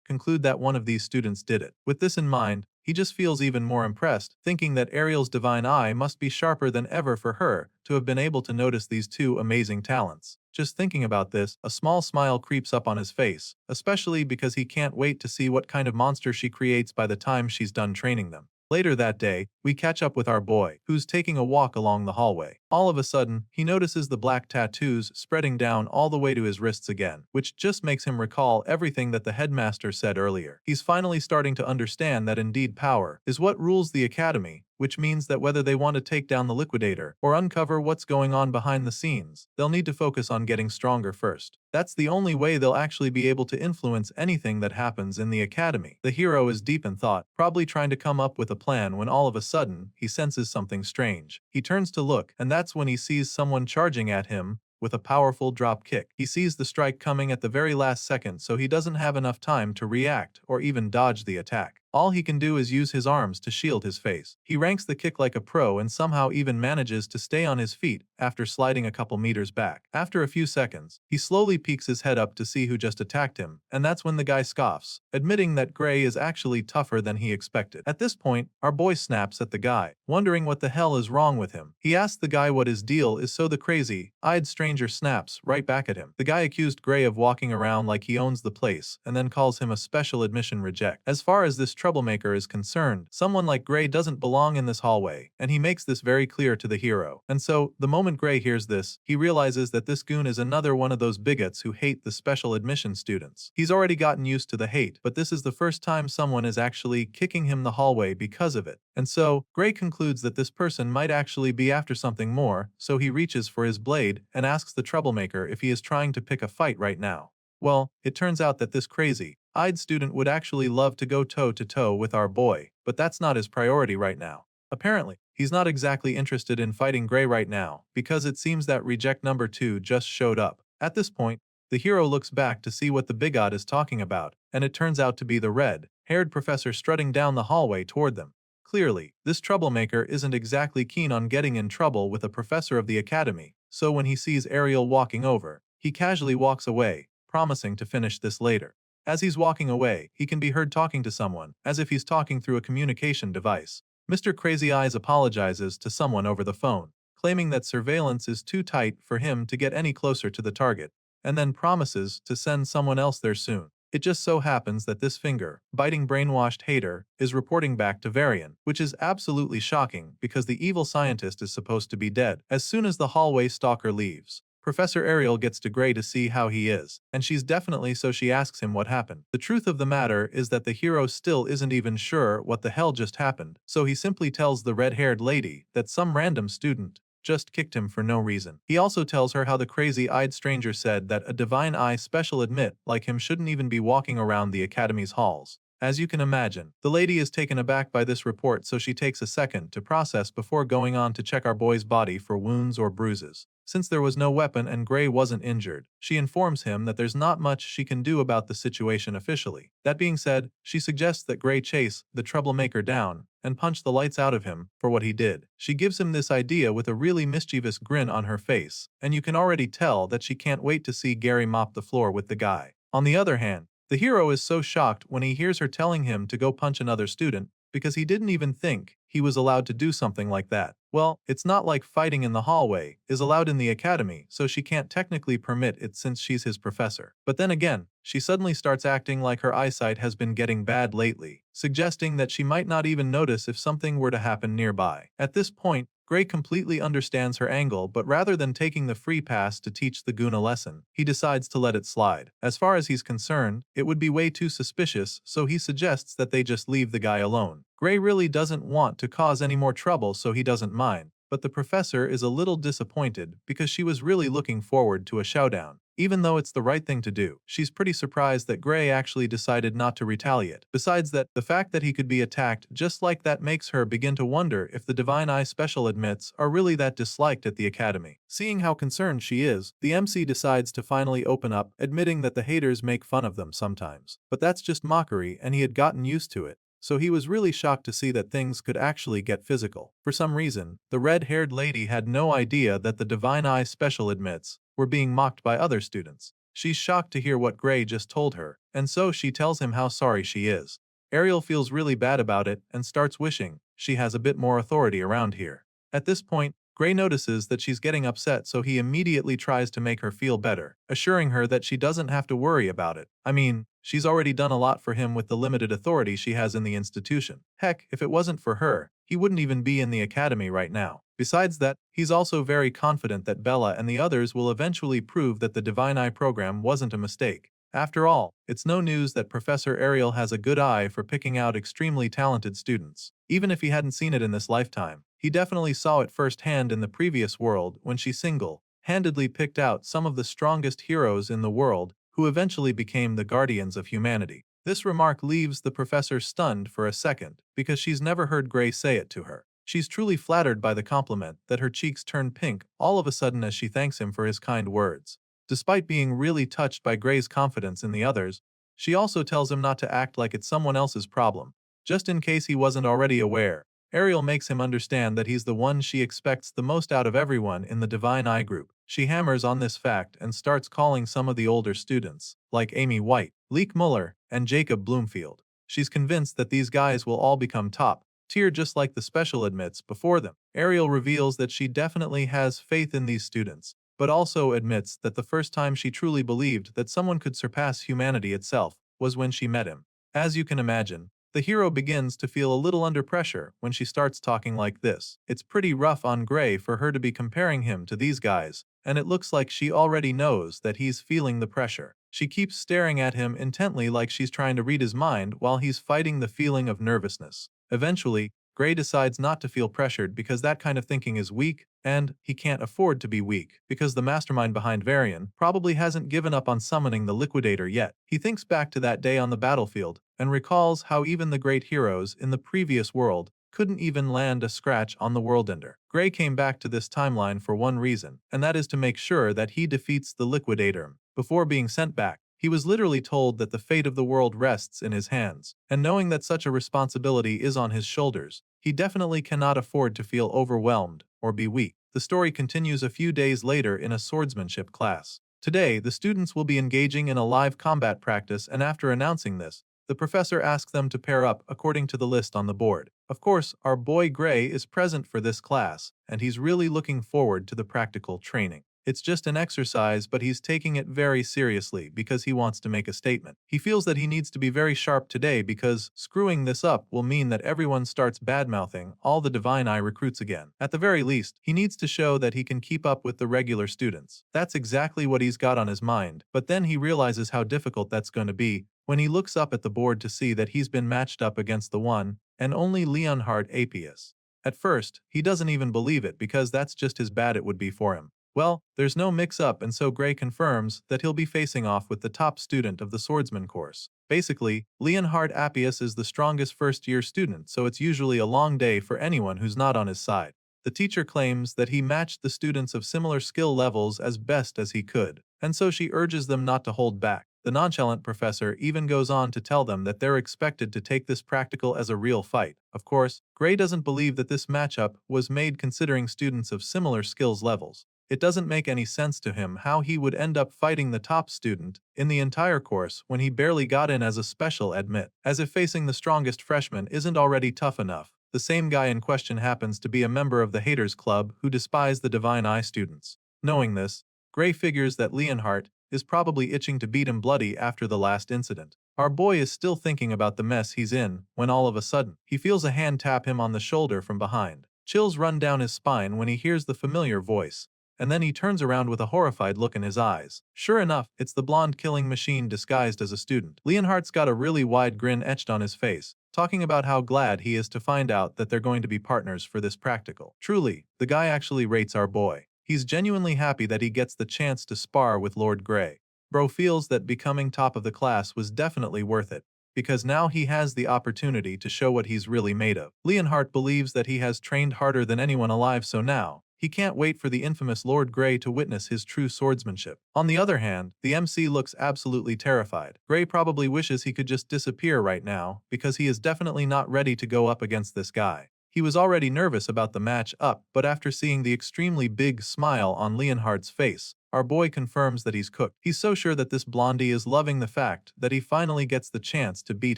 Speaker 1: conclude that one of these students did it. With this in mind, he just feels even more impressed, thinking that Ariel's divine eye must be sharper than ever for her to have been able to notice these two amazing talents. Just thinking about this, a small smile creeps up on his face, especially because he can't wait to see what kind of monster she creates by the time she's done training them. Later that day, we catch up with our boy, who's taking a walk along the hallway. All of a sudden, he notices the black tattoos spreading down all the way to his wrists again, which just makes him recall everything that the headmaster said earlier. He's finally starting to understand that indeed power is what rules the academy, which means that whether they want to take down the liquidator or uncover what's going on behind the scenes, they'll need to focus on getting stronger first. That's the only way they'll actually be able to influence anything that happens in the academy. The hero is deep in thought, probably trying to come up with a plan when all of a sudden, he senses something strange. He turns to look, and that's when he sees someone charging at him with a powerful drop kick. He sees the strike coming at the very last second, so he doesn't have enough time to react or even dodge the attack. All he can do is use his arms to shield his face. He ranks the kick like a pro and somehow even manages to stay on his feet after sliding a couple meters back. After a few seconds, he slowly peeks his head up to see who just attacked him, and that's when the guy scoffs, admitting that Gray is actually tougher than he expected. At this point, our boy snaps at the guy, wondering what the hell is wrong with him. He asks the guy what his deal is, so the crazy-eyed stranger snaps right back at him. The guy accused Gray of walking around like he owns the place and then calls him a special admission reject. As far as this troublemaker is concerned, someone like Gray doesn't belong in this hallway, and he makes this very clear to the hero. And so, the moment Gray hears this, he realizes that this goon is another one of those bigots who hate the special admission students. He's already gotten used to the hate, but this is the first time someone is actually kicking him the hallway because of it. And so, Gray concludes that this person might actually be after something more, so he reaches for his blade and asks the troublemaker if he is trying to pick a fight right now. Well, it turns out that this crazy-eyed student would actually love to go toe-to-toe with our boy, but that's not his priority right now. Apparently, he's not exactly interested in fighting Gray right now, because it seems that reject number 2 just showed up. At this point, the hero looks back to see what the bigot is talking about, and it turns out to be the red-haired professor strutting down the hallway toward them. Clearly, this troublemaker isn't exactly keen on getting in trouble with a professor of the academy, so when he sees Ariel walking over, he casually walks away, promising to finish this later. As he's walking away, he can be heard talking to someone, as if he's talking through a communication device. Mr. Crazy Eyes apologizes to someone over the phone, claiming that surveillance is too tight for him to get any closer to the target, and then promises to send someone else there soon. It just so happens that this finger-biting brainwashed hater is reporting back to Varian, which is absolutely shocking because the evil scientist is supposed to be dead. As soon as the hallway stalker leaves, Professor Ariel gets to Gray to see how he is, and she's definitely so she asks him what happened. The truth of the matter is that the hero still isn't even sure what the hell just happened, so he simply tells the red-haired lady that some random student just kicked him for no reason. He also tells her how the crazy-eyed stranger said that a divine eye special admit like him shouldn't even be walking around the academy's halls. As you can imagine, the lady is taken aback by this report, so she takes a second to process before going on to check our boy's body for wounds or bruises. Since there was no weapon and Gray wasn't injured, she informs him that there's not much she can do about the situation officially. That being said, she suggests that Gray chase the troublemaker down and punch the lights out of him for what he did. She gives him this idea with a really mischievous grin on her face, and you can already tell that she can't wait to see Gary mop the floor with the guy. On the other hand, the hero is so shocked when he hears her telling him to go punch another student, because he didn't even think he was allowed to do something like that. Well, it's not like fighting in the hallway is allowed in the academy, so she can't technically permit it since she's his professor. But then again, she suddenly starts acting like her eyesight has been getting bad lately, suggesting that she might not even notice if something were to happen nearby. At this point, Gray completely understands her angle, but rather than taking the free pass to teach the goon a lesson, he decides to let it slide. As far as he's concerned, it would be way too suspicious, so he suggests that they just leave the guy alone. Gray really doesn't want to cause any more trouble, so he doesn't mind, but the professor is a little disappointed because she was really looking forward to a showdown. Even though it's the right thing to do, she's pretty surprised that Gray actually decided not to retaliate. Besides that, the fact that he could be attacked just like that makes her begin to wonder if the Divine Eye special admits are really that disliked at the academy. Seeing how concerned she is, the MC decides to finally open up, admitting that the haters make fun of them sometimes. But that's just mockery, and he had gotten used to it. So he was really shocked to see that things could actually get physical. For some reason, the red-haired lady had no idea that the Divine Eye special admits were being mocked by other students. She's shocked to hear what Gray just told her, and so she tells him how sorry she is. Ariel feels really bad about it and starts wishing she has a bit more authority around here. At this point, Gray notices that she's getting upset, so he immediately tries to make her feel better, assuring her that she doesn't have to worry about it. I mean, she's already done a lot for him with the limited authority she has in the institution. Heck, if it wasn't for her, he wouldn't even be in the academy right now. Besides that, he's also very confident that Bella and the others will eventually prove that the Divine Eye program wasn't a mistake. After all, it's no news that Professor Ariel has a good eye for picking out extremely talented students. Even if he hadn't seen it in this lifetime, he definitely saw it firsthand in the previous world when she single-handedly picked out some of the strongest heroes in the world who eventually became the guardians of humanity. This remark leaves the professor stunned for a second because she's never heard Gray say it to her. She's truly flattered by the compliment that her cheeks turn pink all of a sudden as she thanks him for his kind words. Despite being really touched by Gray's confidence in the others, she also tells him not to act like it's someone else's problem, just in case he wasn't already aware. Ariel makes him understand that he's the one she expects the most out of everyone in the Divine Eye group. She hammers on this fact and starts calling some of the older students, like Amy White, Leek Muller, and Jacob Bloomfield. She's convinced that these guys will all become top tier just like the special admits before them. Ariel reveals that she definitely has faith in these students, but also admits that the first time she truly believed that someone could surpass humanity itself was when she met him. As you can imagine, the hero begins to feel a little under pressure when she starts talking like this. It's pretty rough on Gray for her to be comparing him to these guys, and it looks like she already knows that he's feeling the pressure. She keeps staring at him intently like she's trying to read his mind while he's fighting the feeling of nervousness. Eventually, Gray decides not to feel pressured because that kind of thinking is weak, and he can't afford to be weak because the mastermind behind Varian probably hasn't given up on summoning the Liquidator yet. He thinks back to that day on the battlefield and recalls how even the great heroes in the previous world couldn't even land a scratch on the Worldender. Gray came back to this timeline for one reason, and that is to make sure that he defeats the Liquidator. Before being sent back, he was literally told that the fate of the world rests in his hands, and knowing that such a responsibility is on his shoulders, he definitely cannot afford to feel overwhelmed or be weak. The story continues a few days later in a swordsmanship class. Today, the students will be engaging in a live combat practice, and after announcing this, the professor asks them to pair up according to the list on the board. Of course, our boy Gray is present for this class, and he's really looking forward to the practical training. It's just an exercise, but he's taking it very seriously because he wants to make a statement. He feels that he needs to be very sharp today because screwing this up will mean that everyone starts badmouthing all the Divine Eye recruits again. At the very least, he needs to show that he can keep up with the regular students. That's exactly what he's got on his mind, but then he realizes how difficult that's going to be when he looks up at the board to see that he's been matched up against the one and only Leonhard Apius. At first, he doesn't even believe it because that's just as bad it would be for him. Well, there's no mix-up, and so Gray confirms that he'll be facing off with the top student of the Swordsman course. Basically, Leonhard Appius is the strongest first-year student, so it's usually a long day for anyone who's not on his side. The teacher claims that he matched the students of similar skill levels as best as he could, and so she urges them not to hold back. The nonchalant professor even goes on to tell them that they're expected to take this practical as a real fight. Of course, Gray doesn't believe that this matchup was made considering students of similar skills levels. It doesn't make any sense to him how he would end up fighting the top student in the entire course when he barely got in as a special admit, as if facing the strongest freshman isn't already tough enough. The same guy in question happens to be a member of the Haters Club who despise the Divine Eye students. Knowing this, Gray figures that Leonhardt is probably itching to beat him bloody after the last incident. Our boy is still thinking about the mess he's in when all of a sudden, he feels a hand tap him on the shoulder from behind. Chills run down his spine when he hears the familiar voice, and then he turns around with a horrified look in his eyes. Sure enough, it's the blonde killing machine disguised as a student. Leonhardt's got a really wide grin etched on his face, talking about how glad he is to find out that they're going to be partners for this practical. Truly, the guy actually rates our boy. He's genuinely happy that he gets the chance to spar with Lord Gray. Bro feels that becoming top of the class was definitely worth it, because now he has the opportunity to show what he's really made of. Leonhardt believes that he has trained harder than anyone alive, so now he can't wait for the infamous Lord Gray to witness his true swordsmanship. On the other hand, the MC looks absolutely terrified. Gray probably wishes he could just disappear right now because he is definitely not ready to go up against this guy. He was already nervous about the match up, but after seeing the extremely big smile on Leonhardt's face, our boy confirms that he's cooked. He's so sure that this blondie is loving the fact that he finally gets the chance to beat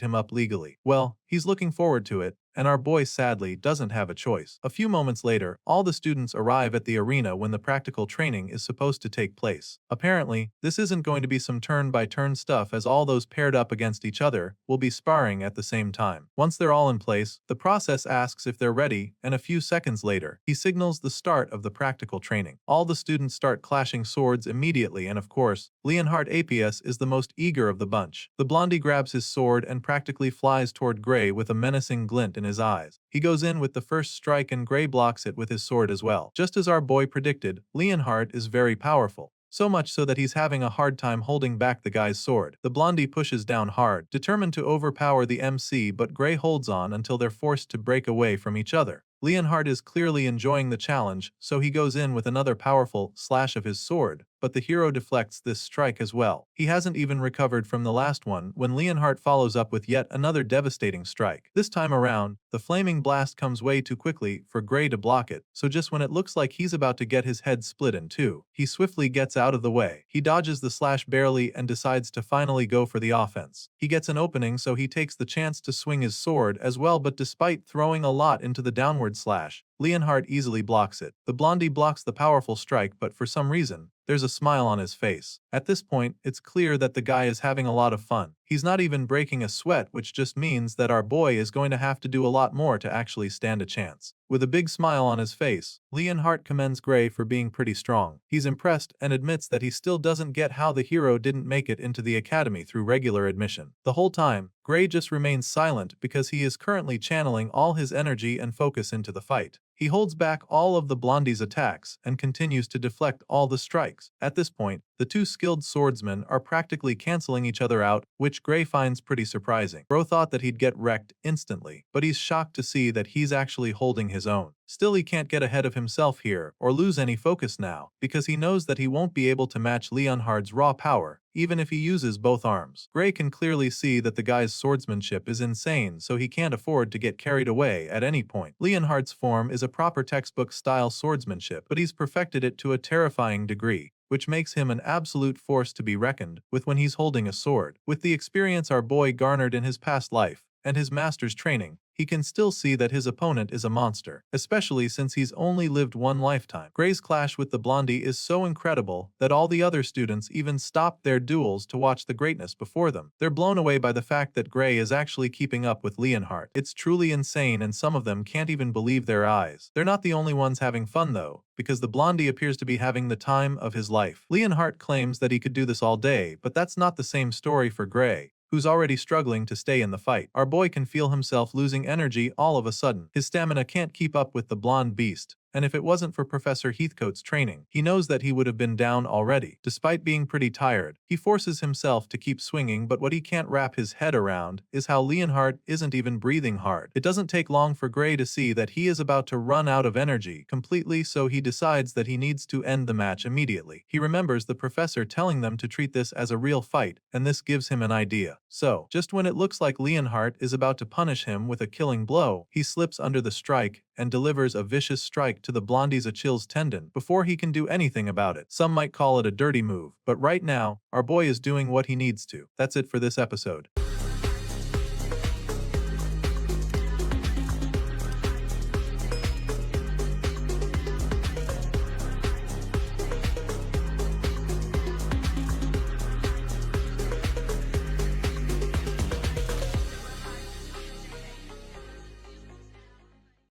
Speaker 1: him up legally. Well, he's looking forward to it, and our boy sadly doesn't have a choice. A few moments later, all the students arrive at the arena when the practical training is supposed to take place. Apparently, this isn't going to be some turn-by-turn stuff, as all those paired up against each other will be sparring at the same time. Once they're all in place, the process asks if they're ready, and a few seconds later, he signals the start of the practical training. All the students start clashing swords immediately, and of course, Leonhardt APS is the most eager of the bunch. The blondie grabs his sword and practically flies toward Gray with a menacing glint in his eyes. He goes in with the first strike and Gray blocks it with his sword as well. Just as our boy predicted, Leonhardt is very powerful. So much so that he's having a hard time holding back the guy's sword. The blondie pushes down hard, determined to overpower the MC, but Gray holds on until they're forced to break away from each other. Leonhardt is clearly enjoying the challenge, so he goes in with another powerful slash of his sword, but the hero deflects this strike as well. He hasn't even recovered from the last one when Leonhardt follows up with yet another devastating strike. This time around, the flaming blast comes way too quickly for Gray to block it, so just when it looks like he's about to get his head split in two, he swiftly gets out of the way. He dodges the slash barely and decides to finally go for the offense. He gets an opening, so he takes the chance to swing his sword as well, but despite throwing a lot into the downward slash, Leonhardt easily blocks it. The blondie blocks the powerful strike, but for some reason, there's a smile on his face. At this point, it's clear that the guy is having a lot of fun. He's not even breaking a sweat, which just means that our boy is going to have to do a lot more to actually stand a chance. With a big smile on his face, Leonhardt commends Gray for being pretty strong. He's impressed and admits that he still doesn't get how the hero didn't make it into the academy through regular admission. The whole time, Gray just remains silent because he is currently channeling all his energy and focus into the fight. He holds back all of the blondie's attacks and continues to deflect all the strikes. At this point, the two skilled swordsmen are practically canceling each other out, which Gray finds pretty surprising. Bro thought that he'd get wrecked instantly, but he's shocked to see that he's actually holding his own. Still, he can't get ahead of himself here or lose any focus now, because he knows that he won't be able to match Leonhardt's raw power, even if he uses both arms. Gray can clearly see that the guy's swordsmanship is insane, so he can't afford to get carried away at any point. Leonhardt's form is a proper textbook-style swordsmanship, but he's perfected it to a terrifying degree, which makes him an absolute force to be reckoned with when he's holding a sword. With the experience our boy garnered in his past life and his master's training, he can still see that his opponent is a monster, especially since he's only lived one lifetime. Gray's clash with the blondie is so incredible that all the other students even stop their duels to watch the greatness before them. They're blown away by the fact that Gray is actually keeping up with Leonhardt. It's truly insane, and some of them can't even believe their eyes. They're not the only ones having fun though, because the blondie appears to be having the time of his life. Leonhardt claims that he could do this all day, but that's not the same story for Gray, who's already struggling to stay in the fight. Our boy can feel himself losing energy all of a sudden. His stamina can't keep up with the blonde beast, and if it wasn't for Professor Heathcote's training, he knows that he would have been down already. Despite being pretty tired, he forces himself to keep swinging, but what he can't wrap his head around is how Leonhardt isn't even breathing hard. It doesn't take long for Gray to see that he is about to run out of energy completely, so he decides that he needs to end the match immediately. He remembers the professor telling them to treat this as a real fight, and this gives him an idea. So, just when it looks like Leonhardt is about to punish him with a killing blow, he slips under the strike and delivers a vicious strike to the blondie's Achilles tendon before he can do anything about it. Some might call it a dirty move, but right now, our boy is doing what he needs to. That's it for this episode.